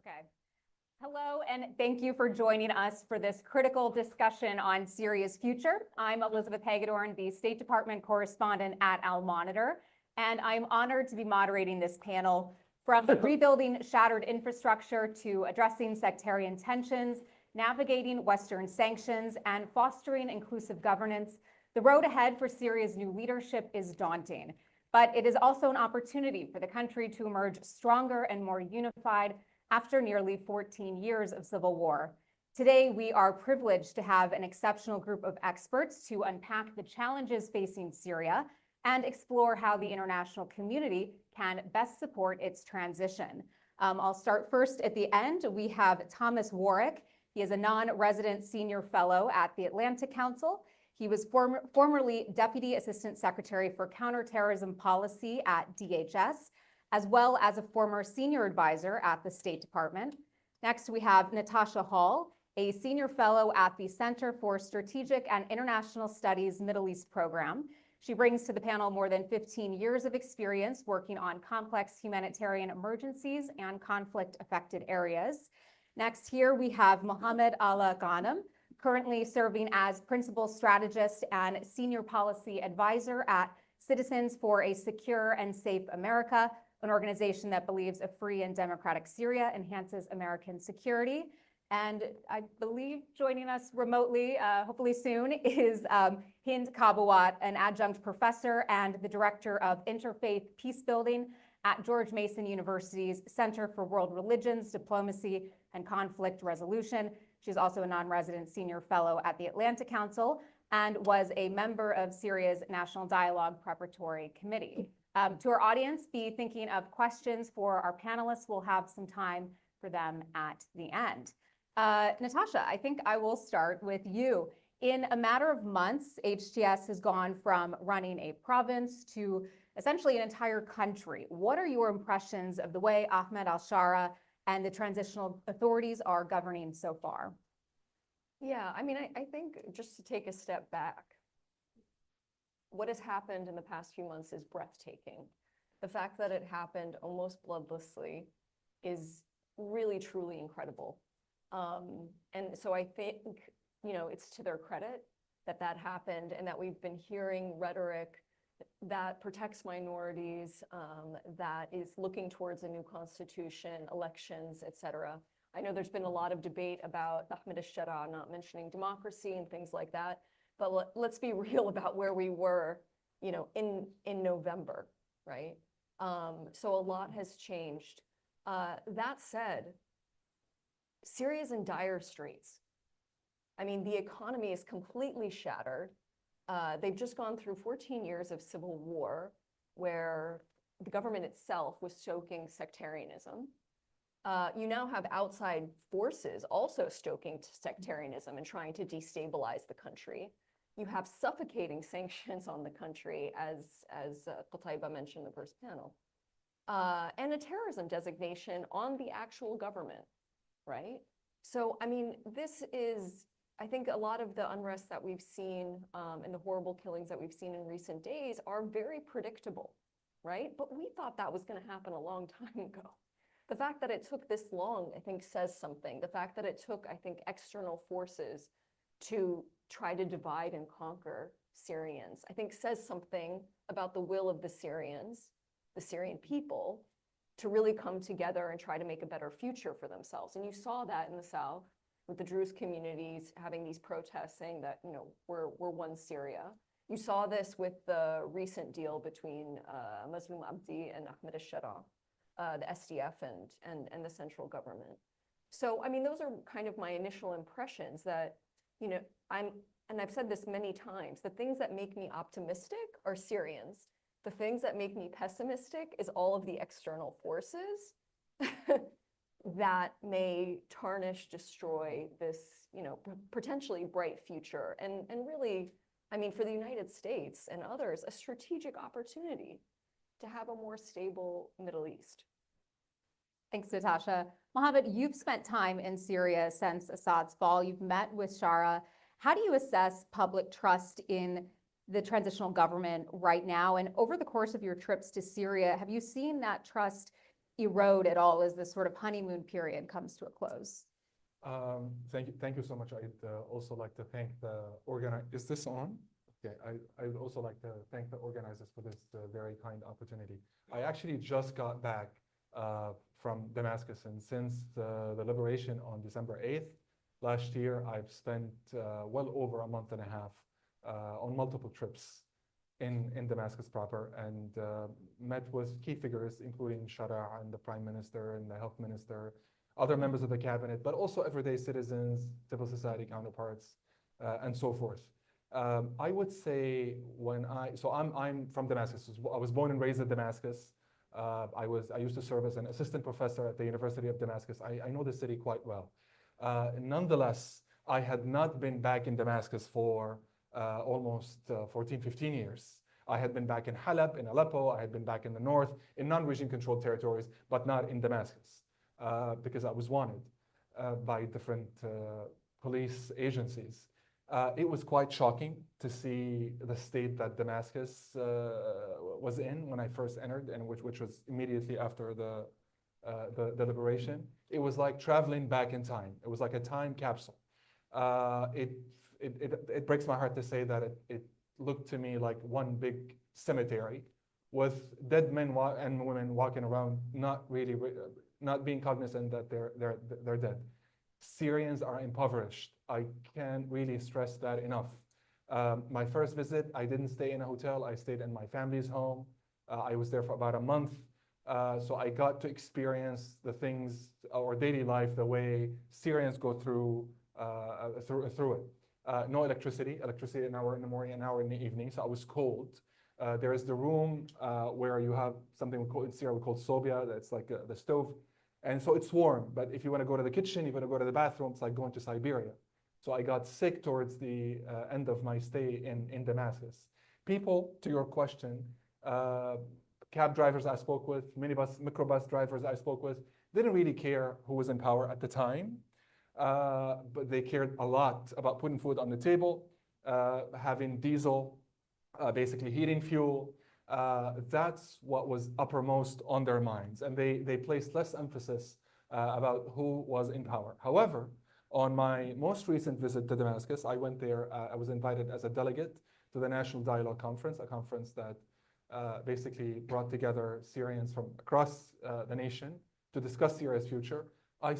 Okay. Hello, and thank you for joining us for this critical discussion on Syria's future. I'm Elizabeth Hagedorn, the State Department correspondent at Al Monitor, and I'm honored to be moderating this panel. From rebuilding shattered infrastructure to addressing sectarian tensions, navigating Western sanctions, and fostering inclusive governance, the road ahead for Syria's new leadership is daunting. But it is also an opportunity for the country to emerge stronger and more unified after nearly 14 years of civil war. Today, we are privileged to have an exceptional group of experts to unpack the challenges facing Syria and explore how the international community can best support its transition. I'll start first at the end. We have Thomas Warwick. He is a non-resident senior fellow at the Atlantic Council. He was formerly Deputy Assistant Secretary for Counterterrorism Policy at DHS, as well as a former senior advisor at the State Department. Next, we have Natasha Hall, a senior fellow at the Center for Strategic and International Studies Middle East Program. She brings to the panel more than 15 years of experience working on complex humanitarian emergencies and conflict-affected areas. Next, here we have Mohammed Ala Ghanem, currently serving as Principal Strategist and Senior Policy Advisor at Citizens for a Secure and Safe America, an organization that believes a free and democratic Syria enhances American security. And I believe joining us remotely, hopefully soon, is Hind Kabawat, an adjunct professor and the director of Interfaith Peacebuilding at George Mason University's Center for World Religions, Diplomacy, and Conflict Resolution. She's also a non-resident senior fellow at the Atlantic Council and was a member of Syria's National Dialogue Preparatory Committee. To our audience, be thinking of questions for our panelists. We'll have some time for them at the end. Natasha, I think I will start with you. In a matter of months, HTS has gone from running a province to essentially an entire country. What are your impressions of the way Ahmed al-Shara and the transitional authorities are governing so far? Yeah, I mean, I think just to take a step back, what has happened in the past few months is breathtaking. The fact that it happened almost bloodlessly is really, truly incredible. And so I think, you know, it's to their credit that that happened and that we've been hearing rhetoric that protects minorities, that is looking towards a new constitution, elections, et cetera. I know there's been a lot of debate about Ahmed al-Shara not mentioning democracy and things like that, but let's be real about where we were, you know, in November, right? So a lot has changed. That said, Syria's in dire straits. I mean, the economy is completely shattered. They've just gone through 14 years of civil war where the government itself was stoking sectarianism. You now have outside forces also stoking sectarianism and trying to destabilize the country. You have suffocating sanctions on the country, as Qutaiba mentioned in the first panel, and a terrorism designation on the actual government, right? So, I mean, this is, I think a lot of the unrest that we've seen and the horrible killings that we've seen in recent days are very predictable, right? But we thought that was going to happen a long time ago. The fact that it took this long, I think, says something. The fact that it took, I think, external forces to try to divide and conquer Syrians, I think says something about the will of the Syrians, the Syrian people, to really come together and try to make a better future for themselves. And you saw that in the South with the Druze communities having these protests saying that, you know, we're one Syria. You saw this with the recent deal between Mazloum Abdi and Ahmed al-Shara, the SDF and the central government. So, I mean, those are kind of my initial impressions that, you know, and I've said this many times, the things that make me optimistic are Syrians. The things that make me pessimistic is all of the external forces that may tarnish, destroy this, you know, potentially bright future. And really, I mean, for the United States and others, a strategic opportunity to have a more stable Middle East. Thanks, Natasha. Mohammed, you've spent time in Syria since Assad's fall. You've met with Shara. How do you assess public trust in the transitional government right now? And over the course of your trips to Syria, have you seen that trust erode at all as this sort of honeymoon period comes to a close? Thank you so much. I'd also like to thank the organizer. Is this on? Okay, I would also like to thank the organizers for this very kind opportunity. I actually just got back from Damascus, and since the liberation on December 8th last year, I've spent well over a month and a half on multiple trips in Damascus proper, and met with key figures, including Shara and the Prime Minister and the Health Minister, other members of the cabinet, but also everyday citizens, civil society counterparts, and so forth. I would say I'm from Damascus. I was born and raised in Damascus. I used to serve as an assistant professor at the University of Damascus. I know the city quite well. Nonetheless, I had not been back in Damascus for almost 14, 15 years. I had been back in Halab, in Aleppo. I had been back in the north, in non-regime controlled territories, but not in Damascus, because I was wanted by different police agencies. It was quite shocking to see the state that Damascus was in when I first entered, and which was immediately after the liberation. It was like traveling back in time. It was like a time capsule. It breaks my heart to say that it looked to me like one big cemetery with dead men and women walking around, not being cognizant that they're dead. Syrians are impoverished. I can't really stress that enough. My first visit, I didn't stay in a hotel. I stayed in my family's home. I was there for about a month. So I got to experience the things, or daily life, the way Syrians go through it. No electricity an hour in the morning, an hour in the evening, so I was cold. There is the room where you have something in Syria we call sobia, that's like the stove. And so it's warm, but if you want to go to the kitchen, you want to go to the bathroom, it's like going to Siberia. So I got sick towards the end of my stay in Damascus. People, to your question, cab drivers I spoke with, microbus drivers I spoke with, didn't really care who was in power at the time, but they cared a lot about putting food on the table, having diesel, basically heating fuel. That's what was uppermost on their minds, and they placed less emphasis about who was in power. However, on my most recent visit to Damascus, I went there, I was invited as a delegate to the National Dialogue Conference, a conference that basically brought together Syrians from across the nation to discuss Syria's future. I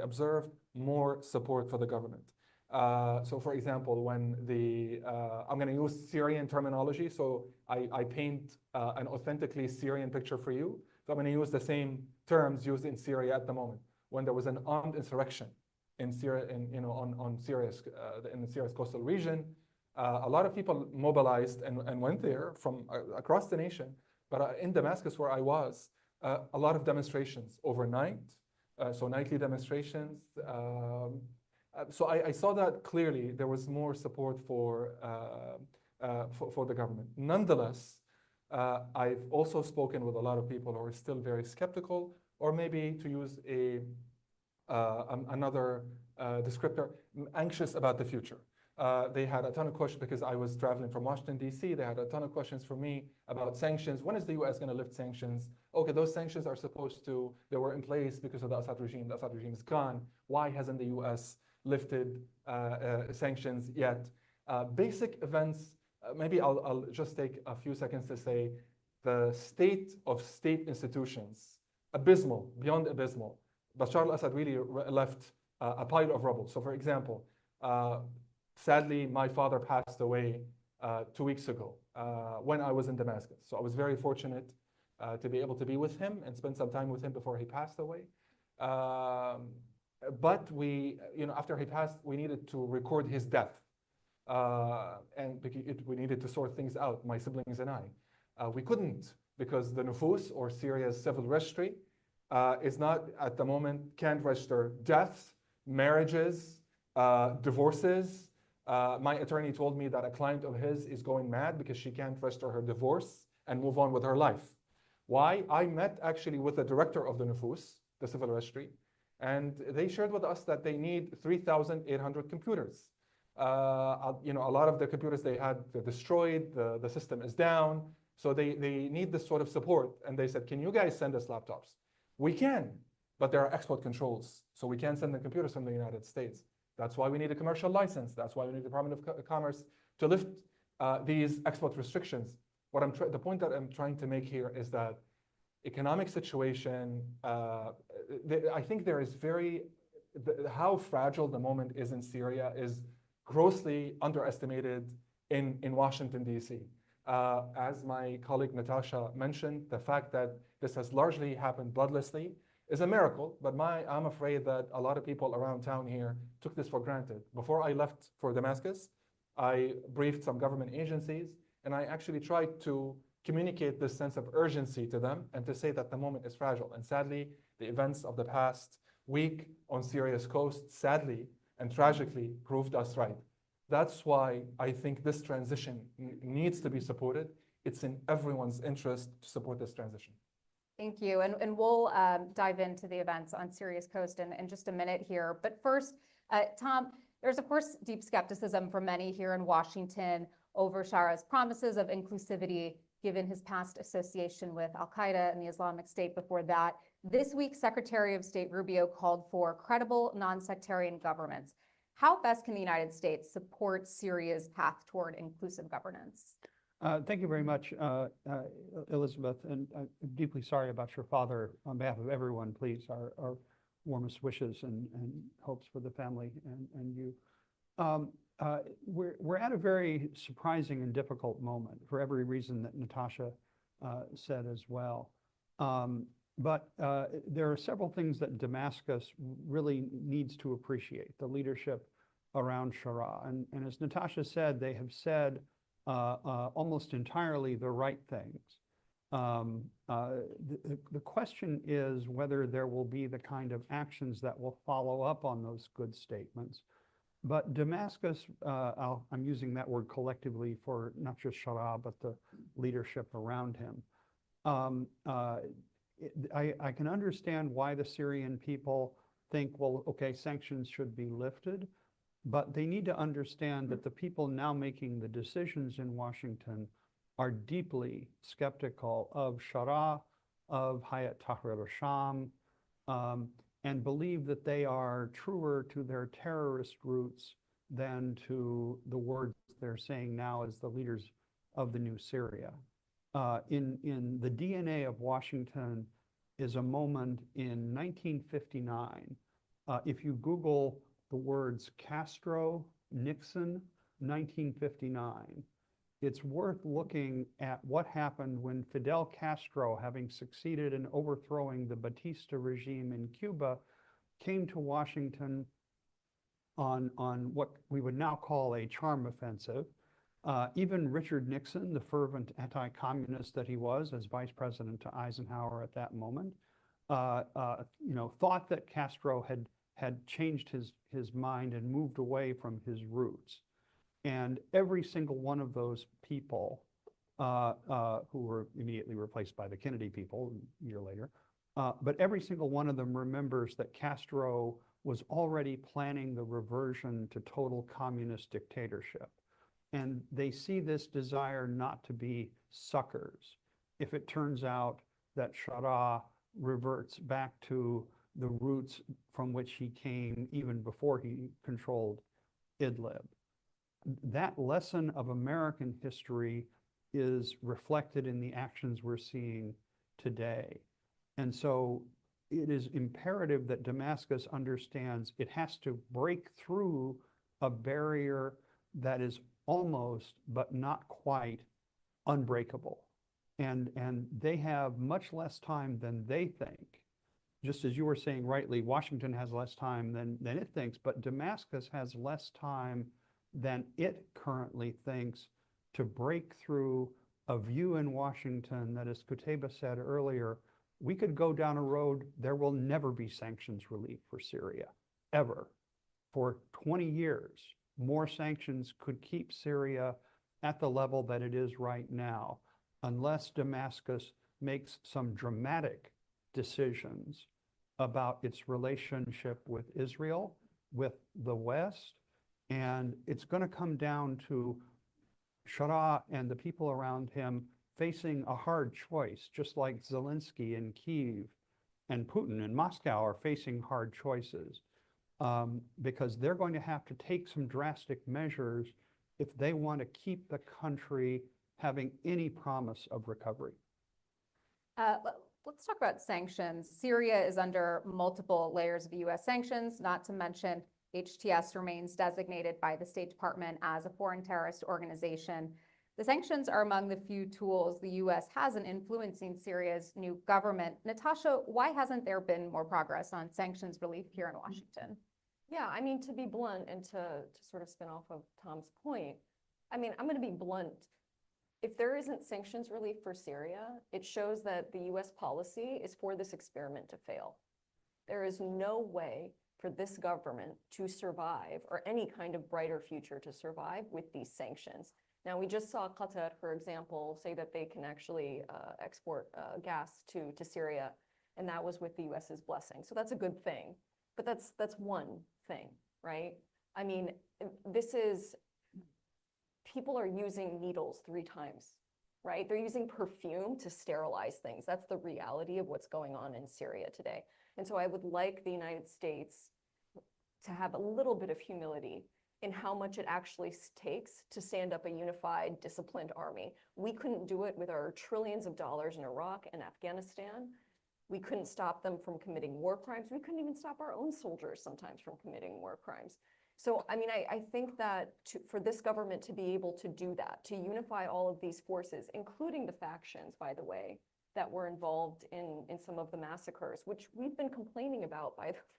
observed more support for the government. So for example, when I'm going to use Syrian terminology, so I paint an authentically Syrian picture for you. So I'm going to use the same terms used in Syria at the moment. When there was an armed insurrection in Syria, on Syria's in the Syria's coastal region, a lot of people mobilized and went there from across the nation. But in Damascus, where I was, a lot of demonstrations overnight, so nightly demonstrations. So I saw that clearly there was more support for the government. Nonetheless, I've also spoken with a lot of people who are still very skeptical, or maybe to use another descriptor, anxious about the future. They had a ton of questions because I was traveling from Washington, D.C. They had a ton of questions for me about sanctions. When is the U.S. going to lift sanctions? Okay, those sanctions are they were in place because of the Assad regime. The Assad regime is gone. Why hasn't the U.S. lifted sanctions yet? Basic events, maybe I'll just take a few seconds to say the state of state institutions, abysmal, beyond abysmal. Bashar al-Assad really left a pile of rubble. So for example, sadly, my father passed away 2 weeks ago when I was in Damascus. So I was very fortunate to be able to be with him and spend some time with him before he passed away. But after he passed, we needed to record his death. And we needed to sort things out, my siblings and I. We couldn't because the nufus, or Syria's civil registry, is not at the moment, can't register deaths, marriages, divorces. My attorney told me that a client of his is going mad because she can't register her divorce and move on with her life. Why? I met actually with the director of the nufus, the civil registry, and they shared with us that they need 3,800 computers. A lot of the computers they had, they're destroyed, the system is down, so they need this sort of support. And they said, can you guys send us laptops? We can, but there are export controls. So we can't send the computers from the United States. That's why we need a commercial license. That's why we need the Department of Commerce to lift these export restrictions. The point that I'm trying to make here is that economic situation, I think there is how fragile the moment is in Syria is grossly underestimated in Washington, D.C. As my colleague Natasha mentioned, the fact that this has largely happened bloodlessly is a miracle, but I'm afraid that a lot of people around town here took this for granted. Before I left for Damascus, I briefed some government agencies, and I actually tried to communicate this sense of urgency to them and to say that the moment is fragile. And sadly, the events of the past week on Syria's coast, sadly and tragically, proved us right. That's why I think this transition needs to be supported. It's in everyone's interest to support this transition. Thank you. And we'll dive into the events on Syria's coast in just a minute here. But first, Tom, there's of course deep skepticism from many here in Washington over Shara's promises of inclusivity, given his past association with Al-Qaeda and the Islamic State before that. This week, Secretary of State Rubio called for credible, non-sectarian governments. How best can the United States support Syria's path toward inclusive governance? Thank you very much, Elizabeth, and I'm deeply sorry about your father. On behalf of everyone, please, our warmest wishes and hopes for the family and you. We're at a very surprising and difficult moment for every reason that Natasha said as well. But there are several things that Damascus really needs to appreciate, the leadership around Shara. And as Natasha said, they have said almost entirely the right things. The question is whether there will be the kind of actions that will follow up on those good statements. But Damascus, I'm using that word collectively for not just Shara, but the leadership around him. I can understand why the Syrian people think, well, okay, sanctions should be lifted, but they need to understand that the people now making the decisions in Washington are deeply skeptical of Shara, of Hayat Tahrir al-Sham, and believe that they are truer to their terrorist roots than to the words they're saying now as the leaders of the new Syria. In the DNA of Washington is a moment in 1959. If you Google the words Castro, Nixon, 1959, it's worth looking at what happened when Fidel Castro, having succeeded in overthrowing the Batista regime in Cuba, came to Washington on what we would now call a charm offensive. Even Richard Nixon, the fervent anti-communist that he was as vice president to Eisenhower at that moment, thought that Castro had changed his mind and moved away from his roots. And every single one of those people who were immediately replaced by the Kennedy people a year later, but every single one of them remembers that Castro was already planning the reversion to total communist dictatorship. And they see this desire not to be suckers. If it turns out that Shara reverts back to the roots from which he came even before he controlled Idlib. That lesson of American history is reflected in the actions we're seeing today. And so it is imperative that Damascus understands it has to break through a barrier that is almost, but not quite, unbreakable. And they have much less time than they think. Just as you were saying rightly, Washington has less time than it thinks, but Damascus has less time than it currently thinks to break through a view in Washington that, as Qutayba said earlier, we could go down a road, there will never be sanctions relief for Syria, ever. For 20 years, more sanctions could keep Syria at the level that it is right now, unless Damascus makes some dramatic decisions about its relationship with Israel, with the West, and it's going to come down to Shara and the people around him facing a hard choice, just like Zelensky in Kyiv and Putin and Moscow are facing hard choices because they're going to have to take some drastic measures if they want to keep the country having any promise of recovery. Let's talk about sanctions. Syria is under multiple layers of US sanctions, not to mention HTS remains designated by the State Department as a foreign terrorist organization. The sanctions are among the few tools the US has in influencing Syria's new government. Natasha, why hasn't there been more progress on sanctions relief here in Washington? Yeah, I mean, to be blunt and to sort of spin off of Tom's point, I mean, I'm going to be blunt. If there isn't sanctions relief for Syria, it shows that the US policy is for this experiment to fail. There is no way for this government to survive or any kind of brighter future to survive with these sanctions. Now, we just saw Qatar, for example, say that they can actually export gas to Syria, and that was with the US's blessing. So that's a good thing, but that's one thing, right? I mean, this is, people are using needles 3 times, right? They're using perfume to sterilize things. That's the reality of what's going on in Syria today. And so I would like the United States to have a little bit of humility in how much it actually takes to stand up a unified, disciplined army. We couldn't do it with our trillions of dollars in Iraq and Afghanistan. We couldn't stop them from committing war crimes. We couldn't even stop our own soldiers sometimes from committing war crimes. So, I mean, I think that for this government to be able to do that, to unify all of these forces, including the factions, by the way, that were involved in some of the massacres, which we've been complaining about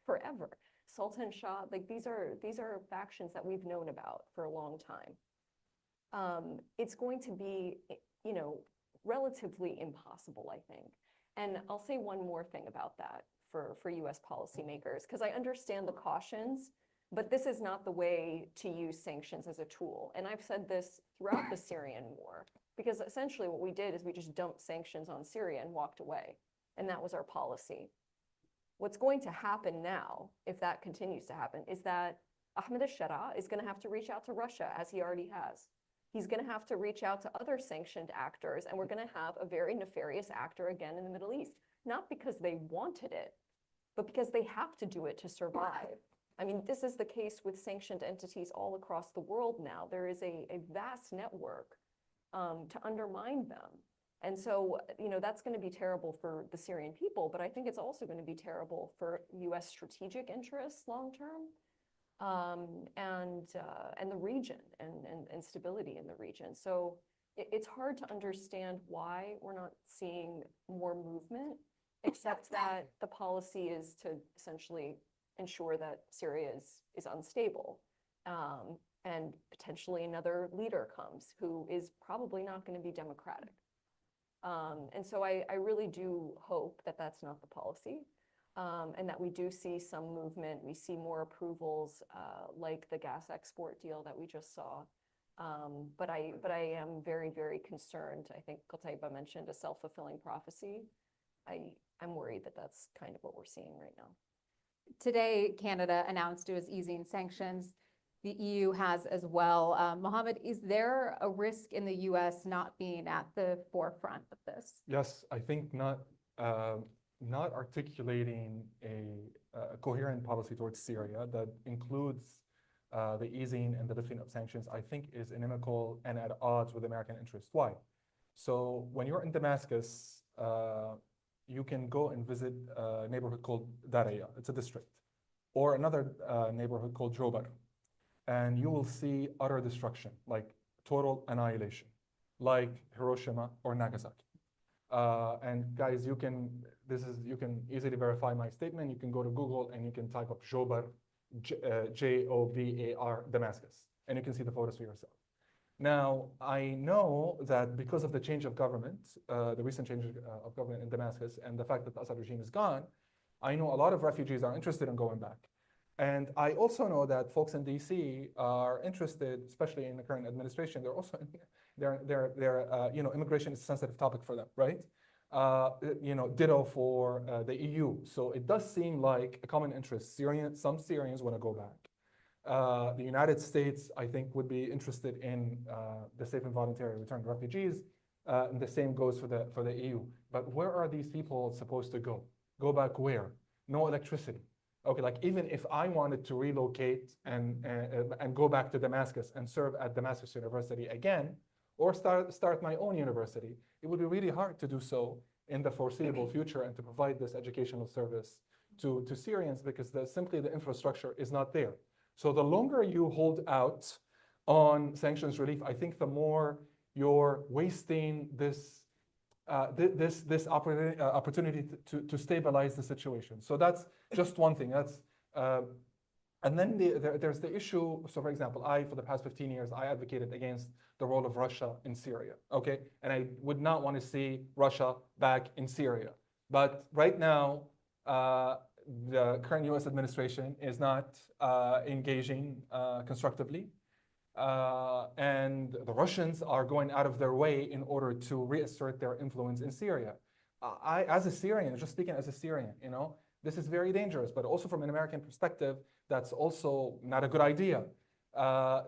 forever. Sultan Shah, like these are factions that we've known about for a long time. It's going to be, you know, relatively impossible, I think. And I'll say one more thing about that for US policymakers, because I understand the cautions, but this is not the way to use sanctions as a tool. And I've said this throughout the Syrian war, because essentially what we did is we just dumped sanctions on Syria and walked away. And that was our policy. What's going to happen now, if that continues to happen, is that Ahmed al-Shara is going to have to reach out to Russia, as he already has. He's going to have to reach out to other sanctioned actors, and we're going to have a very nefarious actor again in the Middle East, not because they wanted it, but because they have to do it to survive. I mean, this is the case with sanctioned entities all across the world now. There is a vast network to undermine them. And so, you know, that's going to be terrible for the Syrian people, but I think it's also going to be terrible for US strategic interests long-term, and the region and stability in the region. So it's hard to understand why we're not seeing more movement, except that the policy is to essentially ensure that Syria is unstable. And potentially another leader comes who is probably not going to be democratic. And so I really do hope that that's not the policy, and that we do see some movement. We see more approvals, like the gas export deal that we just saw. But I am very, very concerned. I think Qutaiba mentioned a self-fulfilling prophecy. I'm worried that that's kind of what we're seeing right now. Today, Canada announced it was easing sanctions. The EU has as well. Mohammed, is there a risk in the US not being at the forefront of this? Yes, I think not articulating a coherent policy towards Syria that includes the easing and the lifting of sanctions, I think is inimical and at odds with American interests. Why? So when you're in Damascus, you can go and visit a neighborhood called Daraya. It's a district. Or another neighborhood called Jobar. And you will see utter destruction, like total annihilation, like Hiroshima or Nagasaki. And guys, you can easily verify my statement. You can go to Google and you can type up Jobar, Jobar, Damascus, and you can see the photos for yourself. Now, I know that because of the change of government, the recent change of government in Damascus, and the fact that the Assad regime is gone, I know a lot of refugees are interested in going back. And I also know that folks in DC are interested, especially in the current administration. They're also, you know, immigration is a sensitive topic for them, right? You know, ditto for the EU. So it does seem like a common interest. Some Syrians want to go back. The United States, I think, would be interested in the safe and voluntary return of refugees, and the same goes for the EU. But where are these people supposed to go? Go back where? No electricity. Okay, like even if I wanted to relocate and go back to Damascus and serve at Damascus University again, or start my own university, it would be really hard to do so in the foreseeable future and to provide this educational service to Syrians because simply the infrastructure is not there. So the longer you hold out on sanctions relief, I think the more you're wasting this opportunity to stabilize the situation. So that's just one thing. And then there's the issue. So for example, for the past 15 years, I advocated against the role of Russia in Syria, okay? And I would not want to see Russia back in Syria. But right now, the current US administration is not engaging constructively. And the Russians are going out of their way in order to reassert their influence in Syria. As a Syrian, just speaking as a Syrian, this is very dangerous, but also from an American perspective, that's also not a good idea.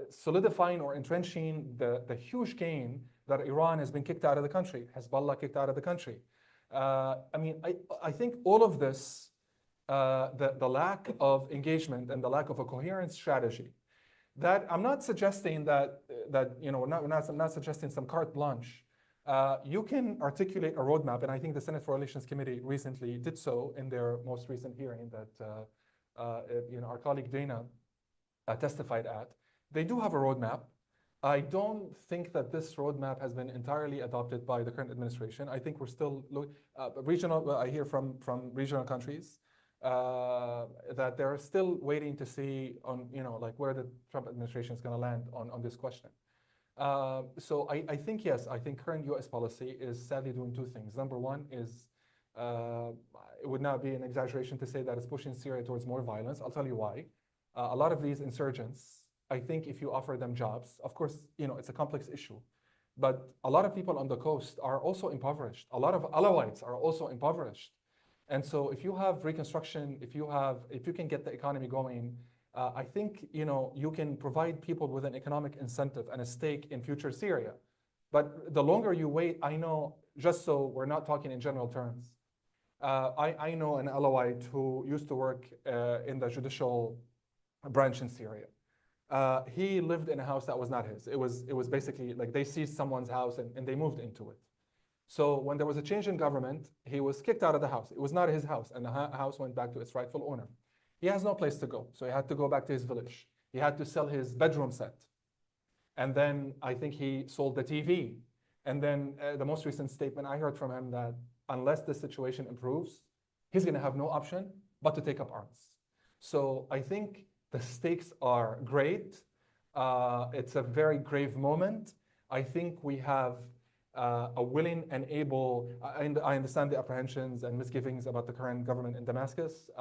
Solidifying or entrenching the huge gain that Iran has been kicked out of the country, Hezbollah kicked out of the country. I think all of this, the lack of engagement and the lack of a coherent strategy, that I'm not suggesting that we're not suggesting some carte blanche. You can articulate a roadmap, and I think the Senate Foreign Relations Committee recently did so in their most recent hearing that our colleague Dana testified at. They do have a roadmap. I don't think that this roadmap has been entirely adopted by the current administration. I think we're still regional. I hear from regional countries that they're still waiting to see on where the Trump administration is going to land on this question. So I think yes, I think current U.S. policy is sadly doing two things. Number one is it would not be an exaggeration to say that it's pushing Syria towards more violence. I'll tell you why. A lot of these insurgents, I think if you offer them jobs, of course, it's a complex issue, but a lot of people on the coast are also impoverished. A lot of Alawites are also impoverished. And so if you have reconstruction, if you can get the economy going, I think you can provide people with an economic incentive and a stake in future Syria. But the longer you wait, I know, just so we're not talking in general terms, I know an Alawite who used to work in the judicial branch in Syria. He lived in a house that was not his. It was basically like they seized someone's house and they moved into it. So when there was a change in government, he was kicked out of the house. It was not his house, and the house went back to its rightful owner. He has no place to go, so he had to go back to his village. He had to sell his bedroom set. And then I think he sold the TV. And then the most recent statement I heard from him that unless the situation improves, he's going to have no option but to take up arms. So I think the stakes are great. It's a very grave moment. I think we have a willing and able, I understand the apprehensions and misgivings about the current government in Damascus,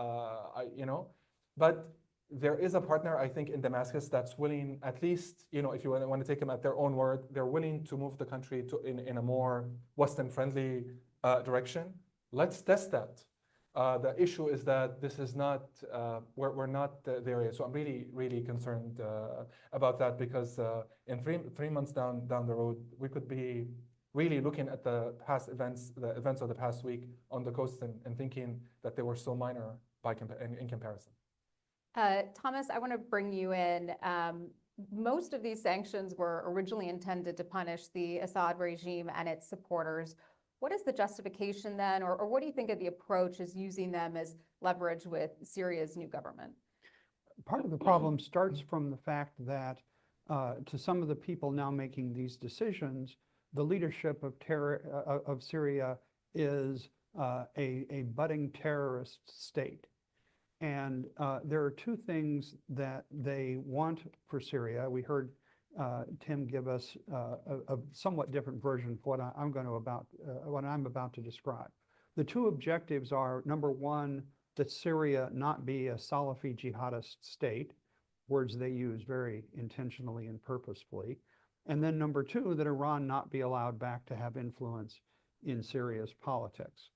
but there is a partner, I think, in Damascus that's willing, at least, if you want to take them at their own word, they're willing to move the country in a more Western-friendly direction. Let's test that. The issue is that this is not, we're not there yet. So I'm really, really concerned about that because in three months down the road, we could be really looking at the past events, the events of the past week on the coast and thinking that they were so minor in comparison. Thomas, I want to bring you in. Most of these sanctions were originally intended to punish the Assad regime and its supporters. What is the justification then, or what do you think of the approach as using them as leverage with Syria's new government? Part of the problem starts from the fact that to some of the people now making these decisions, the leadership of Syria is a budding terrorist state. And there are two things that they want for Syria. We heard Tim give us a somewhat different version of what I'm about to describe. The two objectives are, number one, that Syria not be a Salafi jihadist state, words they use very intentionally and purposefully. And then number two, that Iran not be allowed back to have influence in Syria's politics.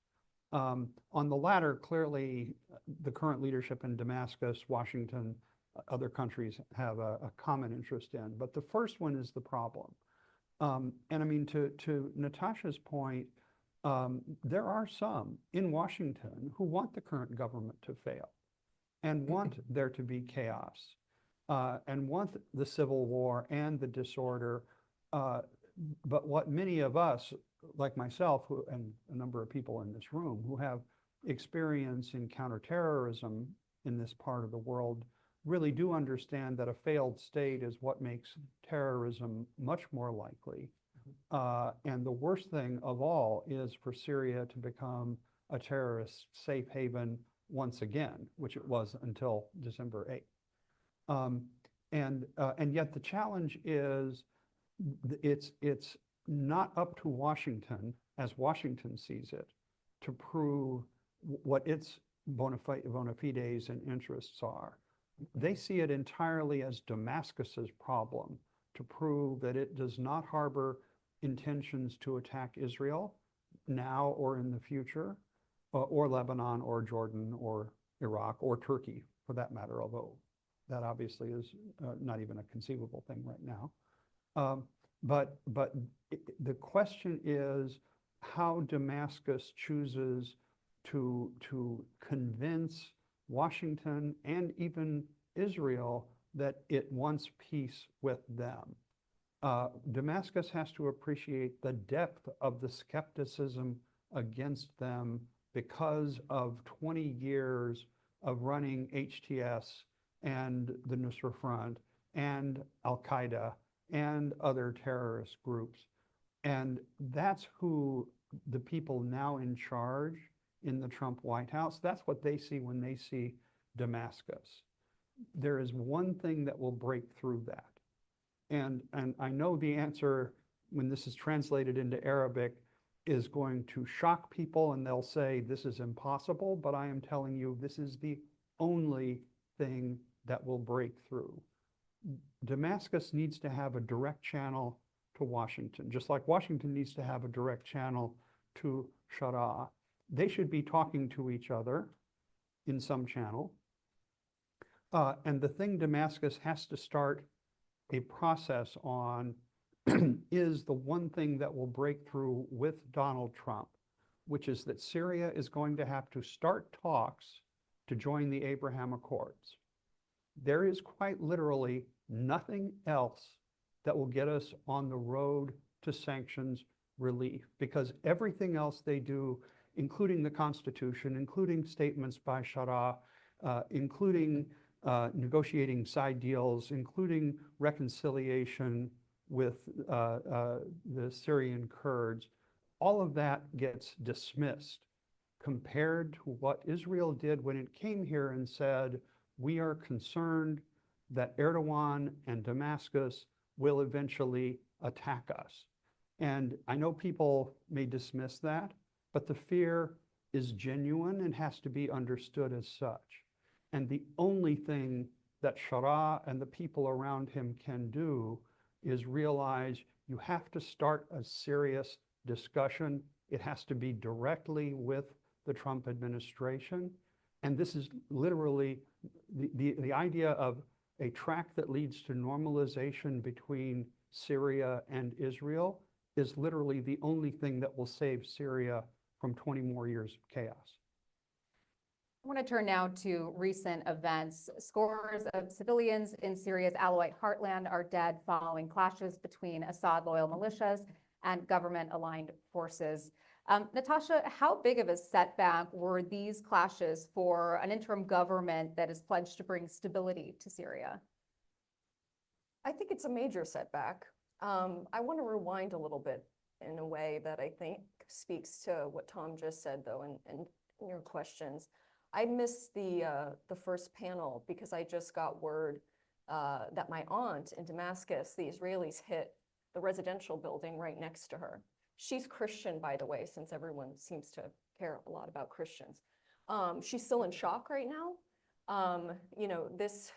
On the latter, clearly, the current leadership in Damascus, Washington, other countries have a common interest in. But the first one is the problem. And I mean, to Natasha's point, There are some in Washington who want the current government to fail and want there to be chaos and want the civil war and the disorder. But what many of us, like myself and a number of people in this room who have experience in counterterrorism in this part of the world, really do understand that a failed state is what makes terrorism much more likely. And the worst thing of all is for Syria to become a terrorist safe haven once again, which it was until December 8th. And yet the challenge is it's not up to Washington, as Washington sees it, to prove what its bona fides and interests are. They see it entirely as Damascus's problem to prove that it does not harbor intentions to attack Israel now or in the future, or Lebanon or Jordan or Iraq or Turkey for that matter, although that obviously is not even a conceivable thing right now. But the question is how Damascus chooses to convince Washington and even Israel that it wants peace with them. Damascus has to appreciate the depth of the skepticism against them because of 20 years of running HTS and the Nusra Front and Al-Qaeda and other terrorist groups. And that's who the people now in charge in the Trump White House, that's what they see when they see Damascus. There is one thing that will break through that. And I know the answer, when this is translated into Arabic, is going to shock people and they'll say this is impossible, but I am telling you this is the only thing that will break through. Damascus needs to have a direct channel to Washington, just like Washington needs to have a direct channel to Sharia. They should be talking to each other in some channel. And the thing Damascus has to start a process on is the one thing that will break through with Donald Trump, which is that Syria is going to have to start talks to join the Abraham Accords. There is quite literally nothing else that will get us on the road to sanctions relief, because everything else they do, including the Constitution, including statements by Sharia, including negotiating side deals, including reconciliation with the Syrian Kurds, all of that gets dismissed compared to what Israel did when it came here and said, we are concerned that Erdogan and Damascus will eventually attack us. And I know people may dismiss that, but the fear is genuine and has to be understood as such. And the only thing that Sharia and the people around him can do is realize you have to start a serious discussion. It has to be directly with the Trump administration. And this is literally the idea of a track that leads to normalization between Syria and Israel is literally the only thing that will save Syria from 20 more years of chaos. I want to turn now to recent events. Scores of civilians in Syria's Alawite heartland are dead following clashes between Assad-loyal militias and government-aligned forces. Natasha, how big of a setback were these clashes for an interim government that is pledged to bring stability to Syria? I think it's a major setback. I want to rewind a little bit in a way that I think speaks to what Tom just said, though, and your questions. I missed the first panel because I just got word that my aunt in Damascus, the Israelis hit the residential building right next to her. She's Christian, by the way, since everyone seems to care a lot about Christians. She's still in shock right now. You know, this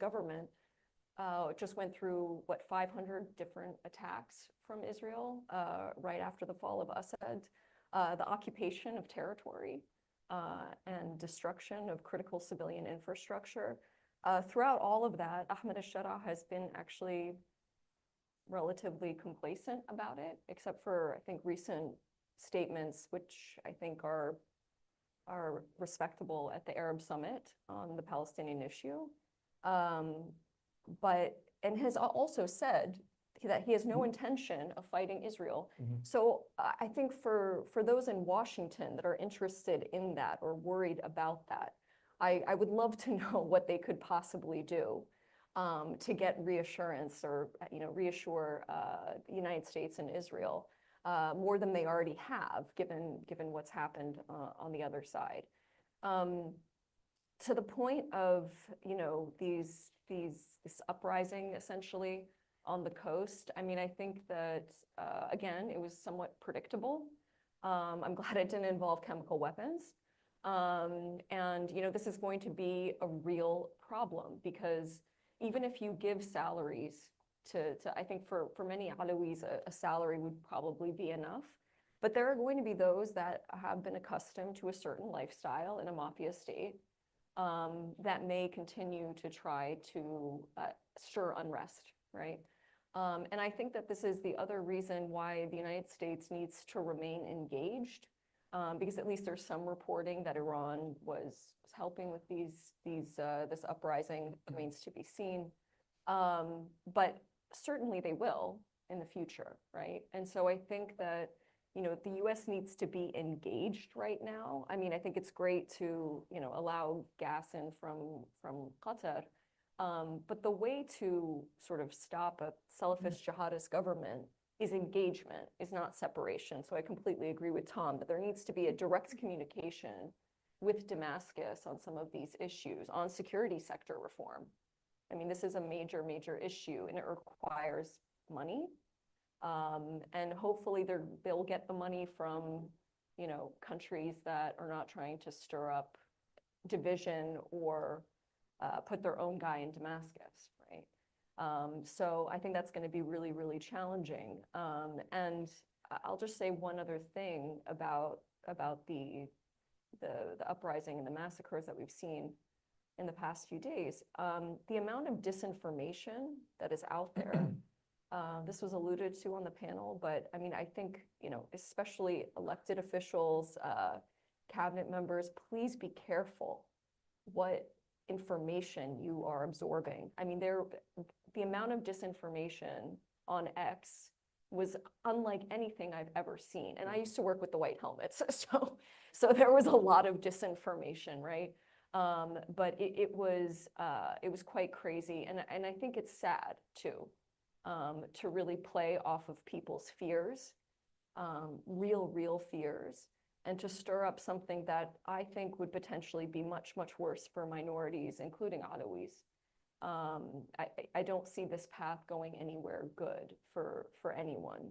government just went through, what, 500 different attacks from Israel right after the fall of Assad, the occupation of territory, and destruction of critical civilian infrastructure. Throughout all of that, Ahmed al-Sharaa has been actually relatively complacent about it, except for, I think, recent statements, which I think are respectable at the Arab Summit on the Palestinian issue. And has also said that he has no intention of fighting Israel. So I think for those in Washington that are interested in that or worried about that, I would love to know what they could possibly do to get reassurance or reassure the United States and Israel more than they already have, given what's happened on the other side. To the point of this uprising essentially on the coast. I mean, I think that again, it was somewhat predictable. I'm glad it didn't involve chemical weapons. And this is going to be a real problem because even if you give salaries to I think for many Alawis, a salary would probably be enough. But there are going to be those that have been accustomed to a certain lifestyle in a mafia state that may continue to try to stir unrest, right? And I think that this is the other reason why the United States needs to remain engaged, because at least there's some reporting that Iran was helping with this uprising. Remains to be seen, but certainly they will in the future, right? And so I think that the U.S. needs to be engaged right now. I mean, I think it's great to allow gas in from Qatar. But the way to sort of stop a Salafist jihadist government is engagement, is not separation. So I completely agree with Tom that there needs to be a direct communication with Damascus on some of these issues, on security sector reform. I mean, this is a major, major issue and it requires money. And hopefully they'll get the money from, countries that are not trying to stir up division or put their own guy in Damascus, right? So I think that's going to be really, really challenging. And I'll just say one other thing about the uprising and the massacres that we've seen in the past few days. The amount of disinformation that is out there, this was alluded to on the panel, but I mean, I think, especially elected officials, cabinet members, please be careful what information you are absorbing. I mean, the amount of disinformation on X was unlike anything I've ever seen. And I used to work with the white helmets, so there was a lot of disinformation, right? But it was quite crazy, and I think it's sad too, to really play off of people's fears, real fears, and to stir up something that I think would potentially be much, much worse for minorities, including Alawis. I don't see this path going anywhere good for anyone.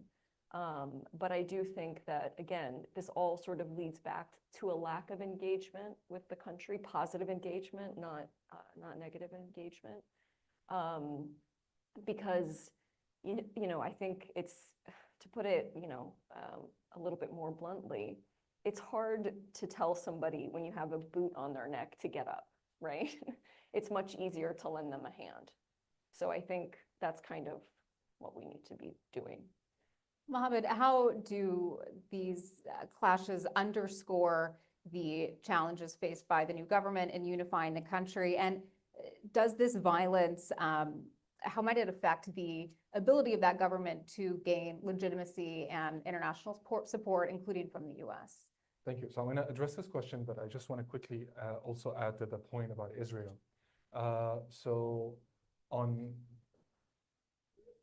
But I do think that, again, this all sort of leads back to a lack of engagement with the country, positive engagement, not negative engagement. Because, I think it's, to put it, a little bit more bluntly, it's hard to tell somebody when you have a boot on their neck to get up, right? It's much easier to lend them a hand. So I think that's kind of what we need to be doing. Mohammed, how do these clashes underscore the challenges faced by the new government in unifying the country? And does this violence, how might it affect the ability of that government to gain legitimacy and international support, including from the US? Thank you. So I'm going to address this question, but I just want to quickly also add to the point about Israel. So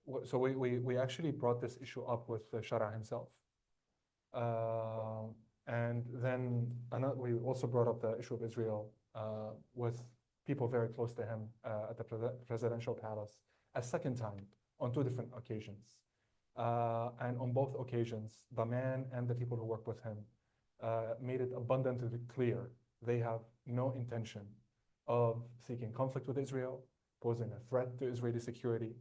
we actually brought this issue up with Shara himself. And then we also brought up the issue of Israel with people very close to him at the presidential palace a second time on 2 different occasions. And on both occasions, the man and the people who work with him made it abundantly clear they have no intention of seeking conflict with Israel, posing a threat to Israeli security.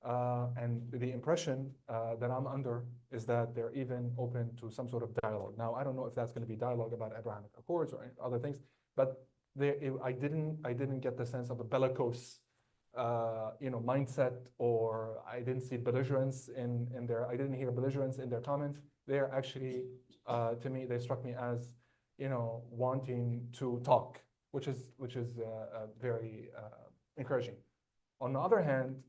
And the impression that I'm under is that they're even open to some sort of dialogue. Now, I don't know if that's going to be dialogue about Abrahamic Accords or other things, but I didn't get the sense of a bellicose mindset, or I didn't see belligerence I didn't hear belligerence in their comments. They're actually, to me, they struck me as, wanting to talk, which is very encouraging. On the other hand,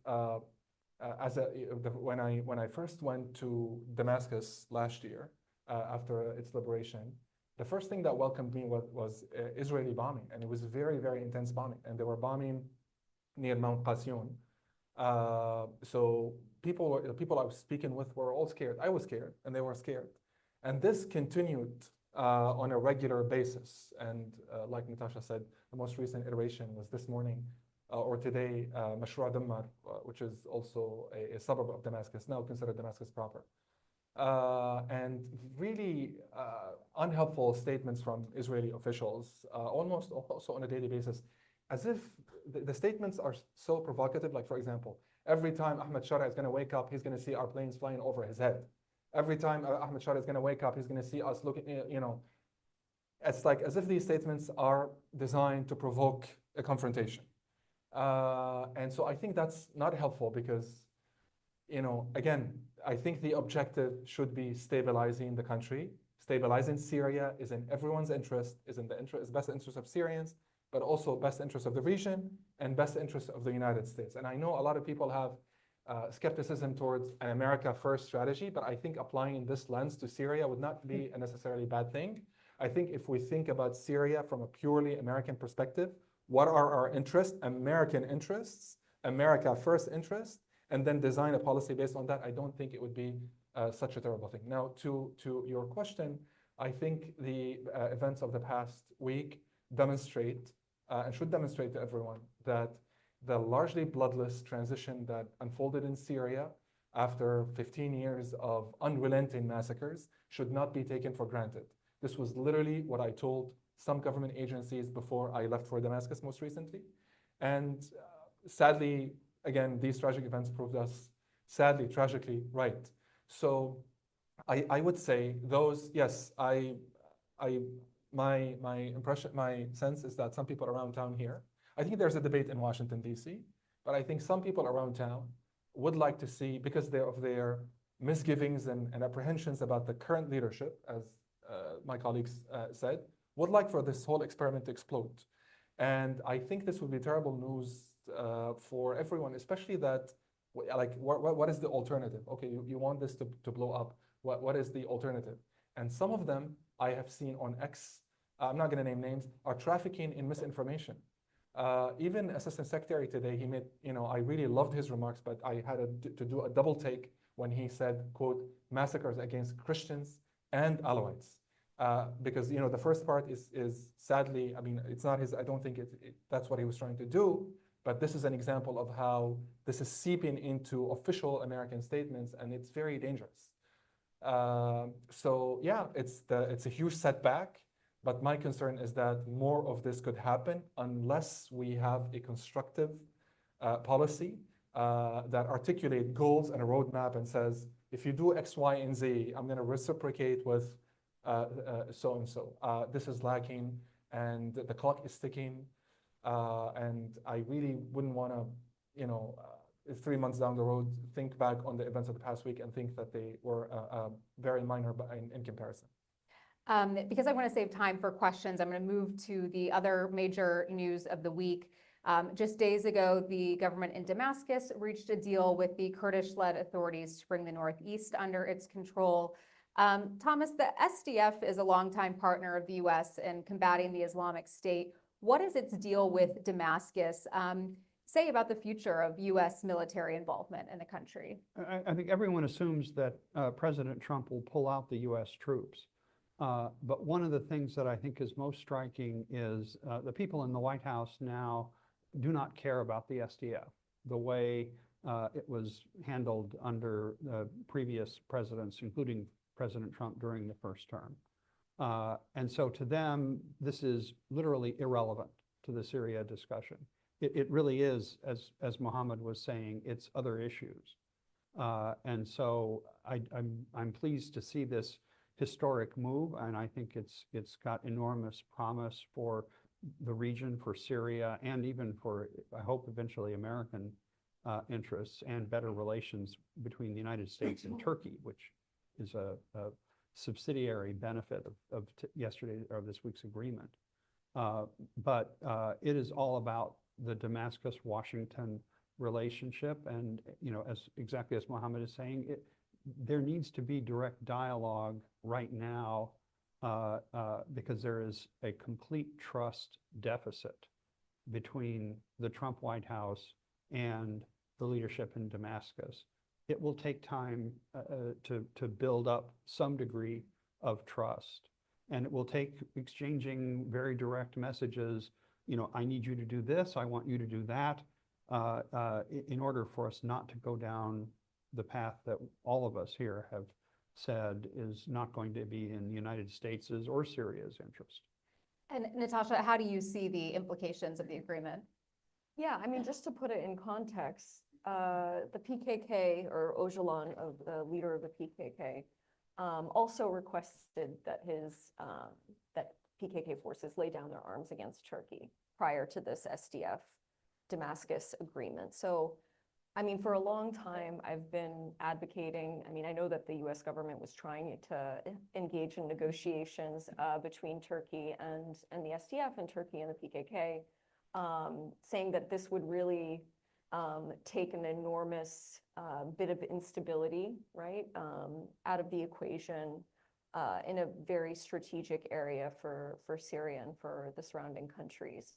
when I first went to Damascus last year after its liberation, the first thing that welcomed me was Israeli bombing, and it was very, very intense bombing, and they were bombing near Mount Qasyon. So the people I was speaking with were all scared. I was scared, and they were scared, and this continued on a regular basis. And like Natasha said, the most recent iteration was this morning or today, Mashroua Dammar, which is also a suburb of Damascus, now considered Damascus proper. And really unhelpful statements from Israeli officials, almost also on a daily basis, as if the statements are so provocative. Like, for example, every time Ahmed Shara is going to wake up, he's going to see our planes flying over his head. Every time Ahmed Shara is going to wake up, he's going to see us looking, it's like as if these statements are designed to provoke a confrontation. And so I think that's not helpful because, again, I think the objective should be stabilizing the country. Stabilizing Syria is in everyone's interest, is in the best interest of Syrians, but also best interest of the region and best interest of the United States. And I know a lot of people have skepticism towards an America first strategy, but I think applying this lens to Syria would not be a necessarily bad thing. I think if we think about Syria from a purely American perspective, what are our interests, American interests, America first interests, and then design a policy based on that, I don't think it would be such a terrible thing. Now, to your question, I think the events of the past week demonstrate and should demonstrate to everyone that the largely bloodless transition that unfolded in Syria after 15 years of unrelenting massacres should not be taken for granted. This was literally what I told some government agencies before I left for Damascus most recently. And sadly, again, these tragic events proved us, sadly, tragically, right. So I would say those, yes, my impression, my sense is that some people around town here, I think there's a debate in Washington, D.C., but I think some people around town would like to see, because of their misgivings and apprehensions about the current leadership, as my colleagues said, would like for this whole experiment to explode. And I think this would be terrible news for everyone, especially that, like, what is the alternative? Okay, you want this to blow up. What is the alternative? And some of them I have seen on X, I'm not going to name names, are trafficking in misinformation. Even Assistant Secretary today, he made, I really loved his remarks, but I had to do a double take when he said, quote, massacres against Christians and Alawites. Because, the first part is sadly, I mean, it's not his, I don't think that's what he was trying to do, but this is an example of how this is seeping into official American statements, and it's very dangerous. So yeah, it's a huge setback, but my concern is that more of this could happen unless we have a constructive policy that articulate goals and a roadmap and says, if you do X, Y, and Z, I'm going to reciprocate with so-and-so. This is lacking, and the clock is ticking, and I really wouldn't want to, 3 months down the road, think back on the events of the past week and think that they were very minor in comparison. Because I want to save time for questions, I'm going to move to the other major news of the week. Just days ago, the government in Damascus reached a deal with the Kurdish-led authorities to bring the Northeast under its control. Thomas, the SDF is a longtime partner of the U.S. in combating the Islamic State. What is its deal with Damascus say about the future of U.S. military involvement in the country? I think everyone assumes that President Trump will pull out the U.S. troops. But one of the things that I think is most striking is the people in the White House now do not care about the SDF the way it was handled under previous presidents, including President Trump during the first term. And so to them, this is literally irrelevant to the Syria discussion. It really is, as Mohammed was saying, it's other issues. And so I'm pleased to see this historic move, and I think it's got enormous promise for the region, for Syria, and even for, I hope, eventually American interests, and better relations between the United States and Turkey, which is a subsidiary benefit of yesterday or this week's agreement. But it is all about the Damascus-Washington relationship, and exactly as Mohammed is saying, there needs to be direct dialogue right now because there is a complete trust deficit between the Trump White House and the leadership in Damascus. It will take time to build up some degree of trust, and it will take exchanging very direct messages. I need you to do this, I want you to do that, in order for us not to go down the path that all of us here have said is not going to be in the United States' or Syria's interest. And Natasha, how do you see the implications of the agreement? Yeah, I mean, just to put it in context, the PKK, or Öcalan, the leader of the PKK, also requested that that PKK forces lay down their arms against Turkey prior to this SDF Damascus agreement. So, I mean, for a long time, I've been advocating. I mean, I know that the US government was trying to engage in negotiations between Turkey and the SDF, and Turkey and the PKK, saying that this would really take an enormous bit of instability, right, out of the equation in a very strategic area for Syria and for the surrounding countries.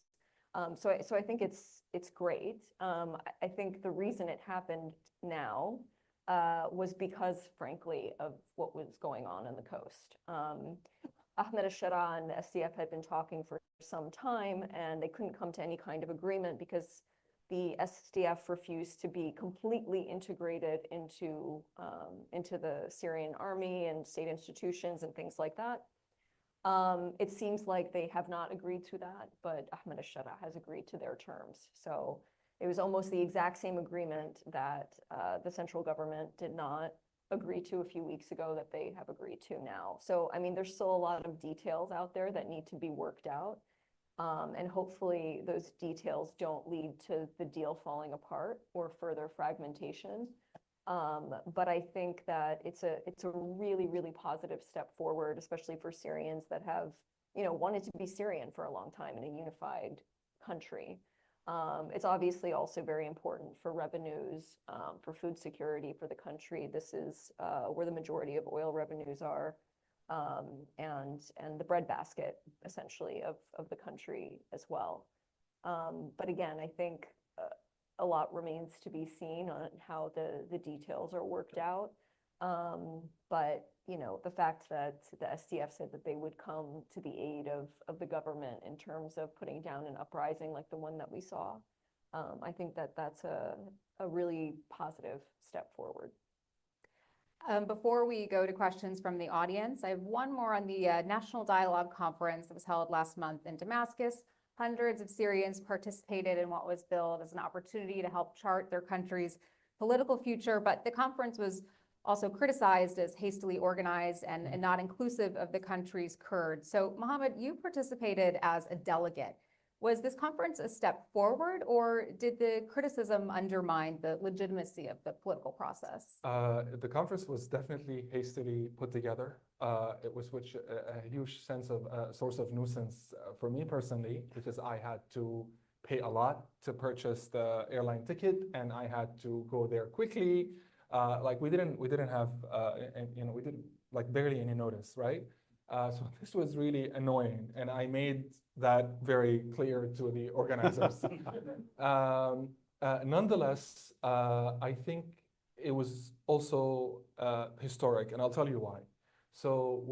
So I think it's great. I think the reason it happened now was because, frankly, of what was going on the coast. Ahmed al-Shara and the SDF had been talking for some time, and they couldn't come to any kind of agreement because the SDF refused to be completely integrated into the Syrian army and state institutions and things like that. It seems like they have not agreed to that, but Ahmed al-Shara has agreed to their terms. So it was almost the exact same agreement that the central government did not agree to a few weeks ago that they have agreed to now. So, I mean, there's still a lot of details out there that need to be worked out. And hopefully those details don't lead to the deal falling apart or further fragmentation. But I think that it's a really, really positive step forward, especially for Syrians that have, wanted to be Syrian for a long time in a unified country. It's obviously also very important for revenues, for food security for the country. This is where the majority of oil revenues are, and the breadbasket, essentially, of the country as well. But again, I think a lot remains to be seen on how the details are worked out. But, the fact that the SDF said that they would come to the aid of the government in terms of putting down an uprising like the one that we saw, I think that that's a really positive step forward. Before we go to questions from the audience, I have one more on the National Dialogue Conference that was held last month in Damascus. Hundreds of Syrians participated in what was billed as an opportunity to help chart their country's political future, but the conference was also criticized as hastily organized and not inclusive of the country's Kurds. So, Mohammed, you participated as a delegate. Was this conference a step forward, or did the criticism undermine the legitimacy of the political process? The conference was definitely hastily put together. It was a huge source of nuisance for me personally, because I had to pay a lot to purchase the airline ticket, and I had to go there quickly. We didn't have, we did barely any notice, right? So this was really annoying, and I made that very clear to the organizers. Nonetheless, I think it was also historic, and I'll tell you why. So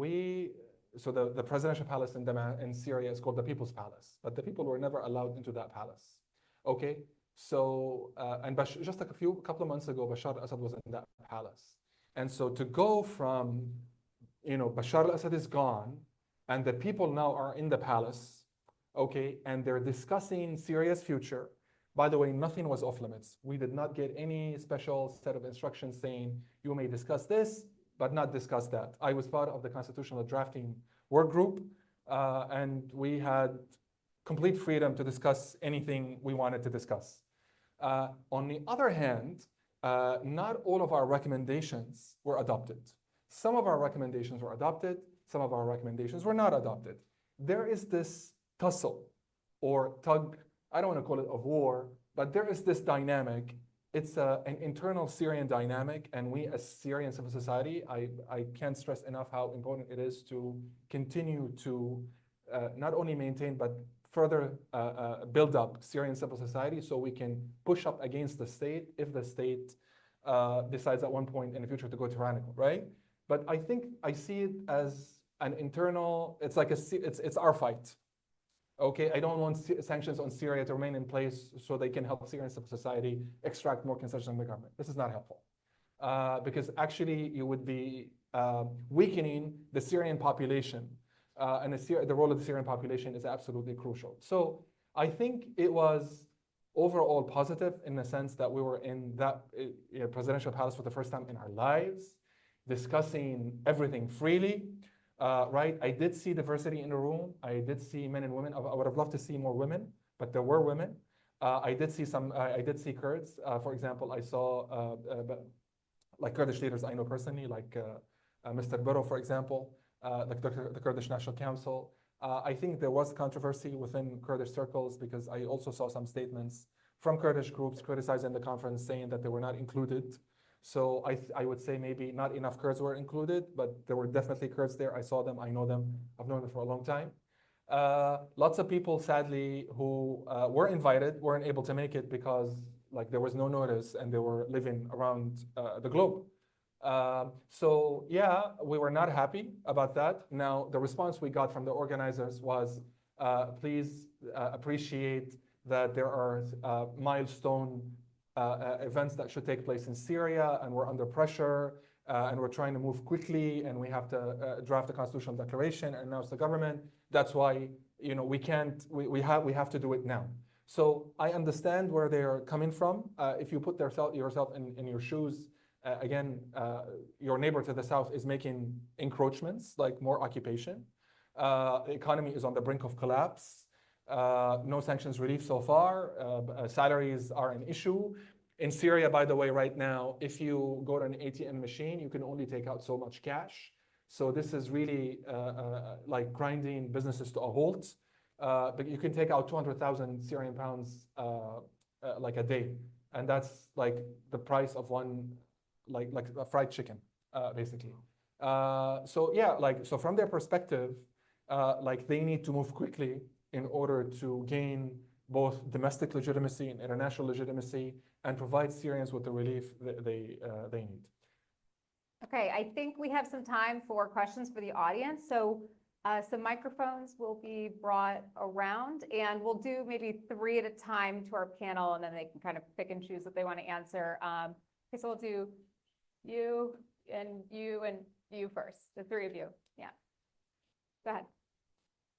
the presidential palace in Syria is called the People's Palace, but the people were never allowed into that palace. Okay, so and just a couple of months ago, Bashar al-Assad was in that palace, and so to go from Bashar al-Assad is gone, and the people now are in the palace, okay, and they're discussing Syria's future. By the way, nothing was off limits. We did not get any special set of instructions saying you may discuss this, but not discuss that. I was part of the constitutional drafting work group, and we had complete freedom to discuss anything we wanted to discuss. On the other hand, not all of our recommendations were adopted. Some of our recommendations were adopted, some of our recommendations were not adopted. There is this tussle or tug, I don't want to call it a war, but there is this dynamic. It's an internal Syrian dynamic, and we as Syrian civil society, I can't stress enough how important it is to continue to not only maintain, but further build up Syrian civil society so we can push up against the state if the state decides at one point in the future to go tyrannical, right? But I think I see it as an internal, it's like it's our fight. Okay, I don't want sanctions on Syria to remain in place so they can help Syrian civil society extract more concessions from the government. This is not helpful because actually you would be weakening the Syrian population and the role of the Syrian population is absolutely crucial. So I think it was overall positive in the sense that we were in that presidential palace for the first time in our lives, discussing everything freely. Right, I did see diversity in the room. I did see men and women. I would have loved to see more women, but there were women. I did see Kurds. For example, I saw like Kurdish leaders I know personally, like Mr. Buro, for example, like the Kurdish National Council. I think there was controversy within Kurdish circles because I also saw some statements from Kurdish groups criticizing the conference, saying that they were not included. So I would say maybe not enough Kurds were included, but there were definitely Kurds there. I saw them, I know them, I've known them for a long time. Lots of people, sadly, who were invited weren't able to make it because like there was no notice and they were living around the globe. So yeah, we were not happy about that. Now, the response we got from the organizers was, please appreciate that there are milestone events that should take place in Syria, and we're under pressure, and we're trying to move quickly, and we have to draft a constitutional declaration and announce the government. That's why we can't. We have to do it now. So I understand where they're coming from. If you put yourself in your shoes, again, your neighbor to the south is making encroachments, like more occupation. The economy is on the brink of collapse. No sanctions relief so far. Salaries are an issue. In Syria, by the way, right now, if you go to an ATM machine, you can only take out so much cash. So this is really like grinding businesses to a halt. But you can take out 200,000 Syrian pounds like a day. And that's like the price of one, like a fried chicken, basically. So yeah, so from their perspective, like they need to move quickly in order to gain both domestic legitimacy and international legitimacy and provide Syrians with the relief they need. Okay, I think we have some time for questions for the audience. So some microphones will be brought around and we'll do maybe 3 at a time to our panel and then they can kind of pick and choose what they want to answer. Okay, so we'll do you and you first, the 3 of you. Yeah, go ahead.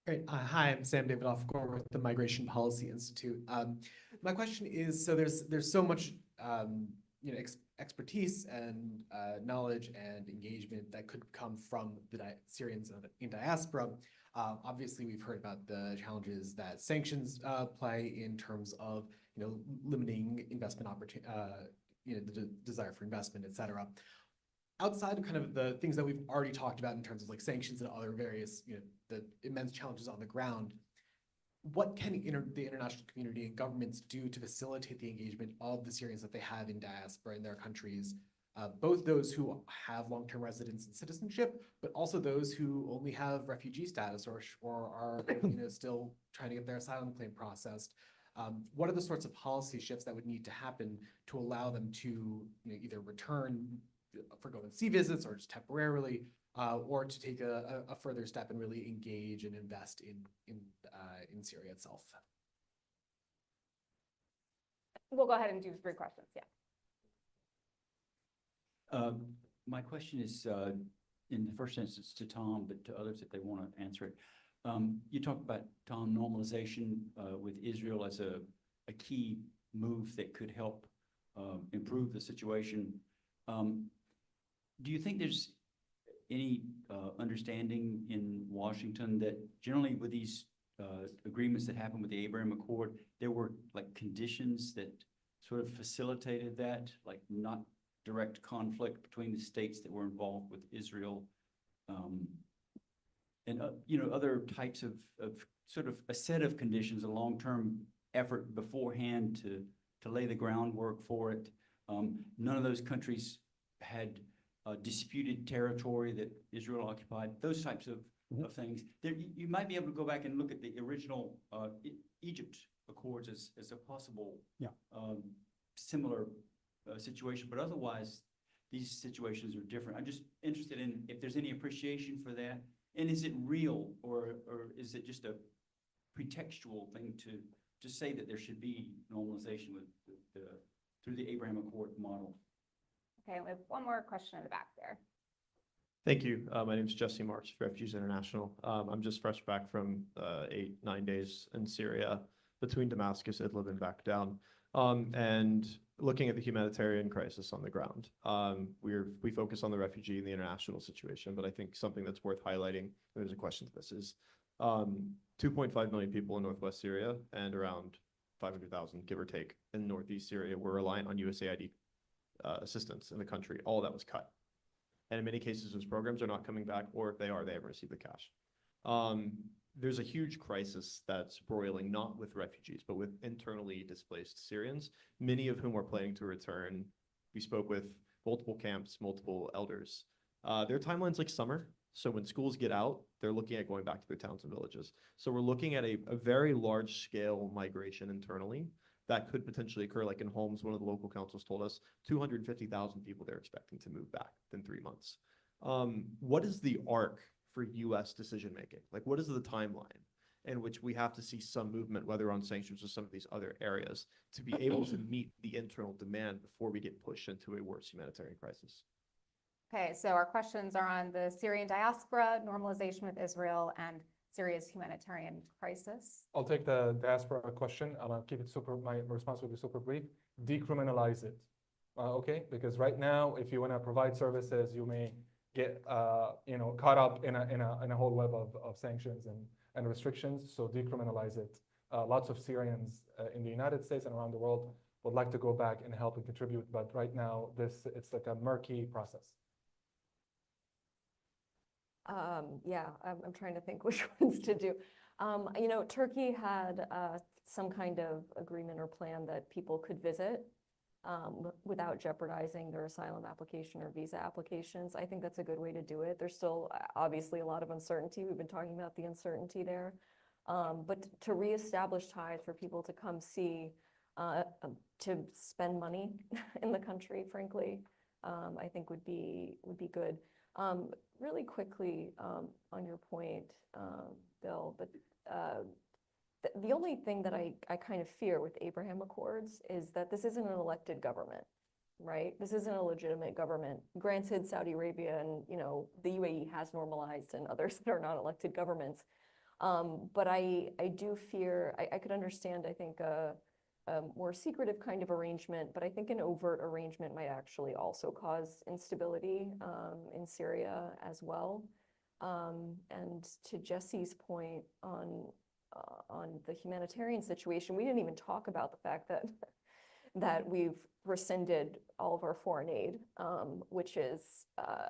Great. Hi, I'm Sam David Offcore with the Migration Policy Institute. My question is, so there's so much expertise and knowledge and engagement that could come from the Syrians in diaspora. Obviously, we've heard about the challenges that sanctions play in terms of limiting investment opportunity, the desire for investment, et cetera. Outside of kind of the things that we've already talked about in terms of like sanctions and other various, the immense challenges on the ground, what can the international community and governments do to facilitate the engagement of the Syrians that they have in diaspora in their countries, both those who have long-term residence and citizenship, but also those who only have refugee status or are still trying to get their asylum claim processed? What are the sorts of policy shifts that would need to happen to allow them to either return for go and see visits or just temporarily, or to take a further step and really engage and invest in Syria itself? We'll go ahead and do 3 questions, yeah. My question is, in the first instance to Tom, but to others if they want to answer it. You talked about, Tom, normalization with Israel as a key move that could help improve the situation. Do you think there's any understanding in Washington that generally with these agreements that happened with the Abraham Accord, there were like conditions that sort of facilitated that, like not direct conflict between the states that were involved with Israel, and other types of sort of a set of conditions, a long-term effort beforehand to lay the groundwork for it. None of those countries had disputed territory that Israel occupied. Those types of things. You might be able to go back and look at the original Egypt Accords as a possible similar situation, but otherwise these situations are different. I'm just interested in if there's any appreciation for that, and is it real, or is it just a pretextual thing to say that there should be normalization through the Abraham Accord model? Okay, we have one more question in the back there. Thank you. My name is Jesse March, Refugees International. I'm just fresh back from 8-9 days in Syria between Damascus, Idlib, and back down, and looking at the humanitarian crisis on the ground. We focus on the refugee and the international situation, but I think something that's worth highlighting, there's a question to this, is 2.5 million people in Northwest Syria and around 500,000, give or take, in Northeast Syria were reliant on USAID assistance in the country. All of that was cut. And in many cases, those programs are not coming back, or if they are, they haven't received the cash. There's a huge crisis that's broiling, not with refugees, but with internally displaced Syrians, many of whom are planning to return. We spoke with multiple camps, multiple elders. Their timeline's like summer. So when schools get out, they're looking at going back to their towns and villages. So we're looking at a very large scale migration internally that could potentially occur, like in Homs, one of the local councils told us, 250,000 people they're expecting to move back within 3 months. What is the arc for US decision-making? Like, what is the timeline in which we have to see some movement, whether on sanctions or some of these other areas, to be able to meet the internal demand before we get pushed into a worse humanitarian crisis? Okay, so our questions are on the Syrian diaspora, normalization with Israel, and Syria's humanitarian crisis. I'll take the diaspora question. I'll keep it my response will be super brief. Decriminalize it, okay? Because right now, if you want to provide services, you may get caught up in a whole web of sanctions and restrictions. So decriminalize it. Lots of Syrians in the United States and around the world would like to go back and help and contribute, but right now it's like a murky process. Yeah, I'm trying to think which ones to do. Turkey had some kind of agreement or plan that people could visit without jeopardizing their asylum application or visa applications. I think that's a good way to do it. There's still obviously a lot of uncertainty. We've been talking about the uncertainty there. But to reestablish ties for people to come see, to spend money in the country, frankly, I think would be good. Really quickly on your point, Bill, but the only thing that I kind of fear with Abraham Accords is that this isn't an elected government, right? This isn't a legitimate government. Granted, Saudi Arabia and the UAE has normalized and others that are not elected governments. But I do fear, I could understand, I think, a more secretive kind of arrangement, but I think an overt arrangement might actually also cause instability in Syria as well. And to Jesse's point on the humanitarian situation, we didn't even talk about the fact that we've rescinded all of our foreign aid, which has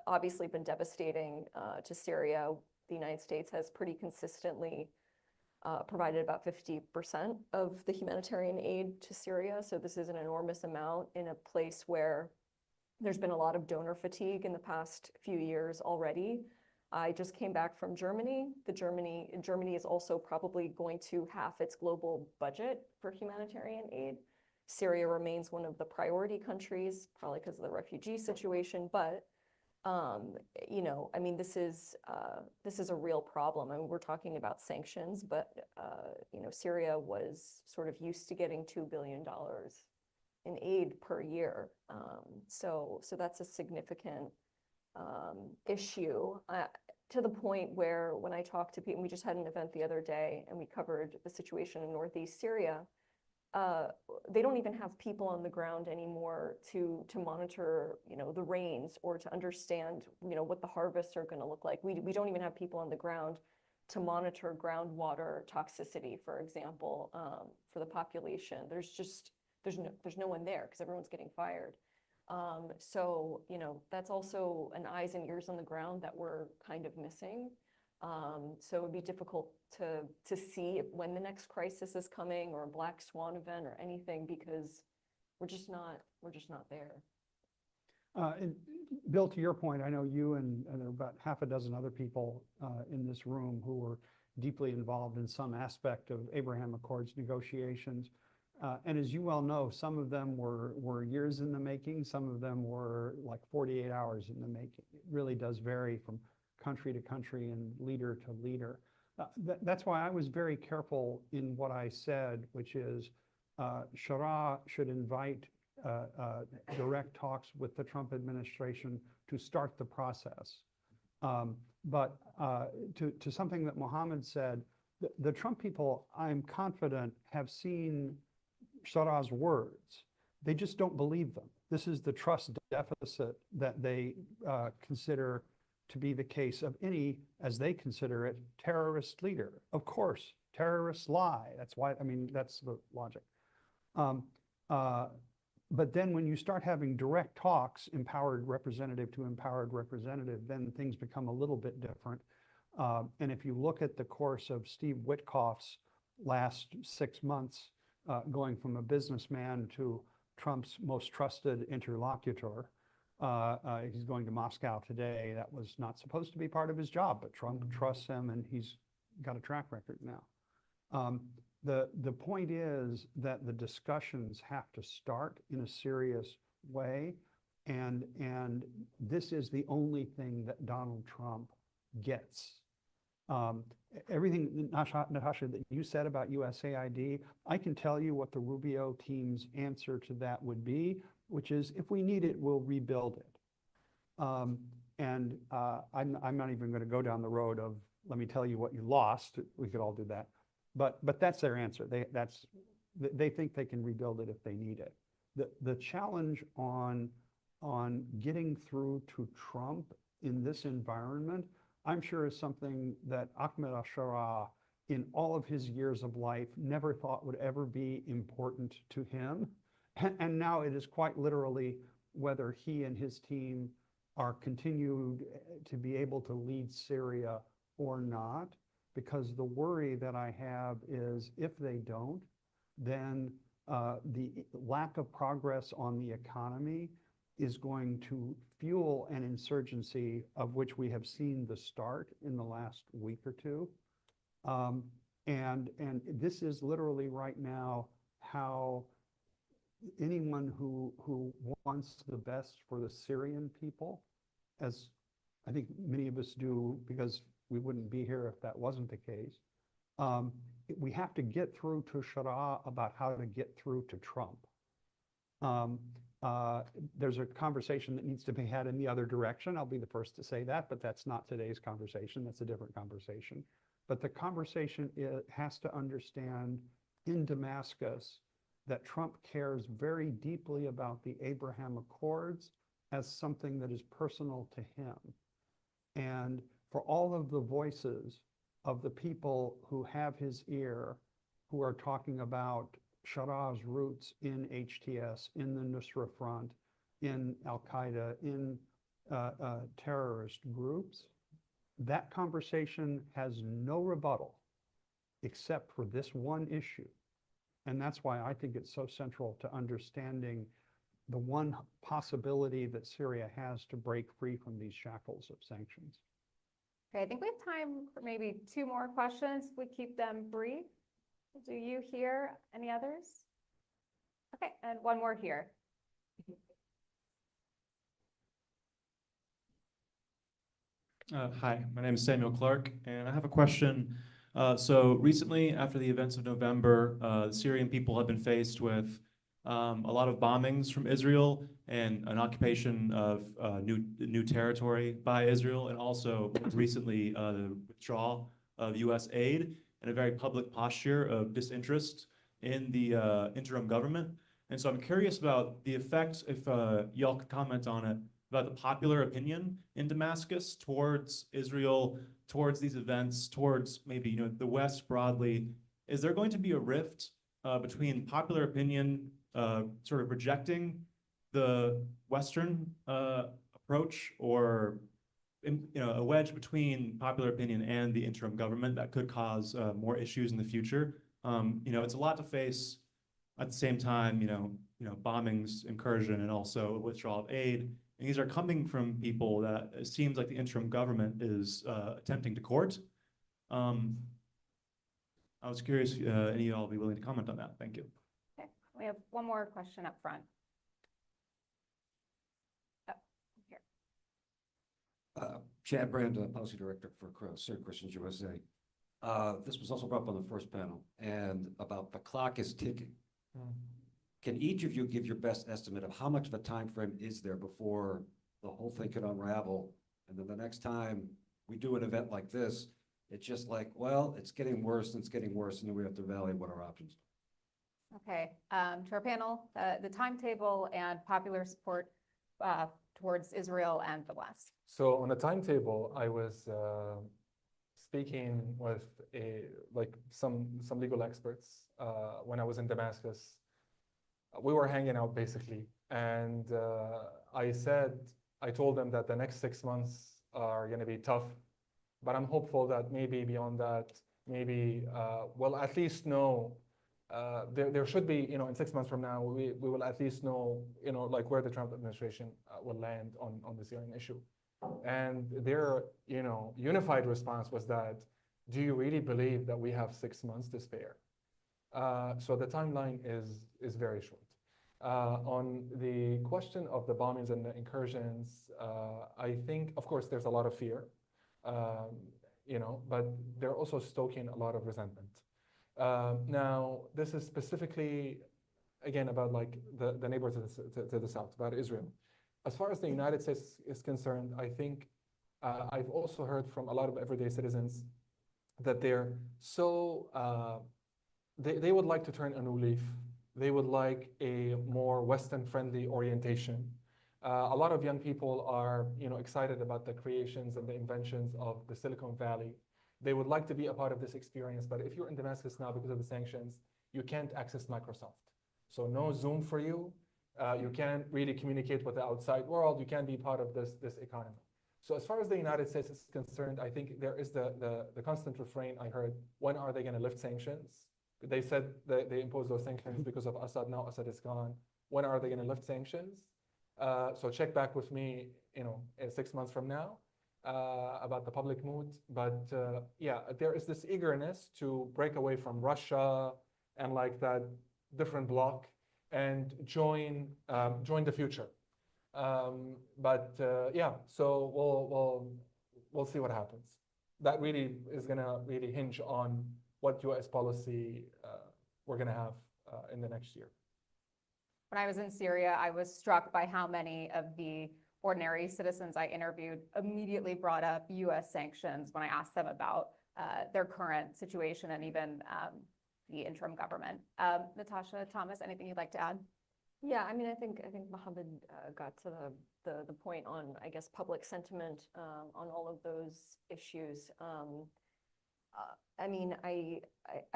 obviously been devastating to Syria. The United States has pretty consistently provided about 50% of the humanitarian aid to Syria. So this is an enormous amount in a place where there's been a lot of donor fatigue in the past few years already. I just came back from Germany. Germany is also probably going to half its global budget for humanitarian aid. Syria remains one of the priority countries, probably because of the refugee situation, but I mean, this is a real problem. I mean, we're talking about sanctions, but Syria was sort of used to getting $2 billion in aid per year. So that's a significant issue to the point where when I talk to people, we just had an event the other day and we covered the situation in Northeast Syria. They don't even have people on the ground anymore to monitor, the rains or to understand, what the harvests are going to look like. We don't even have people on the ground to monitor groundwater toxicity, for example, for the population. There's no one there because everyone's getting fired. So, you know, that's also an eyes and ears on the ground that we're kind of missing. So it would be difficult to see when the next crisis is coming or a black swan event or anything, because we're just not there. And Bill, to your point, I know you and there are about half a dozen other people in this room who were deeply involved in some aspect of Abraham Accords negotiations. And as you well know, some of them were years in the making, some of them were like 48 hours in the making. It really does vary from country to country and leader to leader. That's why I was very careful in what I said, which is Shara should invite direct talks with the Trump administration to start the process. But to something that Mohammed said, the Trump people, I'm confident, have seen Shara's words. They just don't believe them. This is the trust deficit that they consider to be the case of any, as they consider it, terrorist leader. Of course, terrorists lie. That's why, I mean, that's the logic. But then when you start having direct talks, empowered representative to empowered representative, then things become a little bit different. And if you look at the course of Steve Witkoff's last 6 months, going from a businessman to Trump's most trusted interlocutor, he's going to Moscow today. That was not supposed to be part of his job, but Trump trusts him and he's got a track record now. The point is that the discussions have to start in a serious way, and this is the only thing that Donald Trump gets. Everything, Natasha, that you said about USAID, I can tell you what the Rubio team's answer to that would be, which is, if we need it, we'll rebuild it. I'm not even going to go down the road of, let me tell you what you lost. We could all do that. But that's their answer. They think they can rebuild it if they need it. The challenge on getting through to Trump in this environment, I'm sure, is something that Ahmed al-Shara, in all of his years of life, never thought would ever be important to him. And now it is quite literally whether he and his team are continued to be able to lead Syria or not. Because the worry that I have is, if they don't, then the lack of progress on the economy is going to fuel an insurgency of which we have seen the start in the last week or two. And this is literally right now how anyone who wants the best for the Syrian people, as I think many of us do, because we wouldn't be here if that wasn't the case. We have to get through to Shara about how to get through to Trump. There's a conversation that needs to be had in the other direction. I'll be the first to say that, but that's not today's conversation. That's a different conversation. But the conversation has to understand in Damascus that Trump cares very deeply about the Abraham Accords as something that is personal to him. And for all of the voices of the people who have his ear, who are talking about Shara's roots in HTS, in the Nusra Front, in Al-Qaeda, in terrorist groups, that conversation has no rebuttal except for this one issue. And that's why I think it's so central to understanding the one possibility that Syria has to break free from these shackles of sanctions. Okay, I think we have time for maybe 2 more questions. We keep them brief. Do you hear any others? Okay, and one more here. Hi, my name is Samuel Clark, and I have a question. So recently, after the events of November, the Syrian people have been faced with a lot of bombings from Israel and an occupation of new territory by Israel, and also recently the withdrawal of US aid and a very public posture of disinterest in the interim government. And so I'm curious about the effects, if y'all could comment on it, about the popular opinion in Damascus towards Israel, towards these events, towards maybe the West broadly. Is there going to be a rift between popular opinion sort of rejecting the Western approach, or a wedge between popular opinion and the interim government that could cause more issues in the future? It's a lot to face. At the same time, bombings, incursion, and also withdrawal of aid. And these are coming from people that it seems like the interim government is attempting to court. I was curious if any of y'all would be willing to comment on that. Thank you. Okay, we have one more question up front. Oh, here. Chad Brand, Policy Director for Syria Christians USA. This was also brought up on the first panel, and about the clock is ticking. Can each of you give your best estimate of how much of a time frame is there before the whole thing could unravel? And then the next time we do an event like this, it's just like, well, it's getting worse and it's getting worse, and then we have to evaluate what our options are. Okay, to our panel, the timetable and popular support towards Israel and the West. So on the timetable, I was speaking with some legal experts when I was in Damascus. We were hanging out basically, and I told them that the next 6 months are going to be tough, but I'm hopeful that maybe beyond that, maybe we'll at least know. There should be, in 6 months from now, we will at least know, like where the Trump administration will land on the Syrian issue. And their, unified response was that, do you really believe that we have 6 months to spare? So the timeline is very short. On the question of the bombings and the incursions, I think, of course, there's a lot of fear, but they're also stoking a lot of resentment. Now, this is specifically, again, about like the neighbors to the south, about Israel. As far as the United States is concerned, I think I've also heard from a lot of everyday citizens that they're so, they would like to turn a new leaf. They would like a more Western-friendly orientation. A lot of young people are, excited about the creations and the inventions of the Silicon Valley. They would like to be a part of this experience, but if you're in Damascus now because of the sanctions, you can't access Microsoft. So no Zoom for you. You can't really communicate with the outside world. You can't be part of this economy. So as far as the United States is concerned, I think there is the constant refrain I heard, when are they going to lift sanctions? They said that they imposed those sanctions because of Assad. Now Assad is gone. When are they going to lift sanctions? So check back with me, 6 months from now about the public mood. But yeah, there is this eagerness to break away from Russia and like that different bloc and join the future. Yeah, so we'll see what happens. That really is going to really hinge on what U.S. policy we're going to have in the next year. When I was in Syria, I was struck by how many of the ordinary citizens I interviewed immediately brought up U.S. sanctions when I asked them about their current situation and even the interim government. Natasha, Thomas, anything you'd like to add? Yeah, I mean, I think Mohammed got to the point on, I guess, public sentiment on all of those issues. I mean, I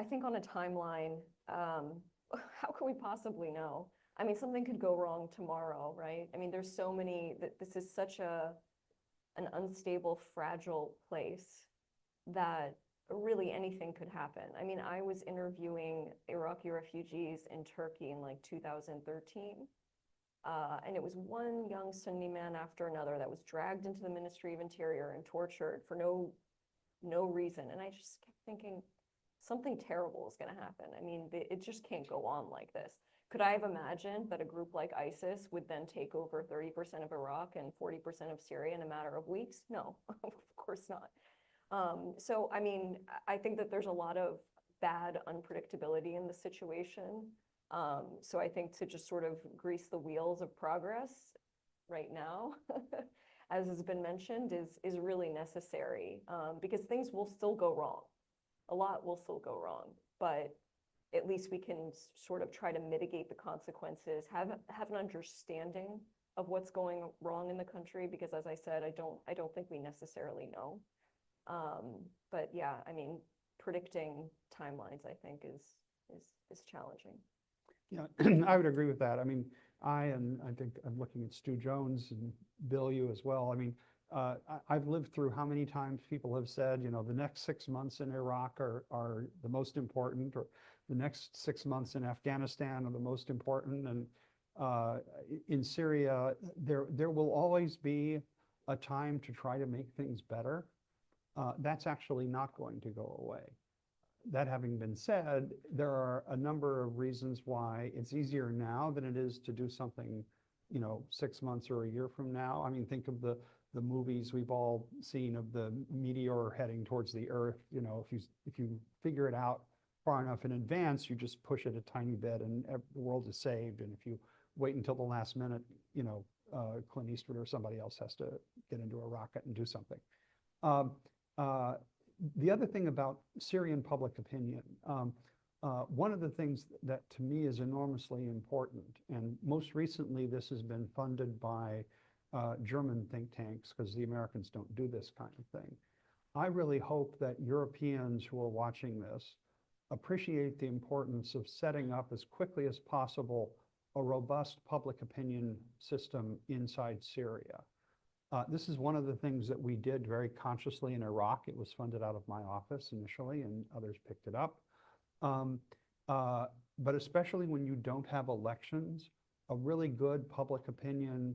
think on a timeline, how can we possibly know? I mean, something could go wrong tomorrow, right? I mean, there's so many, this is such an unstable, fragile place that really anything could happen. I mean, I was interviewing Iraqi refugees in Turkey in like 2013. And it was one young Sunni man after another that was dragged into the Ministry of Interior and tortured for no reason. And I just kept thinking, something terrible is going to happen. I mean, it just can't go on like this. Could I have imagined that a group like ISIS would then take over 30% of Iraq and 40% of Syria in a matter of weeks? No, of course not. So, I mean, I think that there's a lot of bad unpredictability in the situation. So I think to just sort of grease the wheels of progress right now, as has been mentioned, is really necessary, because things will still go wrong. A lot will still go wrong, but at least we can sort of try to mitigate the consequences, have an understanding of what's going wrong in the country, because as I said, I don't think we necessarily know. But yeah, I mean, predicting timelines, I think, is challenging. Yeah, I would agree with that. I mean, I think I'm looking at Stu Jones and Bill, you as well. I mean, I've lived through how many times people have said, you know, the next 6 months in Iraq are the most important, or the next 6 months in Afghanistan are the most important. And in Syria, there will always be a time to try to make things better. That's actually not going to go away. That having been said, there are a number of reasons why it's easier now than it is to do something, you know, 6 months or a year from now. I mean, think of the movies we've all seen of the meteor heading towards the Earth. You know, if you figure it out far enough in advance, you just push it a tiny bit and the world is saved. And if you wait until the last minute, you know, Clint Eastwood or somebody else has to get into a rocket and do something. The other thing about Syrian public opinion, one of the things that to me is enormously important, and most recently this has been funded by German think tanks, because the Americans don't do this kind of thing. I really hope that Europeans who are watching this appreciate the importance of setting up as quickly as possible a robust public opinion system inside Syria. This is one of the things that we did very consciously in Iraq. It was funded out of my office initially, and others picked it up. But especially when you don't have elections, a really good public opinion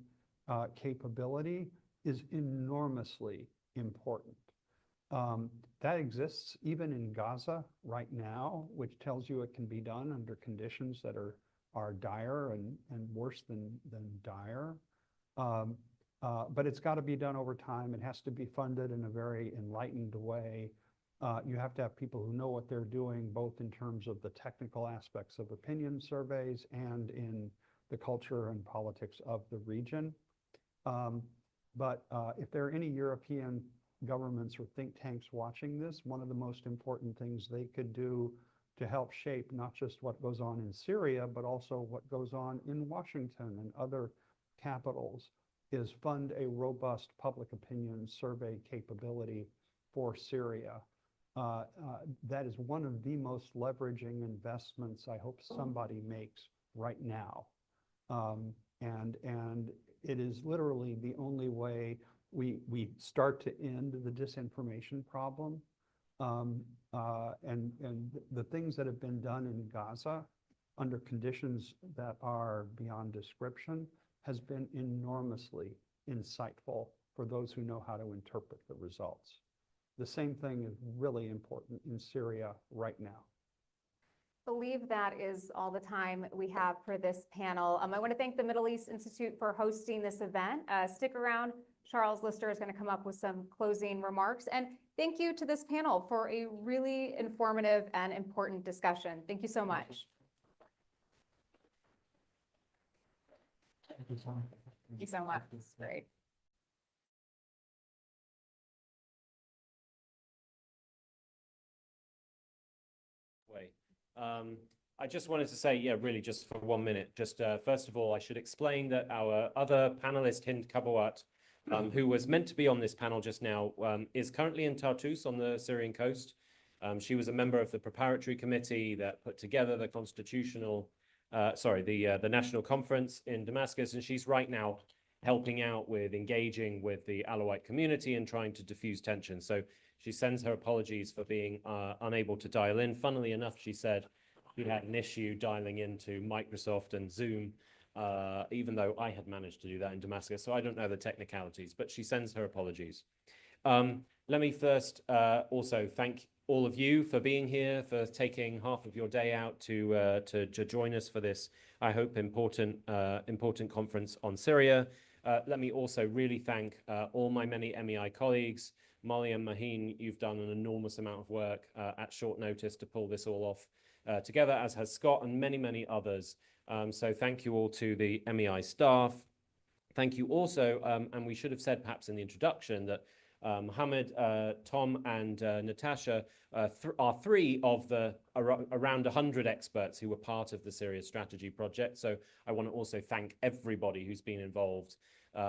capability is enormously important. That exists even in Gaza right now, which tells you it can be done under conditions that are dire and worse than dire. But it's got to be done over time. It has to be funded in a very enlightened way. You have to have people who know what they're doing, both in terms of the technical aspects of opinion surveys and in the culture and politics of the region. But if there are any European governments or think tanks watching this, one of the most important things they could do to help shape not just what goes on in Syria, but also what goes on in Washington and other capitals, is fund a robust public opinion survey capability for Syria. That is one of the most leveraging investments I hope somebody makes right now. And it is literally the only way we start to end the disinformation problem. And the things that have been done in Gaza under conditions that are beyond description has been enormously insightful for those who know how to interpret the results. The same thing is really important in Syria right now. I believe that is all the time we have for this panel. I want to thank the Middle East Institute for hosting this event. Stick around. Charles Lister is going to come up with some closing remarks. And thank you to this panel for a really informative and important discussion. Thank you so much. Thank you so much. This is great. I just wanted to say, yeah, really just for 1 minute, just first of all, I should explain that our other panelist, Hind Kabawat, who was meant to be on this panel just now, is currently in Tartus on the Syrian coast. She was a member of the preparatory committee that put together the the National Conference in Damascus, and she's right now helping out with engaging with the Alawite community and trying to diffuse tension. So she sends her apologies for being unable to dial in. Funnily enough, she said she had an issue dialing into Microsoft and Zoom, even though I had managed to do that in Damascus. So I don't know the technicalities, but she sends her apologies. Let me first also thank all of you for being here, for taking half of your day out to join us for this, I hope, important conference on Syria. Let me also really thank all my many MEI colleagues. Molly and Maheen, you've done an enormous amount of work at short notice to pull this all off together, as has Scott and many, many others. So thank you all to the MEI staff. Thank you also, and we should have said perhaps in the introduction that Mohammed, Tom, and Natasha are three of the around 100 experts who were part of the Syria Strategy project. So I want to also thank everybody who's been involved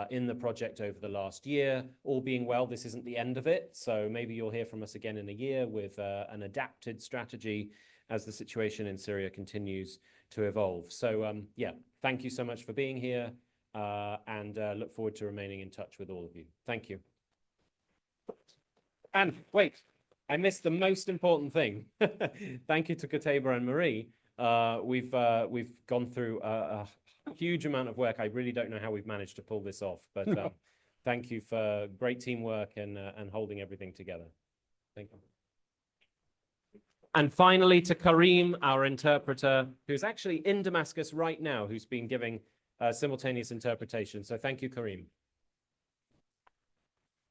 in the project over the last year. All being well, this isn't the end of it. So maybe you'll hear from us again in a year with an adapted strategy as the situation in Syria continues to evolve. So yeah, thank you so much for being here and look forward to remaining in touch with all of you. Thank you. And wait, I missed the most important thing. Thank you to Kateba and Marie. We've gone through a huge amount of work. I really don't know how we've managed to pull this off, but thank you for great teamwork and holding everything together. Thank you. And finally to Karim, our interpreter, who's actually in Damascus right now, who's been giving simultaneous interpretation. So thank you, Karim.